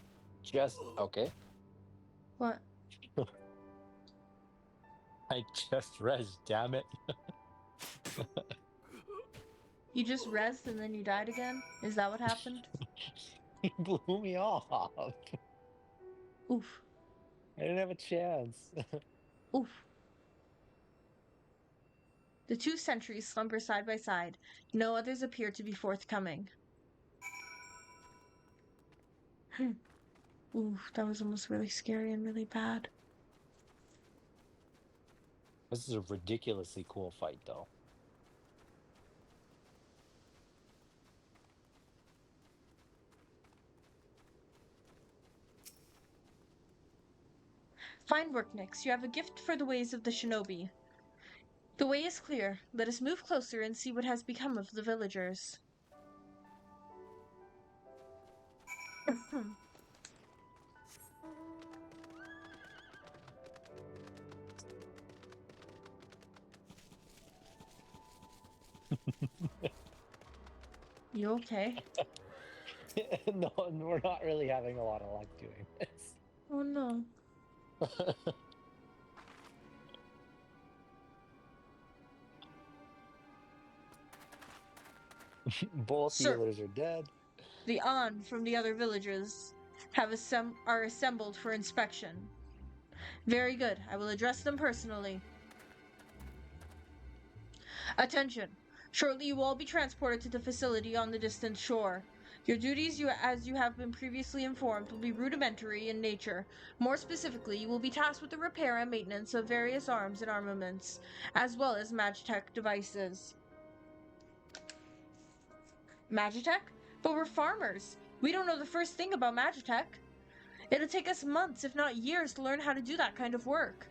just okay. What? I just res, damn it. You just rezzed and then you died again? Is that what happened? He blew me off. Oof. I didn't have a chance. Oof. The 2 sentries slumber side by side. No others appear to be forthcoming. Oof, that was almost really scary and really bad. This is a ridiculously cool fight, though. Fine work, Nyx. You have a gift for the ways of the shinobi. The way is clear. Let us move closer and see what has become of the villagers. You okay? No, we're not really having a lot of luck doing this. Oh no. Both Sir, healers are dead. the On from the other villagers are assembled for inspection. Very good. I will address them personally. Attention! Shortly you will all be transported to the facility on the distant shore. Your duties, as you have been previously informed, will be rudimentary in nature. More specifically, you will be tasked with the repair and maintenance of various arms and armaments, as well as Magitech devices. Magitech? But we're farmers. We don't know the first thing about Magitech. It'll take us months, if not years, to learn how to do that kind of work.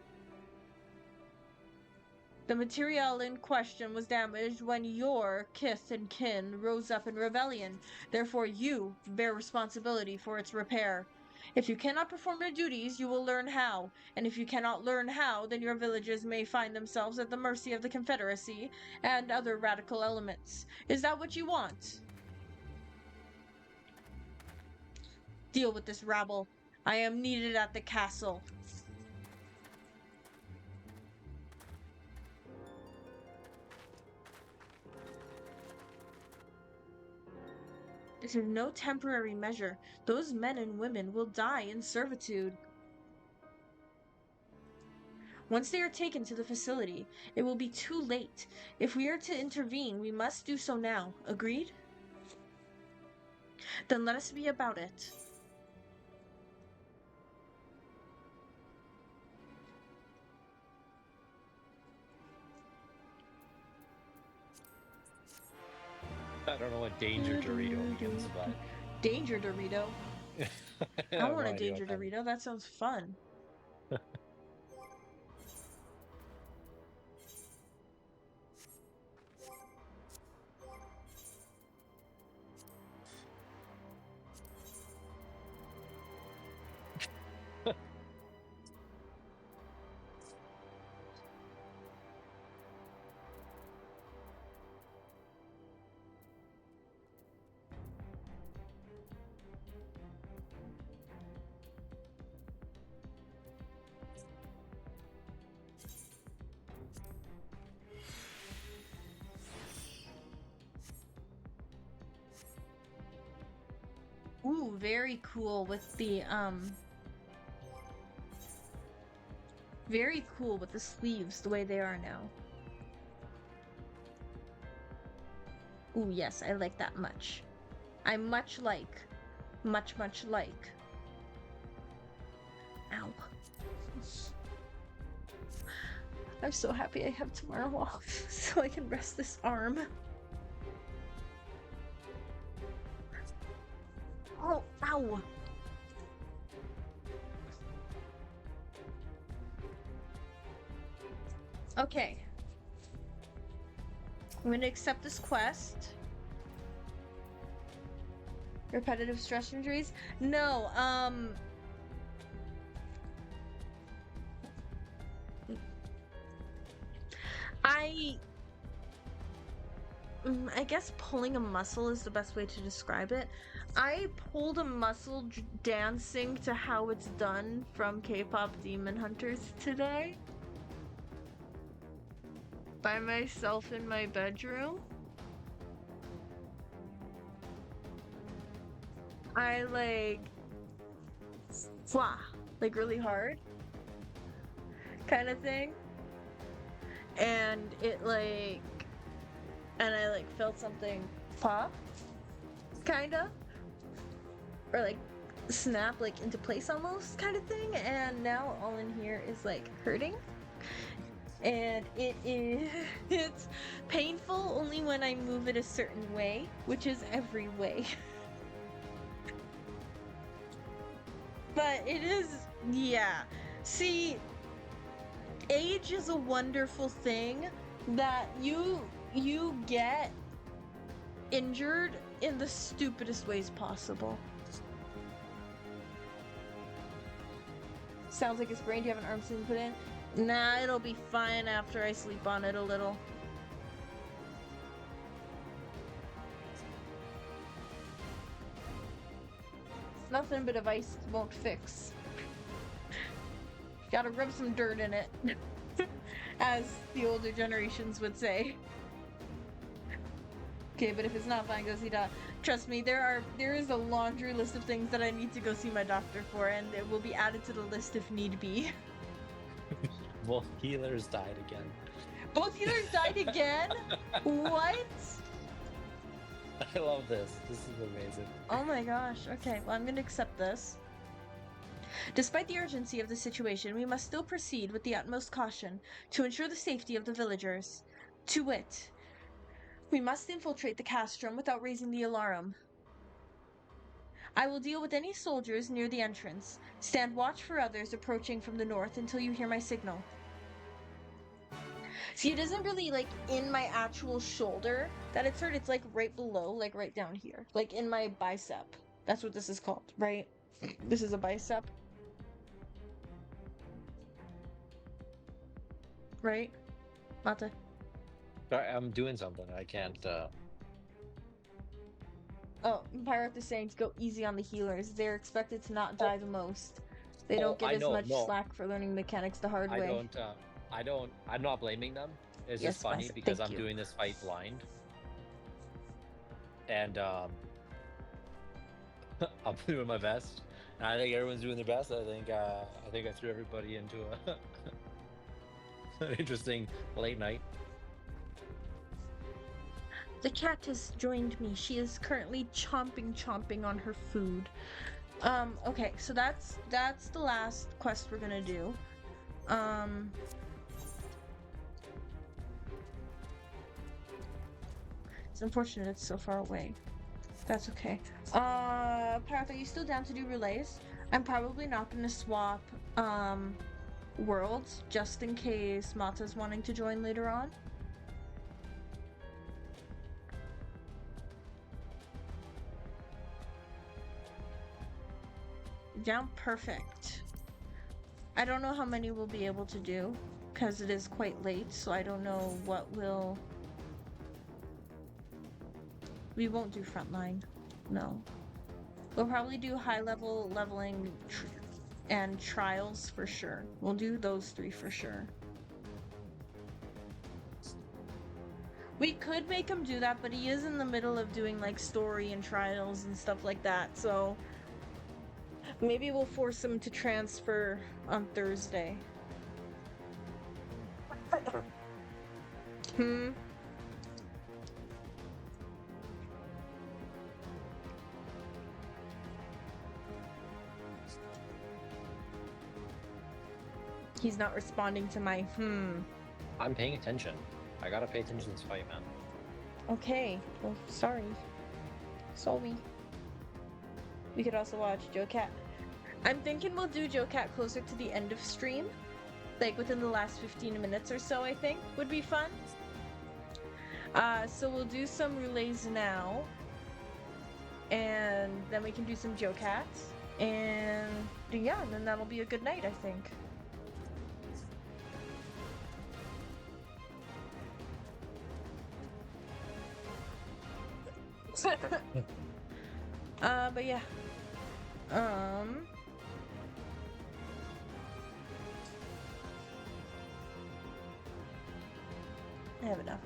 The material in question was damaged when your kith and kin rose up in rebellion. Therefore, you bear responsibility for its repair. If you cannot perform your duties, you will learn how. And if you cannot learn how, then your villages may find themselves at the mercy of the Confederacy and other radical elements. Is that what you want? Deal with this rabble. I am needed at the castle. This is no temporary measure. Those men and women will die in servitude. Once they are taken to the facility, it will be too late. If we are to intervene, we must do so now. Agreed? Then let us be about it. I don't know what Danger Dorito means, but... Danger Dorito? I want a Danger Dorito. Dorito. That sounds fun. Ooh, very cool with the, very cool with the sleeves, the way they are now. Ooh, yes, I like that much. I much like. Much like. Ow. I'm so happy I have tomorrow off, so I can rest this arm. Oh, ow! Okay. I'm gonna accept this quest. Repetitive stress injuries? No, I guess pulling a muscle is the best way to describe it. I pulled a muscle dancing to How It's Done from K-pop Demon Hunters today. By myself in my bedroom. I like really hard kind of thing. And it and I like felt something pop, kinda, or like snap like into place almost kind of thing, and now all in here is like hurting, and it's painful only when I move it a certain way, which is every way. But it is, yeah. See, age is a wonderful thing that you get injured in the stupidest ways possible. Sounds like it's brain. Do you have an arm to put in? Nah, it'll be fine after I sleep on it a little. Nothing but a ice won't fix. Gotta rub some dirt in it. As the older generations would say. Okay, but if it's not fine, go see doc. Trust me, there is a laundry list of things that I need to go see my doctor for, and it will be added to the list if need be. Both healers died again. Both healers died again? What? I love this. This is amazing. Oh my gosh. Okay, well, I'm gonna accept this. Despite the urgency of the situation, we must still proceed with the utmost caution to ensure the safety of the villagers. To wit, we must infiltrate the castrum without raising the alarm. I will deal with any soldiers near the entrance. Stand watch for others approaching from the north until you hear my signal. See, it isn't really like in my actual shoulder that it's hurt. It's like right below, like right down here, like in my bicep. That's what this is called, right? This is a bicep, right, Mata? Sorry, I'm doing something. I can't. Oh, Pyroth is saying to go easy on the healers. They're expected to not die the most. They don't get I as know, much no. slack for learning mechanics the hard I way. don't. I'm not blaming them. It's Yes, just funny Bicep, because thank I'm you. doing this fight blind, and I'm doing my best. And I think everyone's doing their best. I think I threw everybody into an interesting late night. The cat has joined me. She is currently chomping on her food. Okay, so that's the last quest we're gonna do. It's unfortunate it's so far away. That's okay. Pyroth, are you still down to do relays? I'm probably not gonna swap worlds just in case Mata's wanting to join later on. Down, perfect. I don't know how many we'll be able to do because it is quite late, so I don't know what will. We won't do frontline. No. We'll probably do high level leveling and trials for sure. We'll do those 3 for sure. We could make him do that, but he is in the middle of doing like story and trials and stuff like that, so maybe we'll force him to transfer on Thursday. He's not responding to my I'm paying attention. I gotta pay attention to this fight, man. Okay. Well, sorry. Sorry. We could also watch Joe Cat. I'm thinking we'll do Joe Cat closer to the end of stream. Like within the last 15 minutes or so, I think would be fun. So we'll do some relays now. And then we can do some Joe Cats. And yeah, and then that'll be a good night, I think. But yeah. I have enough.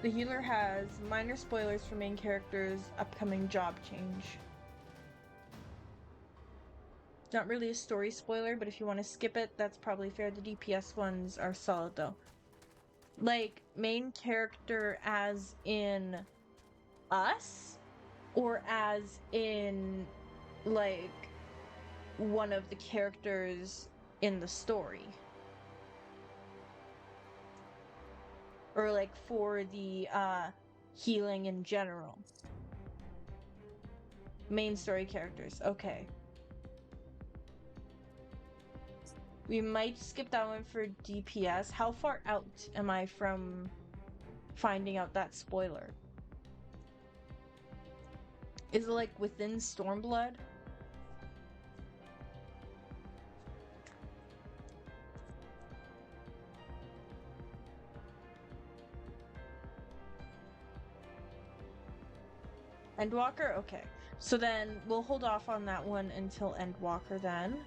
The healer has minor spoilers for main characters' upcoming job change. Not really a story spoiler, but if you want to skip it, that's probably fair. The DPS ones are solid though. Like, main character as in us? Or as in, like, one of the characters in the story? Or like for the healing in general? Main story characters, okay. We might skip that one for DPS. How far out am I from finding out that spoiler? Is it like within Stormblood? Endwalker? Okay. So then we'll hold off on that one until Endwalker then.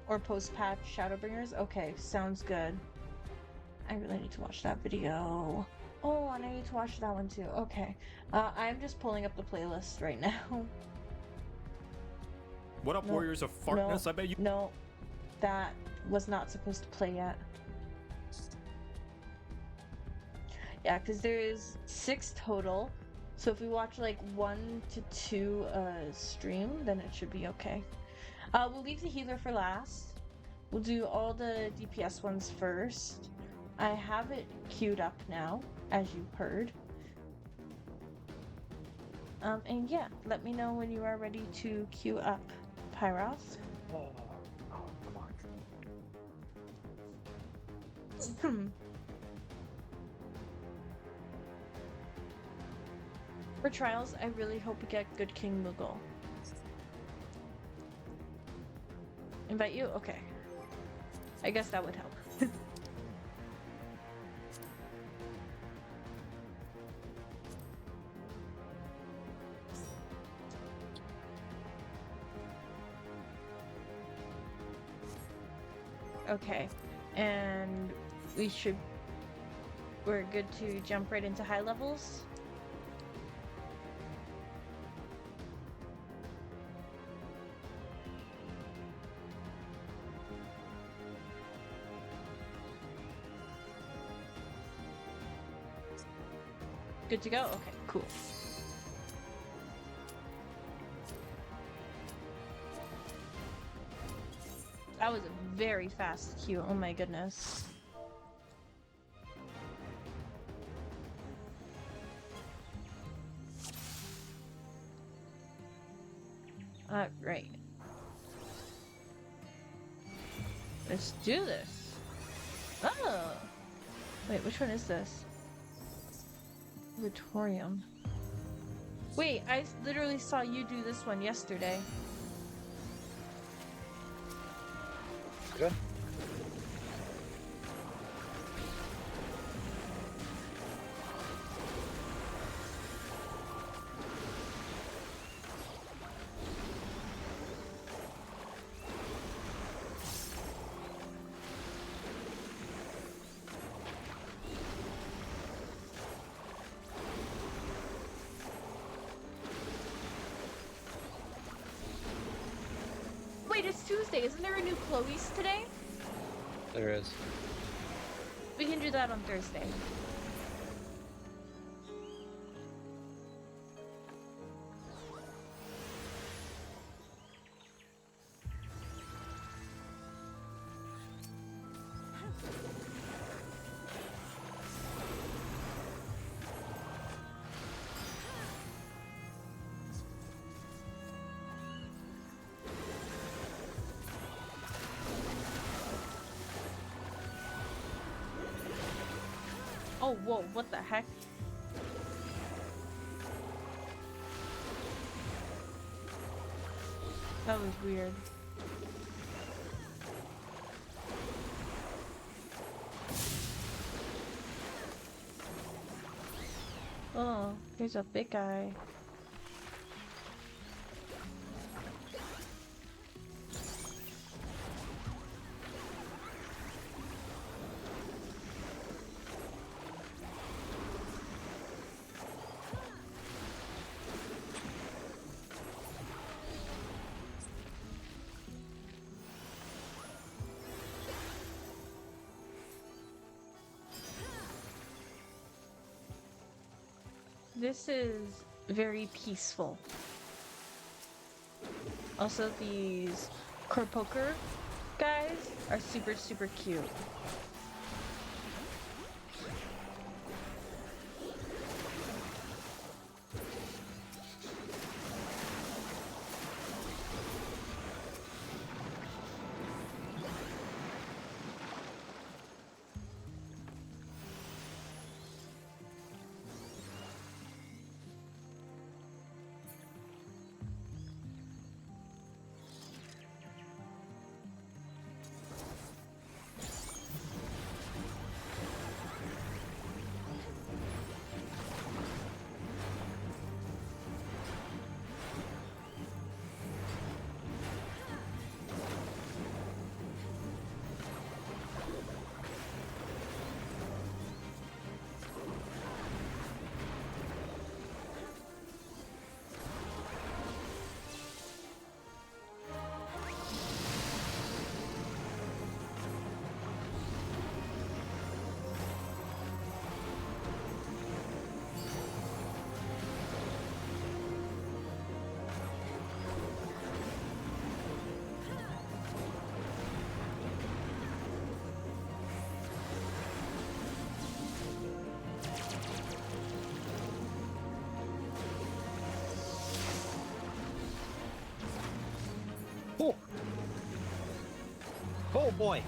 Or post-patch Shadowbringers? Okay, sounds good. I really need to watch that video. Oh, and I need to watch that one too. Okay. I'm just pulling up the playlist right now. What up, No, Warriors of Fartness? no, I bet you. No, that was not supposed to play yet. Yeah, because there's 6 total. So if we watch like 1 to 2 stream, then it should be okay. We'll leave the healer for last. we'll do all the DPS ones first. I have it queued up now, as you've heard. And yeah, let me know when you are ready to queue up Pyroth. Oh, For trials, I really hope we get good King Moogle. Invite you? Okay. I guess that would help. Okay, and we're good to jump right into high levels? Good to go? Okay, cool. That was a very fast queue, oh my goodness. Alright. Let's do this. Oh! Wait, which one is this? Auditorium. Wait, I literally saw you do this one yesterday. Good. Wait, it's Tuesday. Isn't there a new Chloe's today? There is. We can do that on Thursday. Oh, whoa, what the heck? That was weird. Oh, there's a big guy. This is very peaceful. Also, these Corpoker guys are super, super cute. Oh boy!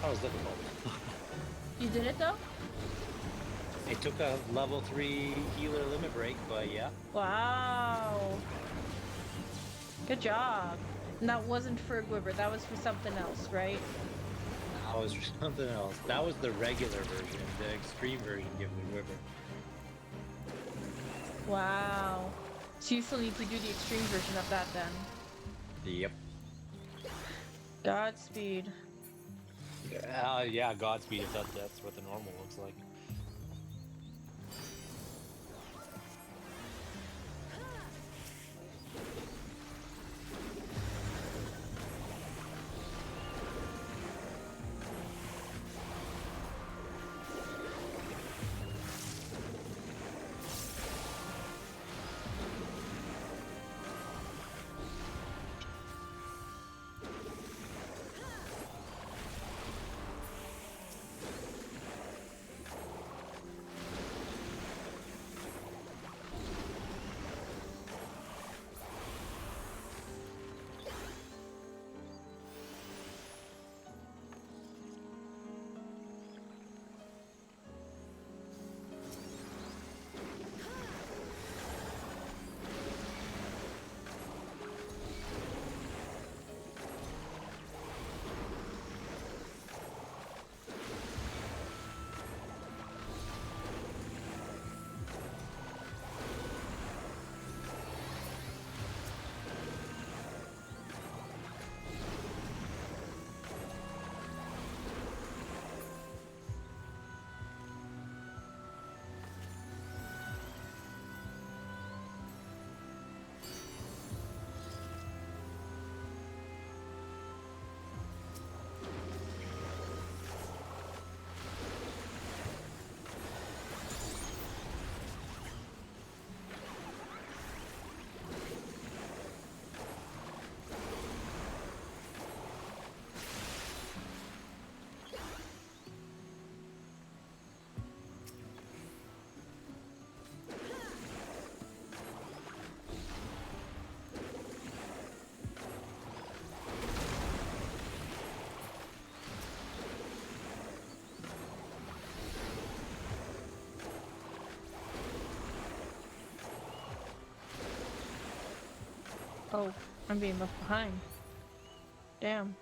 That was difficult. You did it though? It took a level 3 healer limit break, but yeah. Wow. Good job. And that wasn't for Gwibber, that was for something else, right? That was for something else. That was the regular version. The extreme version given to Gwibber. Wow. So you still need to do the extreme version of that then. Yep. Godspeed. Yeah, Godspeed if that's what the normal looks like. Oh, I'm being left behind. Damn.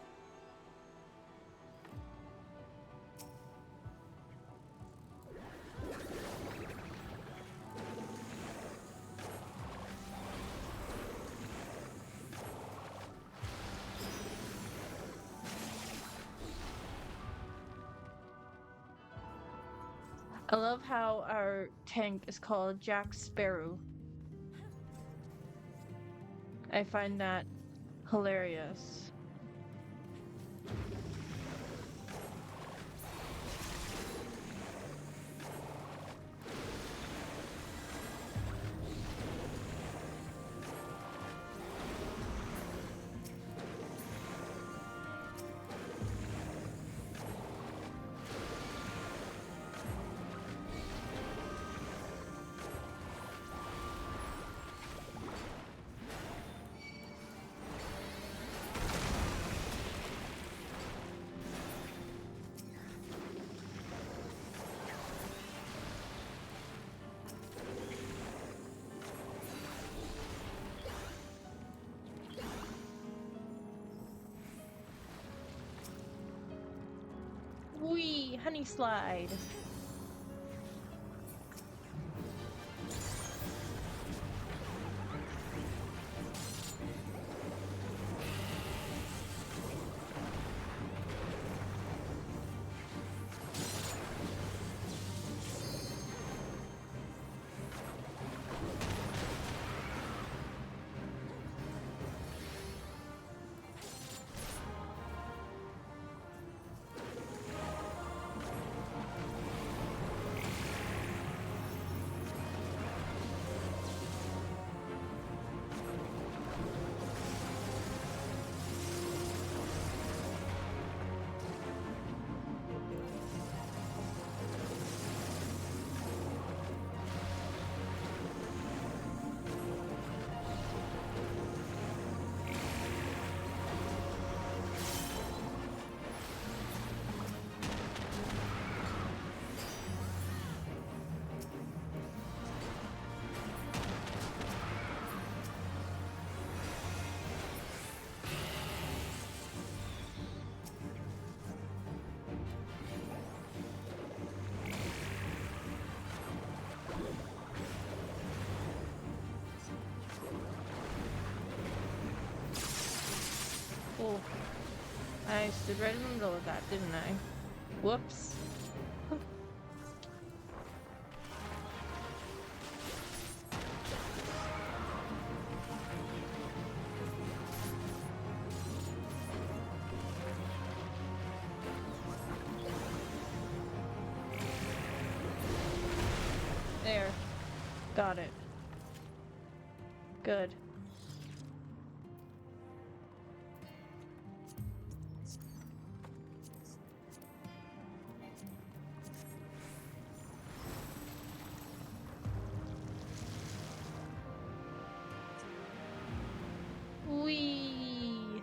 I love how our tank is called Jack Sparrow. I find that hilarious. Wee, honey slide. Oh, I stood right in the middle of that, didn't I? Whoops. There. Got it. Good. Whee!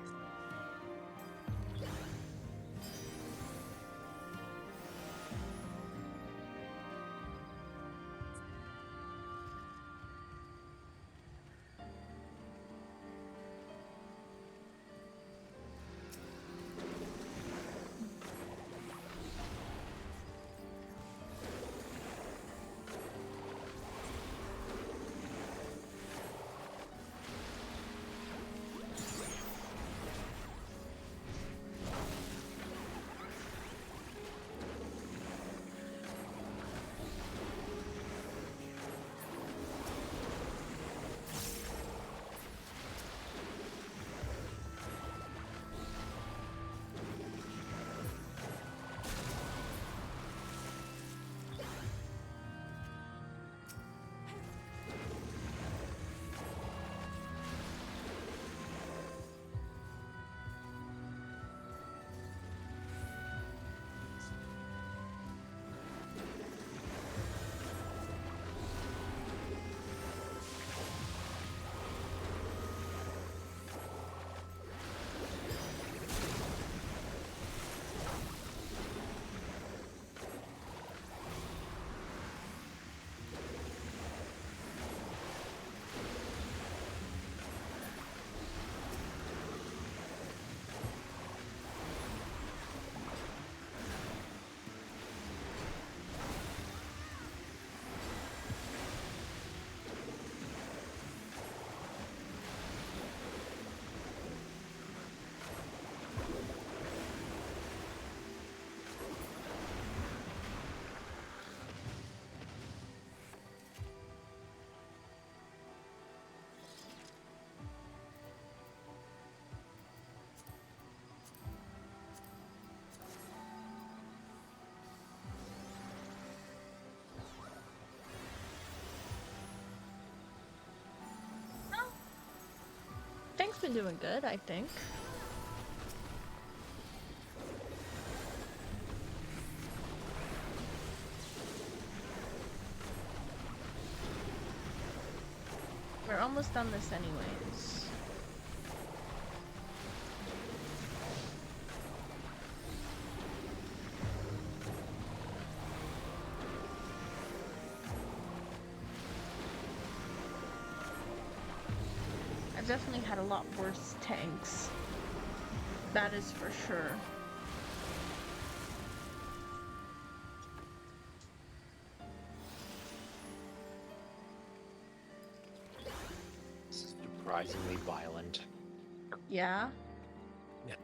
Things been doing good, I think. We're almost done this anyways. I've definitely had a lot worse tanks. That is for sure. Surprisingly violent. Yeah. Yeah.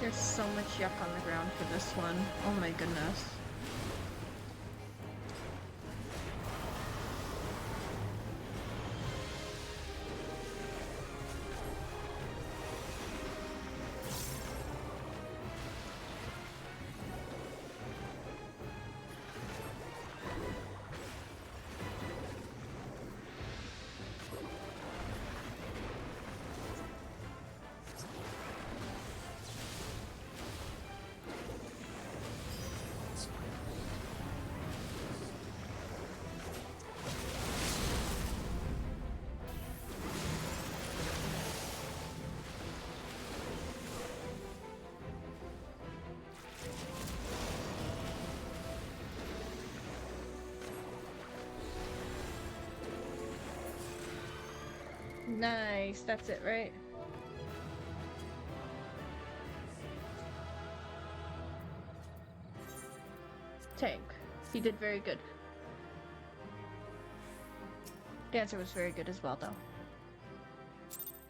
There's so much yuck on the ground for this one. Oh my goodness. Nice, that's it, right? Tank. He did very good. Dancer was very good as well, though.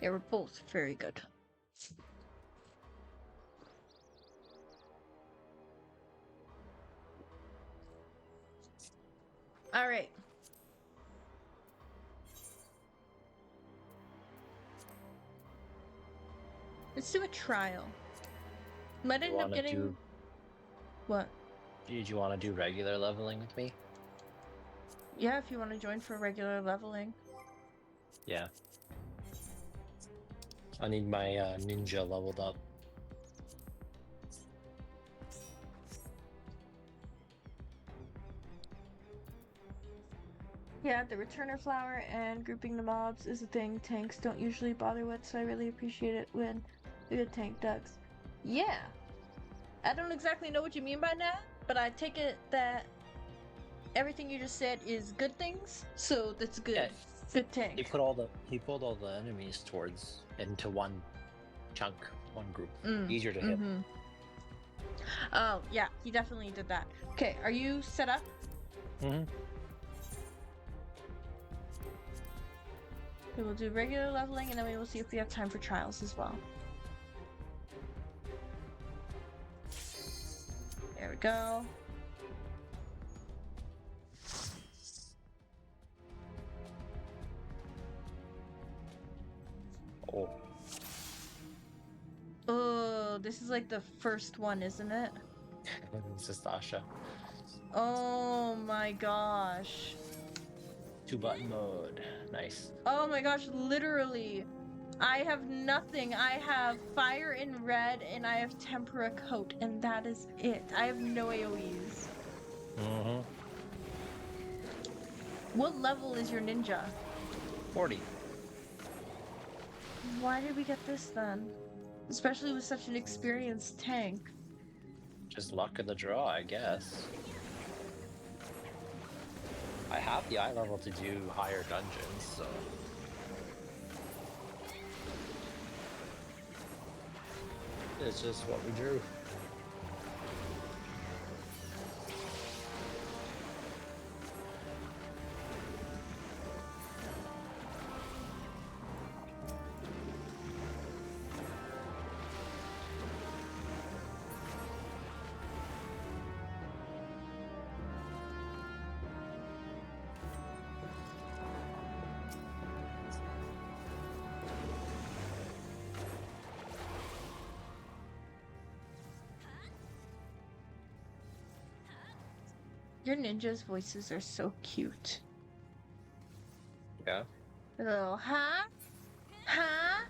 They were both very good. Alright. Let's do a trial. Might end up getting... What? Did you want to do regular leveling with me? Yeah, if you want to join for regular leveling. Yeah. I need my ninja leveled up. Yeah, the returner flower and grouping the mobs is a thing tanks don't usually bother with, so I really appreciate it when a good tank does. Yeah! I don't exactly know what you mean by that, but I take it that everything you just said is good things, so that's good. Yeah, good tank. He pulled all the enemies into one chunk, one group. Easier to hit. Oh, yeah, he definitely did that. Okay, are you set up? Mm-hmm. We will do regular leveling, and then we will see if we have time for trials as well. There we go. Oh. Oh, this is like the first one, isn't it? This is Sasha. Oh my gosh. 2-button mode. Nice. Oh my gosh, literally. I have nothing. I have fire in red and I have tempera coat, and that is it. I have no AoEs. Mm-hmm. What level is your ninja? 40. Why did we get this then? Especially with such an experienced tank. Just luck of the draw, I guess. I have the eye level to do higher dungeons, so... It's just what we drew. Your ninjas' voices are so cute. Yeah? A little, huh? Huh?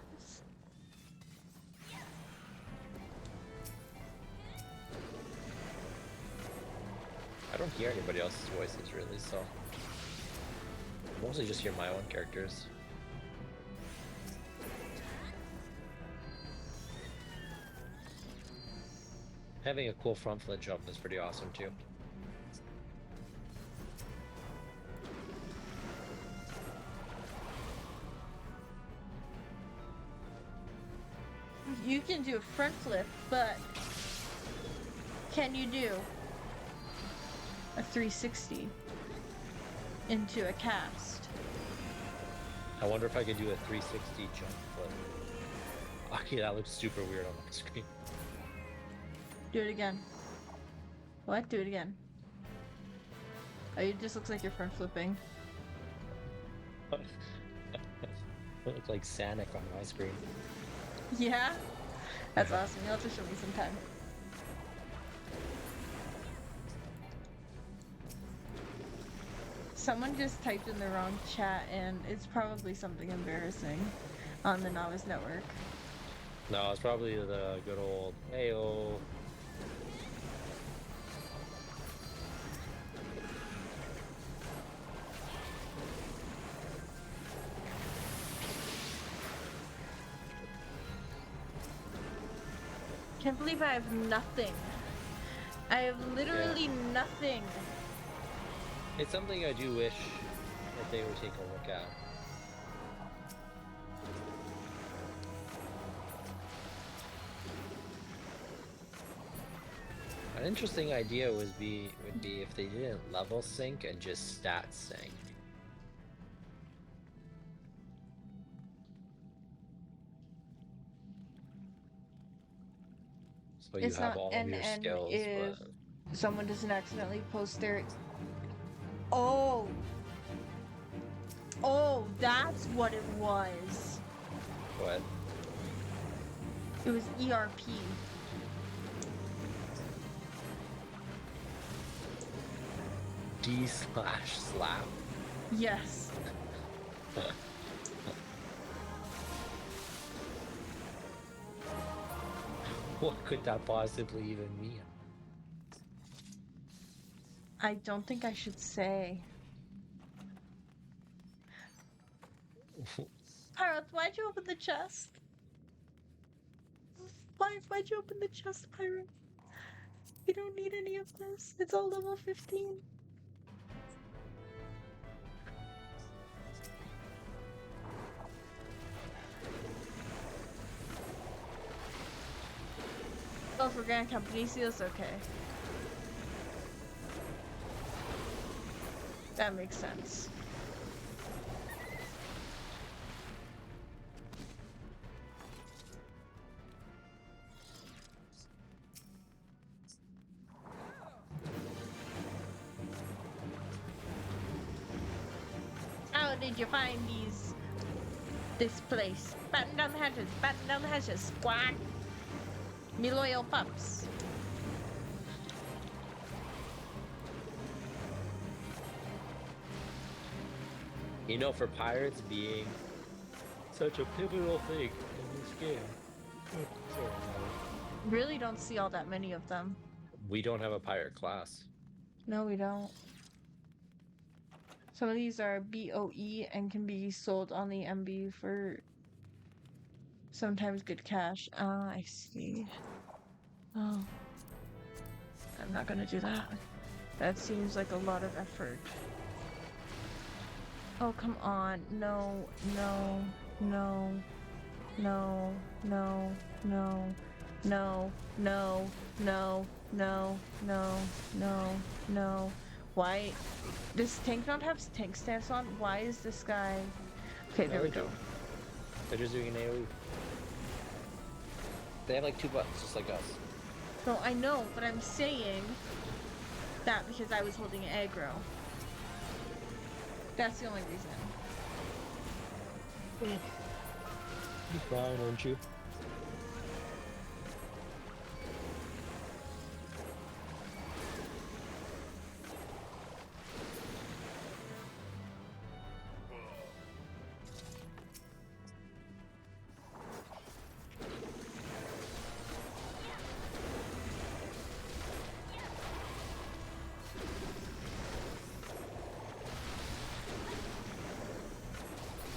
I don't hear anybody else's voices really, so... I mostly just hear my own characters. Having a cool front flip jump is pretty awesome too. You can do a front flip, but can you do a 360 into a cast? I wonder if I could do a 360 jump flip. Okay, that looks super weird on my screen. Do it again. What? Do it again. Oh, it just looks like your front flipping. It looks like Sonic on my screen. Yeah? That's awesome. You'll have to show me sometime. Someone just typed in the wrong chat, and it's probably something embarrassing on the Novice Network. No, it's probably the good old Ayo. Can't believe I have nothing. I have literally nothing. It's something I do wish that they would take a look at. An interesting idea would be if they didn't level sync and just stats sync. So you It's have not all of your NN skills, if but someone doesn't accidentally post their... Oh! Oh, that's what it was. what? It was ERP. D/slap? Yes. What could that possibly even mean? I don't think I should say. Pirates, why'd you open the chest? Why'd you open the chest, Pirate? We don't need any of this. It's all level 15. Oh, for Grand Company Seals? Okay. That makes sense. How did you find this place? Batten down the hatches, squawk. Me loyal pups. You know, for pirates being such a pivotal thing in this game. Sorry, no. Really don't see all that many of them. We don't have a pirate class. No, we don't. Some of these are BOE and can be sold on the MB for sometimes good cash. Ah, I see. Oh. I'm not gonna do that. That seems like a lot of effort. Oh, come on. No, no, no, no, no, no, no, no, no, no, no, no, no. Why? Does tank not have tank stance on? Why is this guy... Okay, there we go. They're just doing an AoE. They have like 2 buttons, just like us. No, I know, but I'm saying that because I was holding aggro. That's the only reason. You're fine, aren't you?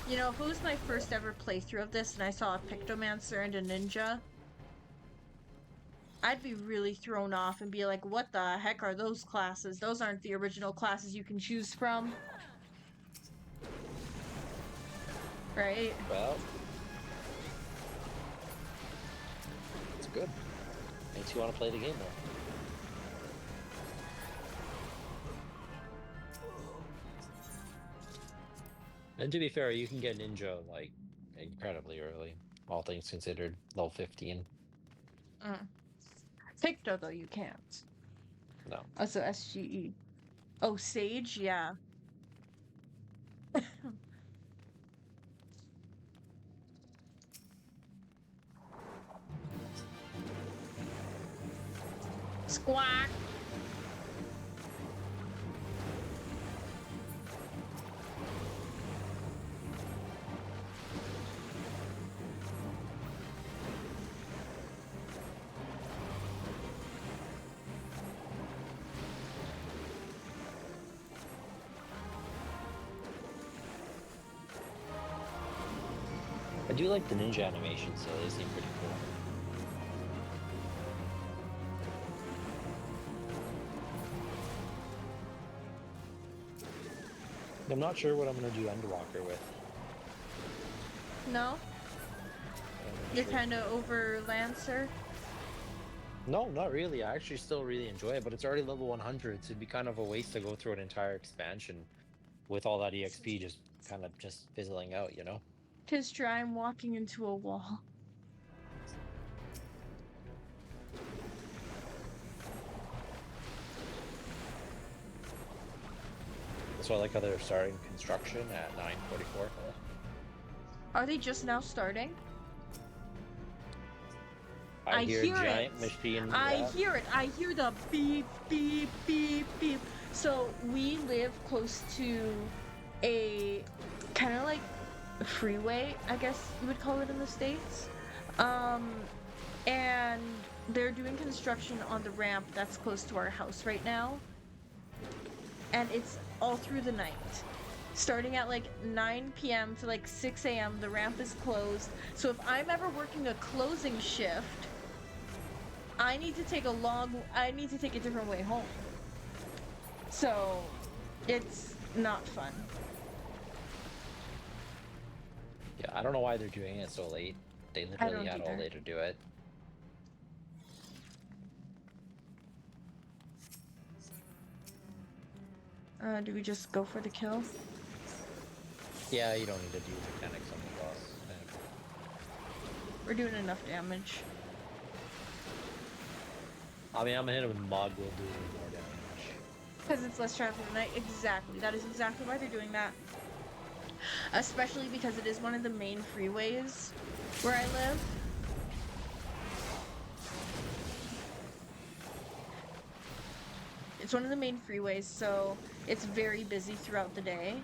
You know, if it was my first ever playthrough of this and I saw a Pictomancer and a Ninja, I'd be really thrown off and be like, what the heck are those classes? Those aren't the original classes you can choose from. Right? Well, it's good. Makes you want to play the game more. And to be fair, you can get Ninja, like, incredibly early. All things considered, level 15. Picto, though, you can't. No. Oh, so SGE. Oh, Sage? Yeah. Squawk! I do like the ninja animations, so they seem pretty cool. I'm not sure what I'm gonna do Endwalker with. No? You're kind of over Lancer? No, not really. I actually still really enjoy it, but it's already level 100, so it'd be kind of a waste to go through an entire expansion with all that EXP just kind of just fizzling out, you know? 'Tis true, I'm walking into a wall. So I like how they're starting construction at 9:44. Are they just now starting? I hear giant machine. I hear it. I hear the beep, beep, beep, beep. So we live close to a kind of like freeway, I guess you would call it in the States. And they're doing construction on the ramp that's close to our house right now. And it's all through the night. Starting at like 9 p.m. to like 6 a.m. the ramp is closed. So if I'm ever working a closing shift, I need to take a different way home. So it's not fun. Yeah, I don't know why they're doing it so late. They literally had all day to do it. Do we just go for the kill? Yeah, you don't need to do mechanics on the boss. We're doing enough damage. I mean, I'm gonna hit him with Mod, will do more damage. Because it's less traffic at night. Exactly. That is exactly why they're doing that. Especially because it is one of the main freeways where I live. It's one of the main freeways, so it's very busy throughout the day.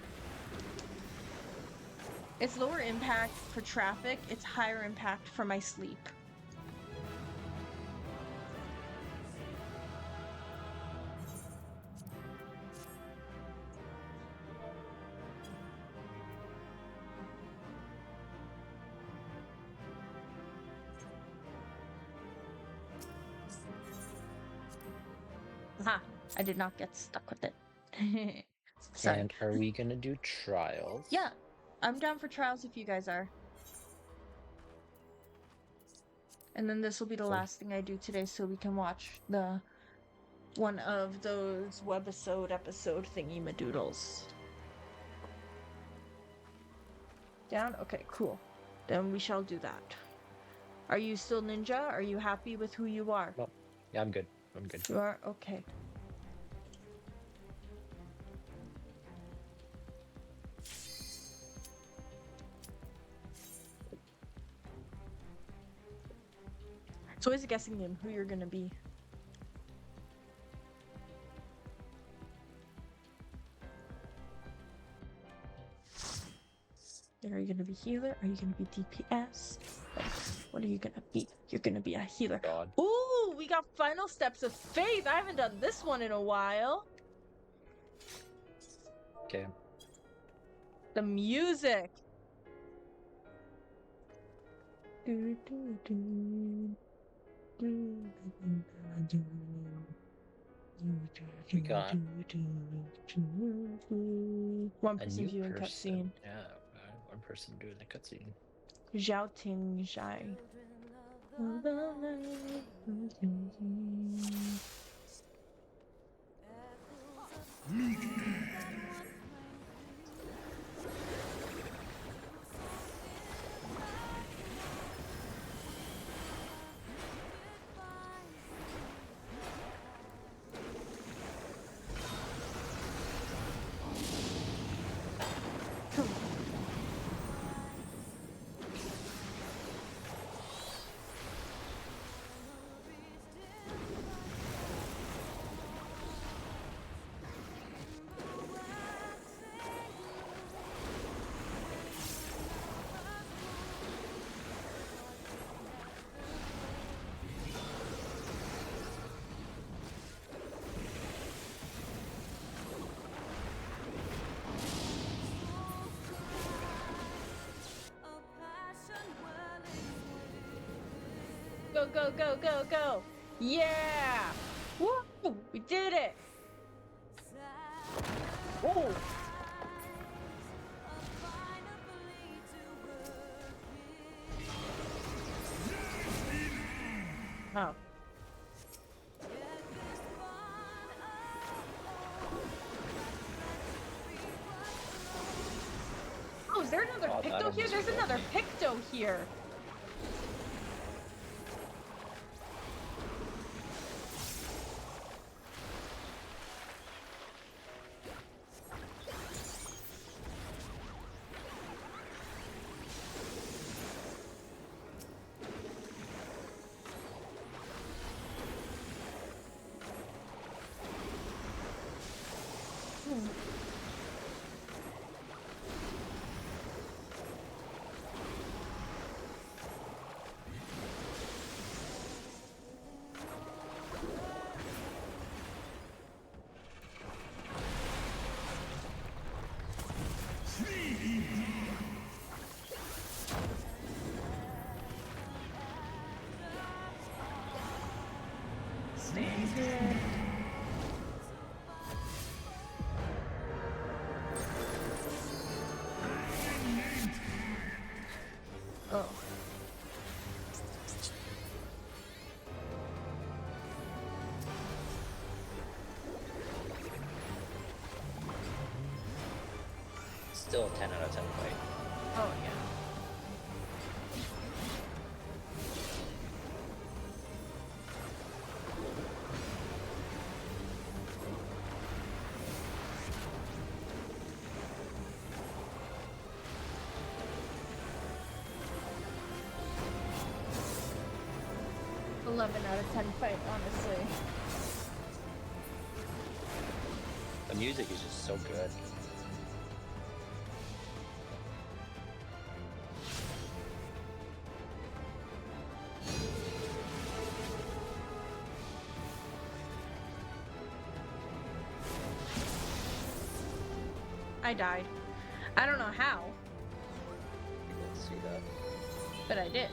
It's lower impact for traffic, it's higher impact for my sleep. Aha! I did not get stuck with it. Sorry. And are we gonna do trials? Yeah, I'm down for trials if you guys are. And then this will be the last thing I do today so we can watch the one of those webisode episode thingy madoodles. Down? Okay, cool. Then we shall do that. Are you still ninja? Are you happy with who you are? No. Yeah, I'm good. I'm good. You are? Okay. It's always a guessing game who you're gonna be. Are you gonna be healer? Are you gonna be DPS? Like, what are you gonna be? You're gonna be a healer. God. Ooh, we got Final Steps of Faith. I haven't done this one in a while. Okay. The music. We got one person viewing cutscene. Yeah, one person doing the cutscene. Zhao Ting Zhai. go, go, go, go, go. Yeah! Woo! We did it! Oh! Oh. Oh, is there another Picto here? There's another Picto here. Stand here. Oh. Still a 10 out of 10 fight. Oh, yeah. Out of 10 fight, honestly. The music is just so good. I died. I don't know how. You didn't see that. But I did.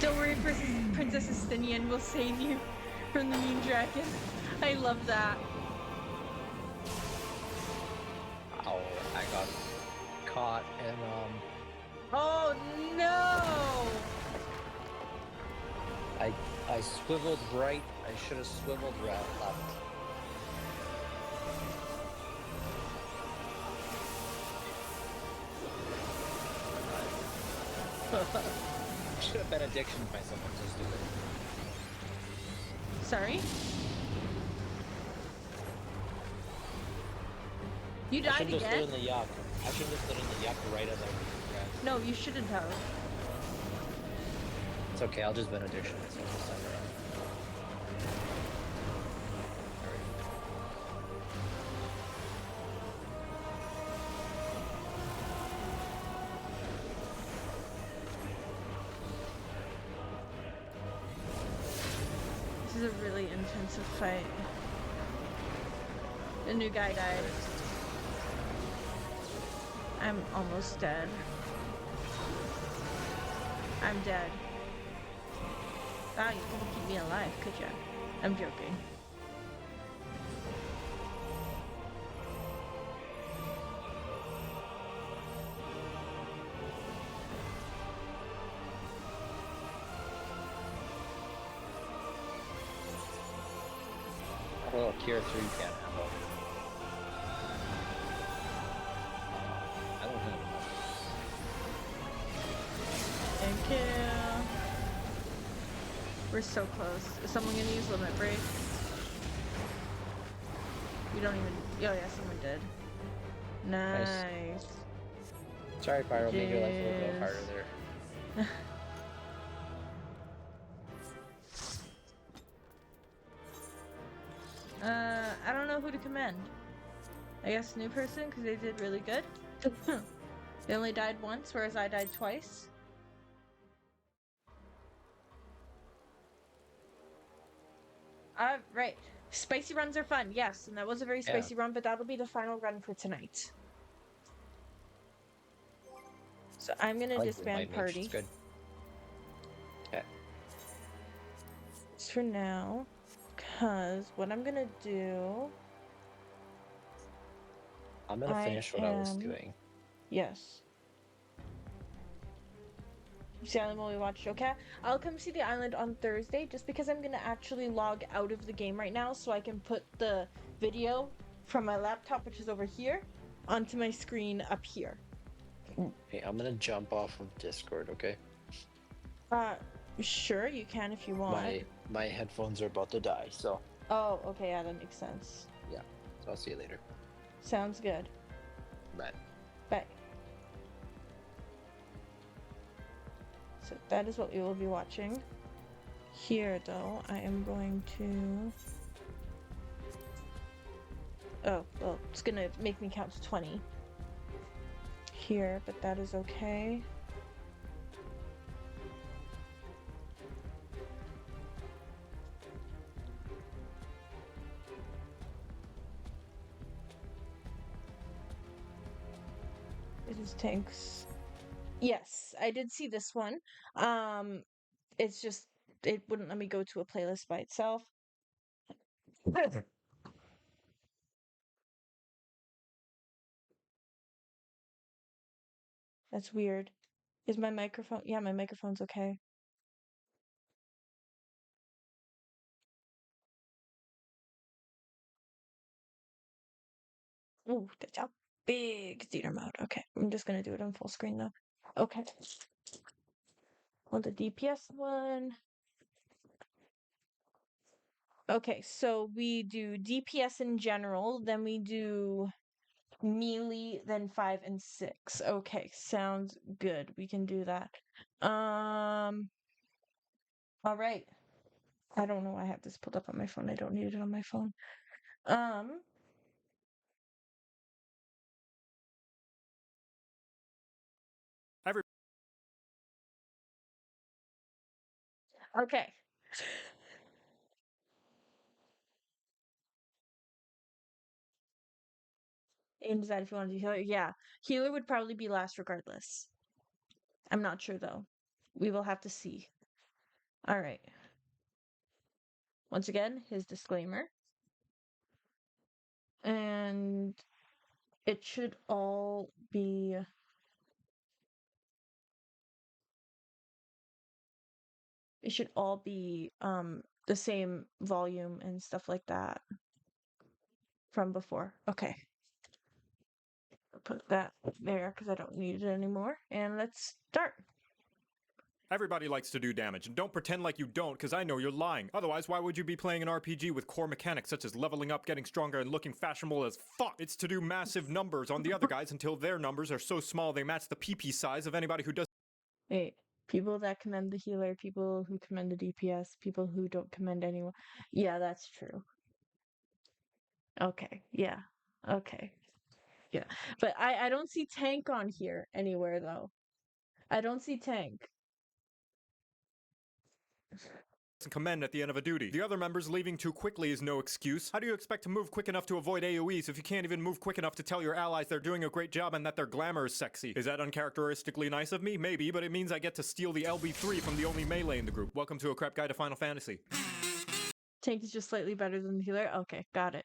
Don't worry, Princess Estinian will save you from the mean dragon. I love that. Oh, I got caught and Oh no! I swiveled right. I should have swiveled left. Should have been addiction myself. I'm so stupid. Sorry? You died I shouldn't have again? stood in the yuck. I shouldn't have stood in the yuck right as I was. No, you shouldn't have. It's okay. I'll just benediction myself this time around. This is a really intensive fight. The new guy died. I'm almost dead. I'm dead. Wow, you couldn't keep me alive, could ya? I'm joking. Well, Tier 3 can't handle. I don't have enough. Thank you. We're so close. Is someone gonna use limit break? You don't even. Oh yeah, someone did. Nice. Sorry, Pyro, made your life a little bit harder there. I don't know who to commend. I guess new person, because they did really good. They only died once, whereas I died twice. Right. Spicy runs are fun, yes, and that was a very spicy run, but that'll be the final run for tonight. So I'm gonna disband party. Good. Okay. Just for now, because what I'm gonna do. I'm gonna finish what I was doing. Yes. See island while we watched. Okay, I'll come see the island on Thursday, just because I'm gonna actually log out of the game right now, so I can put the video from my laptop, which is over here, onto my screen up here. Okay, I'm gonna jump off of Discord. Okay. Sure, you can if you want. My headphones are about to die, so. Oh, okay, yeah, that makes sense. Yeah. So I'll see you later. Sounds good. Bye. Bye. So that is what we will be watching. Here, though, I am going to... Oh, well, it's gonna make me count to 20. Here, but that is okay. It is tanks. Yes, I did see this one. It's just it wouldn't let me go to a playlist by itself. That's weird. Is my microphone? Yeah, my microphone's okay. Ooh, that's a big theater mode. Okay, I'm just gonna do it on full screen though. Okay. On the DPS one. Okay, so we do DPS in general, then we do melee, then 5 and 6. Okay, sounds good. We can do that. All right. I don't know why I have this pulled up on my phone. I don't need it on my phone. Okay. And decide if you want to do healer. Yeah, healer would probably be last regardless. I'm not sure though. We will have to see. All right. Once again, his disclaimer. And it should all be the same volume and stuff like that from before. Okay. I'll put that there because I don't need it anymore. And let's start. Everybody likes to do damage, and don't pretend like you don't, because I know you're lying. Otherwise, why would you be playing an RPG with core mechanics such as leveling up, getting stronger, and looking fashionable as fuck? It's to do massive numbers on the other guys until their numbers are so small they match the PP size of anybody who does. Wait, people that commend the healer, people who commend the DPS, people who don't commend anyone. Yeah, that's true. Okay, yeah. Okay. Yeah. But I don't see tank on here anywhere though. I don't see tank. Commend at the end of a duty. The other members leaving too quickly is no excuse. How do you expect to move quick enough to avoid AoEs if you can't even move quick enough to tell your allies they're doing a great job and that their glamour is sexy? Is that uncharacteristically nice of me? Maybe, but it means I get to steal the LB3 from the only melee in the group. Welcome to a crap guide to Final Fantasy. Tank is just slightly better than the healer? Okay, got it.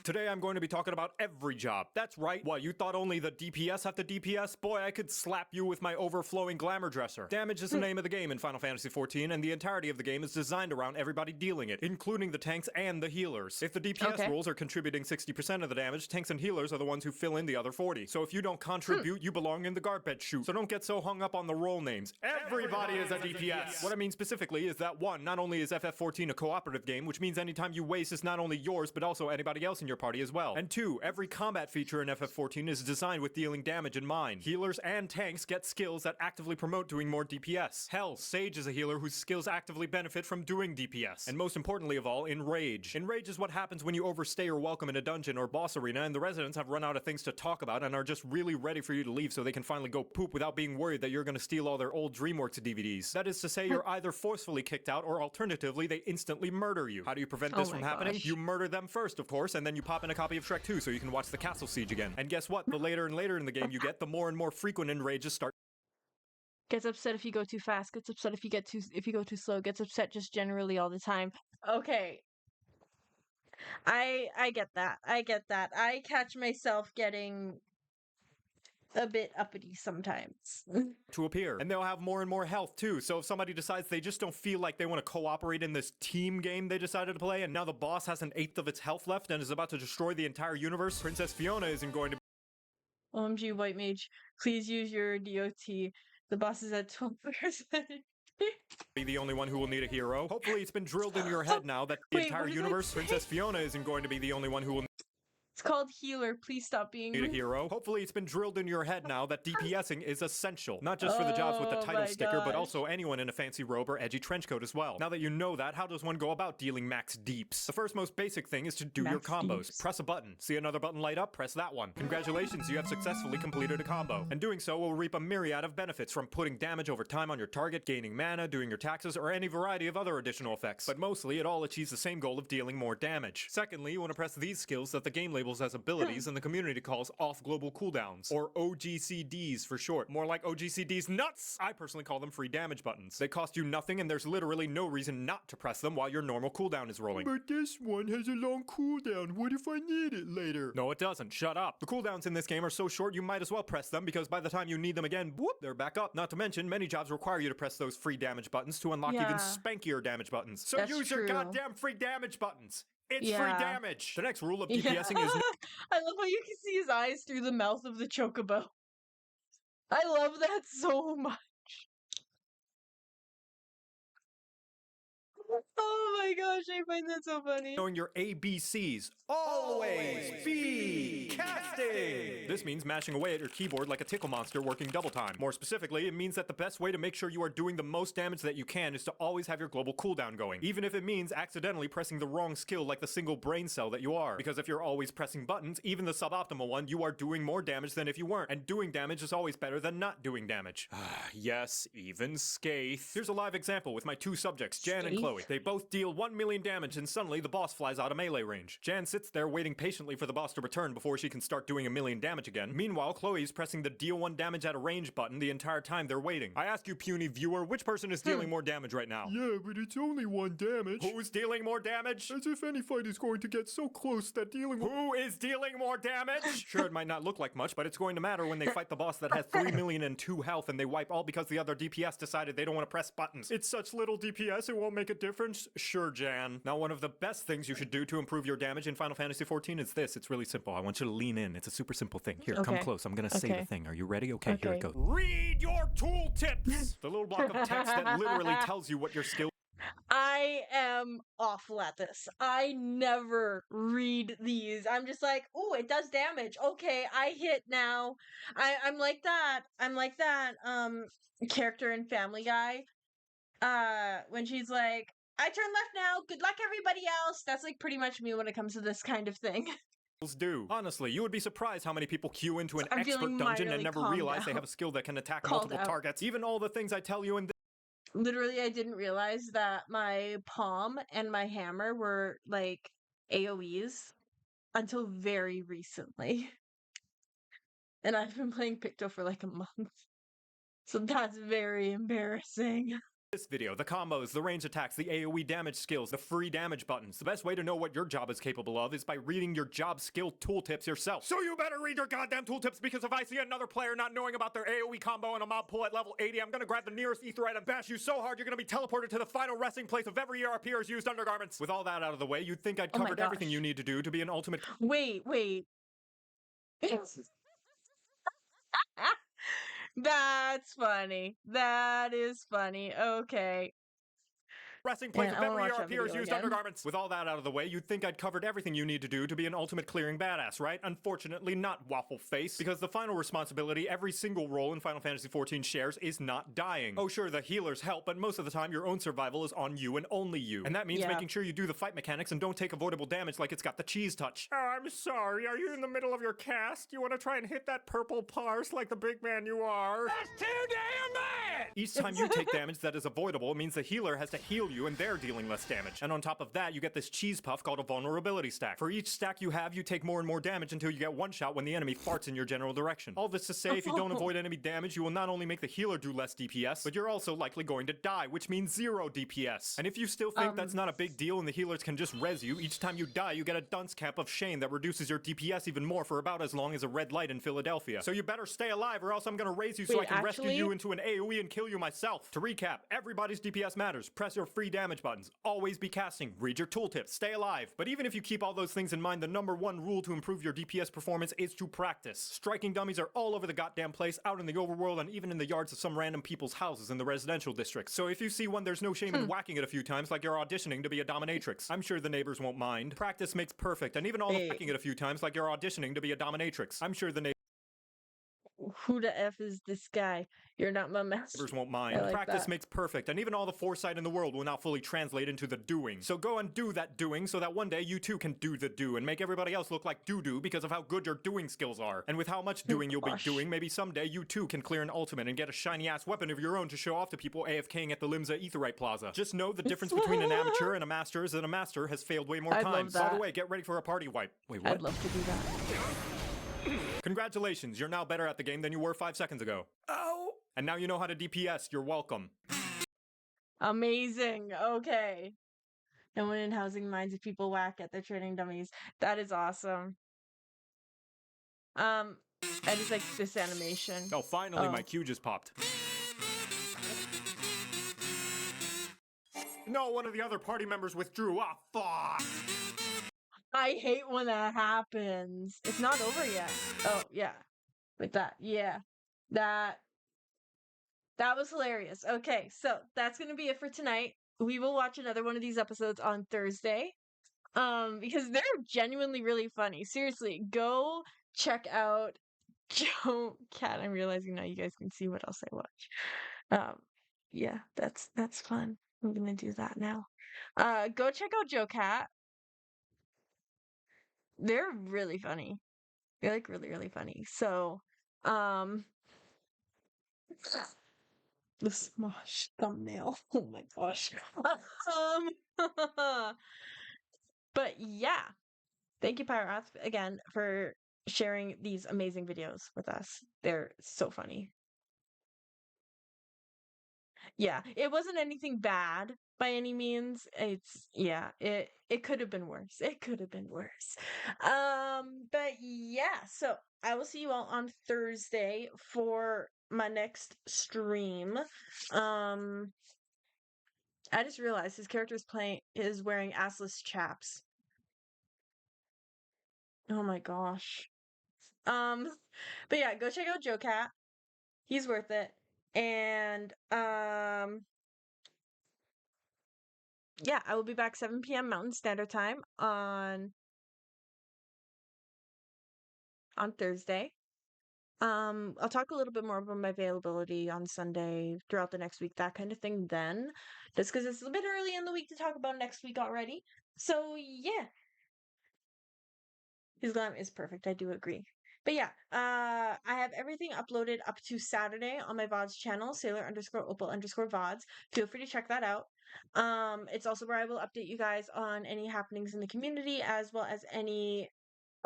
Today I'm going to be talking about every job. That's right. What, you thought only the DPS have to DPS? Boy, I could slap you with my overflowing glamour dresser. Damage is the name of the game in Final Fantasy XIV, and the entirety of the game is designed around everybody dealing it, including the tanks and the healers. If the DPS roles are contributing 60% of the damage, tanks and healers are the ones who fill in the other 40. So if you don't contribute, you belong in the garbage chute. So don't get so hung up on the role names. Everybody is a DPS. What I mean specifically is that 1, not only is FF14 a cooperative game, which means anytime you waste is not only yours, but also anybody else in your party as well. And 2, every combat feature in FF14 is designed with dealing damage in mind. Healers and tanks get skills that actively promote doing more DPS. Hell, Sage is a healer whose skills actively benefit from doing DPS. And most importantly of all, Enrage. Enrage is what happens when you overstay your welcome in a dungeon or boss arena and the residents have run out of things to talk about and are just really ready for you to leave so they can finally go poop without being worried that you're going to steal all their old DreamWorks DVDs. That is to say, you're either forcefully kicked out or alternatively they instantly murder you. How do you prevent this from happening? You murder them first, of course, and then you pop in a copy of Shrek 2 so you can watch the castle siege again. And guess what? The later and later in the game you get, the more and more frequent enrages start. Gets upset if you go too fast, gets upset if you go too slow, gets upset just generally all the time. Okay. I get that. I get that. I catch myself getting a bit uppity sometimes. To appear. And they'll have more and more health too, so if somebody decides they just don't feel like they want to cooperate in this team game they decided to play, and now the boss has 1/8 of its health left and is about to destroy the entire universe, Princess Fiona isn't going to OMG, White Mage, please use your DOT. The boss is at 12%. be the only one who will need a hero. Hopefully it's been drilled into your head now that the entire universe, Princess Fiona isn't going to be the only one who will It's called healer. Please stop being need a hero. Hopefully it's been drilled into your head now that DPSing is essential. Not just for the jobs with the title sticker, but also anyone in a fancy robe or edgy trench coat as well. Now that you know that, how does one go about dealing max deeps? The first most basic thing is to do your combos. Press a button. See another button light up? Press that one. Congratulations, you have successfully completed a combo. And doing so will reap a myriad of benefits, from putting damage over time on your target, gaining mana, doing your taxes, or any variety of other additional effects. But mostly, it all achieves the same goal of dealing more damage. Secondly, you want to press these skills that the game labels as abilities and the community calls off-global cooldowns, or OGCDs for short. More like OGCDs nuts! I personally call them free damage buttons. They cost you nothing and there's literally no reason not to press them while your normal cooldown is rolling. But this one has a long cooldown. What if I need it later? No, it doesn't. Shut up. The cooldowns in this game are so short you might as well press them, because by the time you need them again, whoop, they're back up. Not to mention, many jobs require you to press those free damage buttons to unlock even spankier damage buttons. So use your goddamn free damage buttons! It's free damage! The next rule of DPSing is... I love how you can see his eyes through the mouth of the chocobo. I love that so much. Oh my gosh, I find that so funny. Knowing your ABCs. Always be casting! This means mashing away at your keyboard like a tickle monster working double time. More specifically, it means that the best way to make sure you are doing the most damage that you can is to always have your global cooldown going. Even if it means accidentally pressing the wrong skill like the single brain cell that you are. Because if you're always pressing buttons, even the suboptimal one, you are doing more damage than if you weren't. And doing damage is always better than not doing damage. Yes, even Skaith. Here's a live example with my two subjects, Jan and Chloe. They both deal 1 million damage and suddenly the boss flies out of melee range. Jan sits there waiting patiently for the boss to return before she can start doing 1 million damage again. Meanwhile, Chloe's pressing the deal 1 damage at a range button the entire time they're waiting. I ask you, puny viewer, which person is dealing more damage right now? Yeah, but it's only 1 damage. Who's dealing more damage? As if any fight is going to get so close that dealing... Who is dealing more damage? Sure, it might not look like much, but it's going to matter when they fight the boss that has 3 million and 2 health and they wipe all because the other DPS decided they don't want to press buttons. It's such little DPS, it won't make a difference? Sure, Jan. Now, one of the best things you should do to improve your damage in Final Fantasy XIV is this. It's really simple. I want you to lean in. It's a super simple thing. Here, come close. I'm gonna say the thing. Are you ready? Okay, here it goes. Read your tooltips! The little block of text that literally tells you what your skill... I am awful at this. I never read these. I'm just like, oh, it does damage. Okay, I hit now. I'm like that. I'm like that character in Family Guy. When she's like, I turn left now. Good luck, everybody else. That's like pretty much me when it comes to this kind of thing. Do. Honestly, you would be surprised how many people queue into an expert dungeon and never realize they have a skill that can attack multiple targets. Even all the things I tell you in this. Literally, I didn't realize that my palm and my hammer were like AoEs until very recently. And I've been playing Picto for like a month. So that's very embarrassing. This video, the combos, the range attacks, the AoE damage skills, the free damage buttons. The best way to know what your job is capable of is by reading your job skill tooltips yourself. So you better read your goddamn tooltips, because if I see another player not knowing about their AoE combo and a mob pull at level 80, I'm gonna grab the nearest aetheryte and bash you so hard you're gonna be teleported to the final resting place of every ERPer's used undergarments. With all that out of the way, you'd think I'd Oh my covered everything gosh. you need to do to be an ultimate... Wait. That's funny. That is funny. Okay. resting place Man, of I wanna every watch that ERPer's video used again. undergarments. With all that out of the way, you'd think I'd covered everything you need to do to be an ultimate clearing badass, right? Unfortunately, not, waffle face, because the final responsibility every single role in Final Fantasy XIV shares is not dying. Oh sure, the healers help, but most of the time your own survival is on you and only you. And that means making sure you do the fight mechanics and don't take avoidable damage like it's got the cheese touch. Oh, I'm sorry, are you in the middle of your cast? You want to try and hit that purple parse like the big man you are? That's too damn bad! Each time you take damage that is avoidable, it means the healer has to heal you and they're dealing less damage. And on top of that, you get this cheese puff called a vulnerability stack. For each stack you have, you take more and more damage until you get one shot when the enemy farts in your general direction. All this to say, if you don't avoid enemy damage, you will not only make the healer do less DPS, but you're also likely going to die, which means 0 DPS. And if you still think that's not a big deal and the healers can just res you, each time you die you get a dunce cap of Shane that reduces your DPS even more for about as long as a red light in Philadelphia. So you better stay alive or else I'm gonna raise you so I can rescue you into an AoE and kill you myself. To recap, everybody's DPS matters. Press your free damage buttons. Always be casting. Read your tooltips. Stay alive. But even if you keep all those things in mind, the #1 rule to improve your DPS performance is to practice. Striking dummies are all over the goddamn place, out in the overworld, and even in the yards of some random people's houses in the residential districts. So if you see one, there's no shame in whacking it a few times like you're auditioning to be a dominatrix. I'm sure the neighbors won't mind. Practice makes perfect, and even all the whacking it a few times like you're auditioning to be a dominatrix. I'm sure the Who the F is this guy? You're not my master. neighbors won't mind. I like Practice that. makes perfect, and even all the foresight in the world will not fully translate into the doing. So go and do that doing so that one day you too can do the do and make everybody else look like doo-doo because of how good your doing skills are. And with how much doing you'll be doing, maybe someday you too can clear an ultimate and get a shiny-ass weapon of your own to show off to people AFKing at the Limsa Aetherite Plaza. Just know the difference between an amateur and a master is that a master has failed way more I'd love times. By that. the way, get ready for a party wipe. Wait, what? I'd love to do that. Congratulations, you're now better at the game than you were 5 seconds ago. Oh! And now you know how to DPS, you're welcome. Amazing. Okay. No one in housing minds if people whack at their training dummies. That is awesome. I just like this animation. Oh, finally my Q just popped. No, one of the other party members withdrew. Ah, fuck! I hate when that happens. It's not over yet. Oh, yeah. With that. Yeah. That was hilarious. Okay, so that's going to be it for tonight. We will watch another one of these episodes on Thursday. Because they're genuinely really funny. Seriously, go check out Joe Cat. I'm realizing now you guys can see what else I watch. Yeah, that's fun. I'm gonna do that now. Go check out Joe Cat. They're really funny. They're like really, really funny. So, the Smosh thumbnail. Oh my gosh. But yeah, thank you, Pyroth, again for sharing these amazing videos with us. They're so funny. Yeah, it wasn't anything bad by any means. It could have been worse. It could have been worse. But yeah, so I will see you all on Thursday for my next stream. I just realized his character is wearing assless chaps. Oh my gosh. But yeah, go check out Joe Cat. He's worth it. And yeah, I will be back 7 p.m. Mountain Standard Time on Thursday. I'll talk a little bit more about my availability on Sunday, throughout the next week, that kind of thing then. Just because it's a bit early in the week to talk about next week already. So yeah. His glam is perfect, I do agree. But yeah, I have everything uploaded up to Saturday on my VODs channel, Sailor_Opal_VODs. Feel free to check that out. It's also where I will update you guys on any happenings in the community, as well as any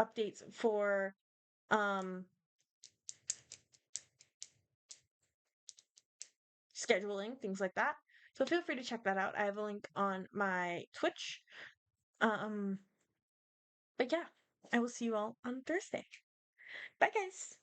updates for scheduling, things like that. So feel free to check that out. I have a link on my Twitch. But yeah, I will see you all on Thursday. Bye, guys.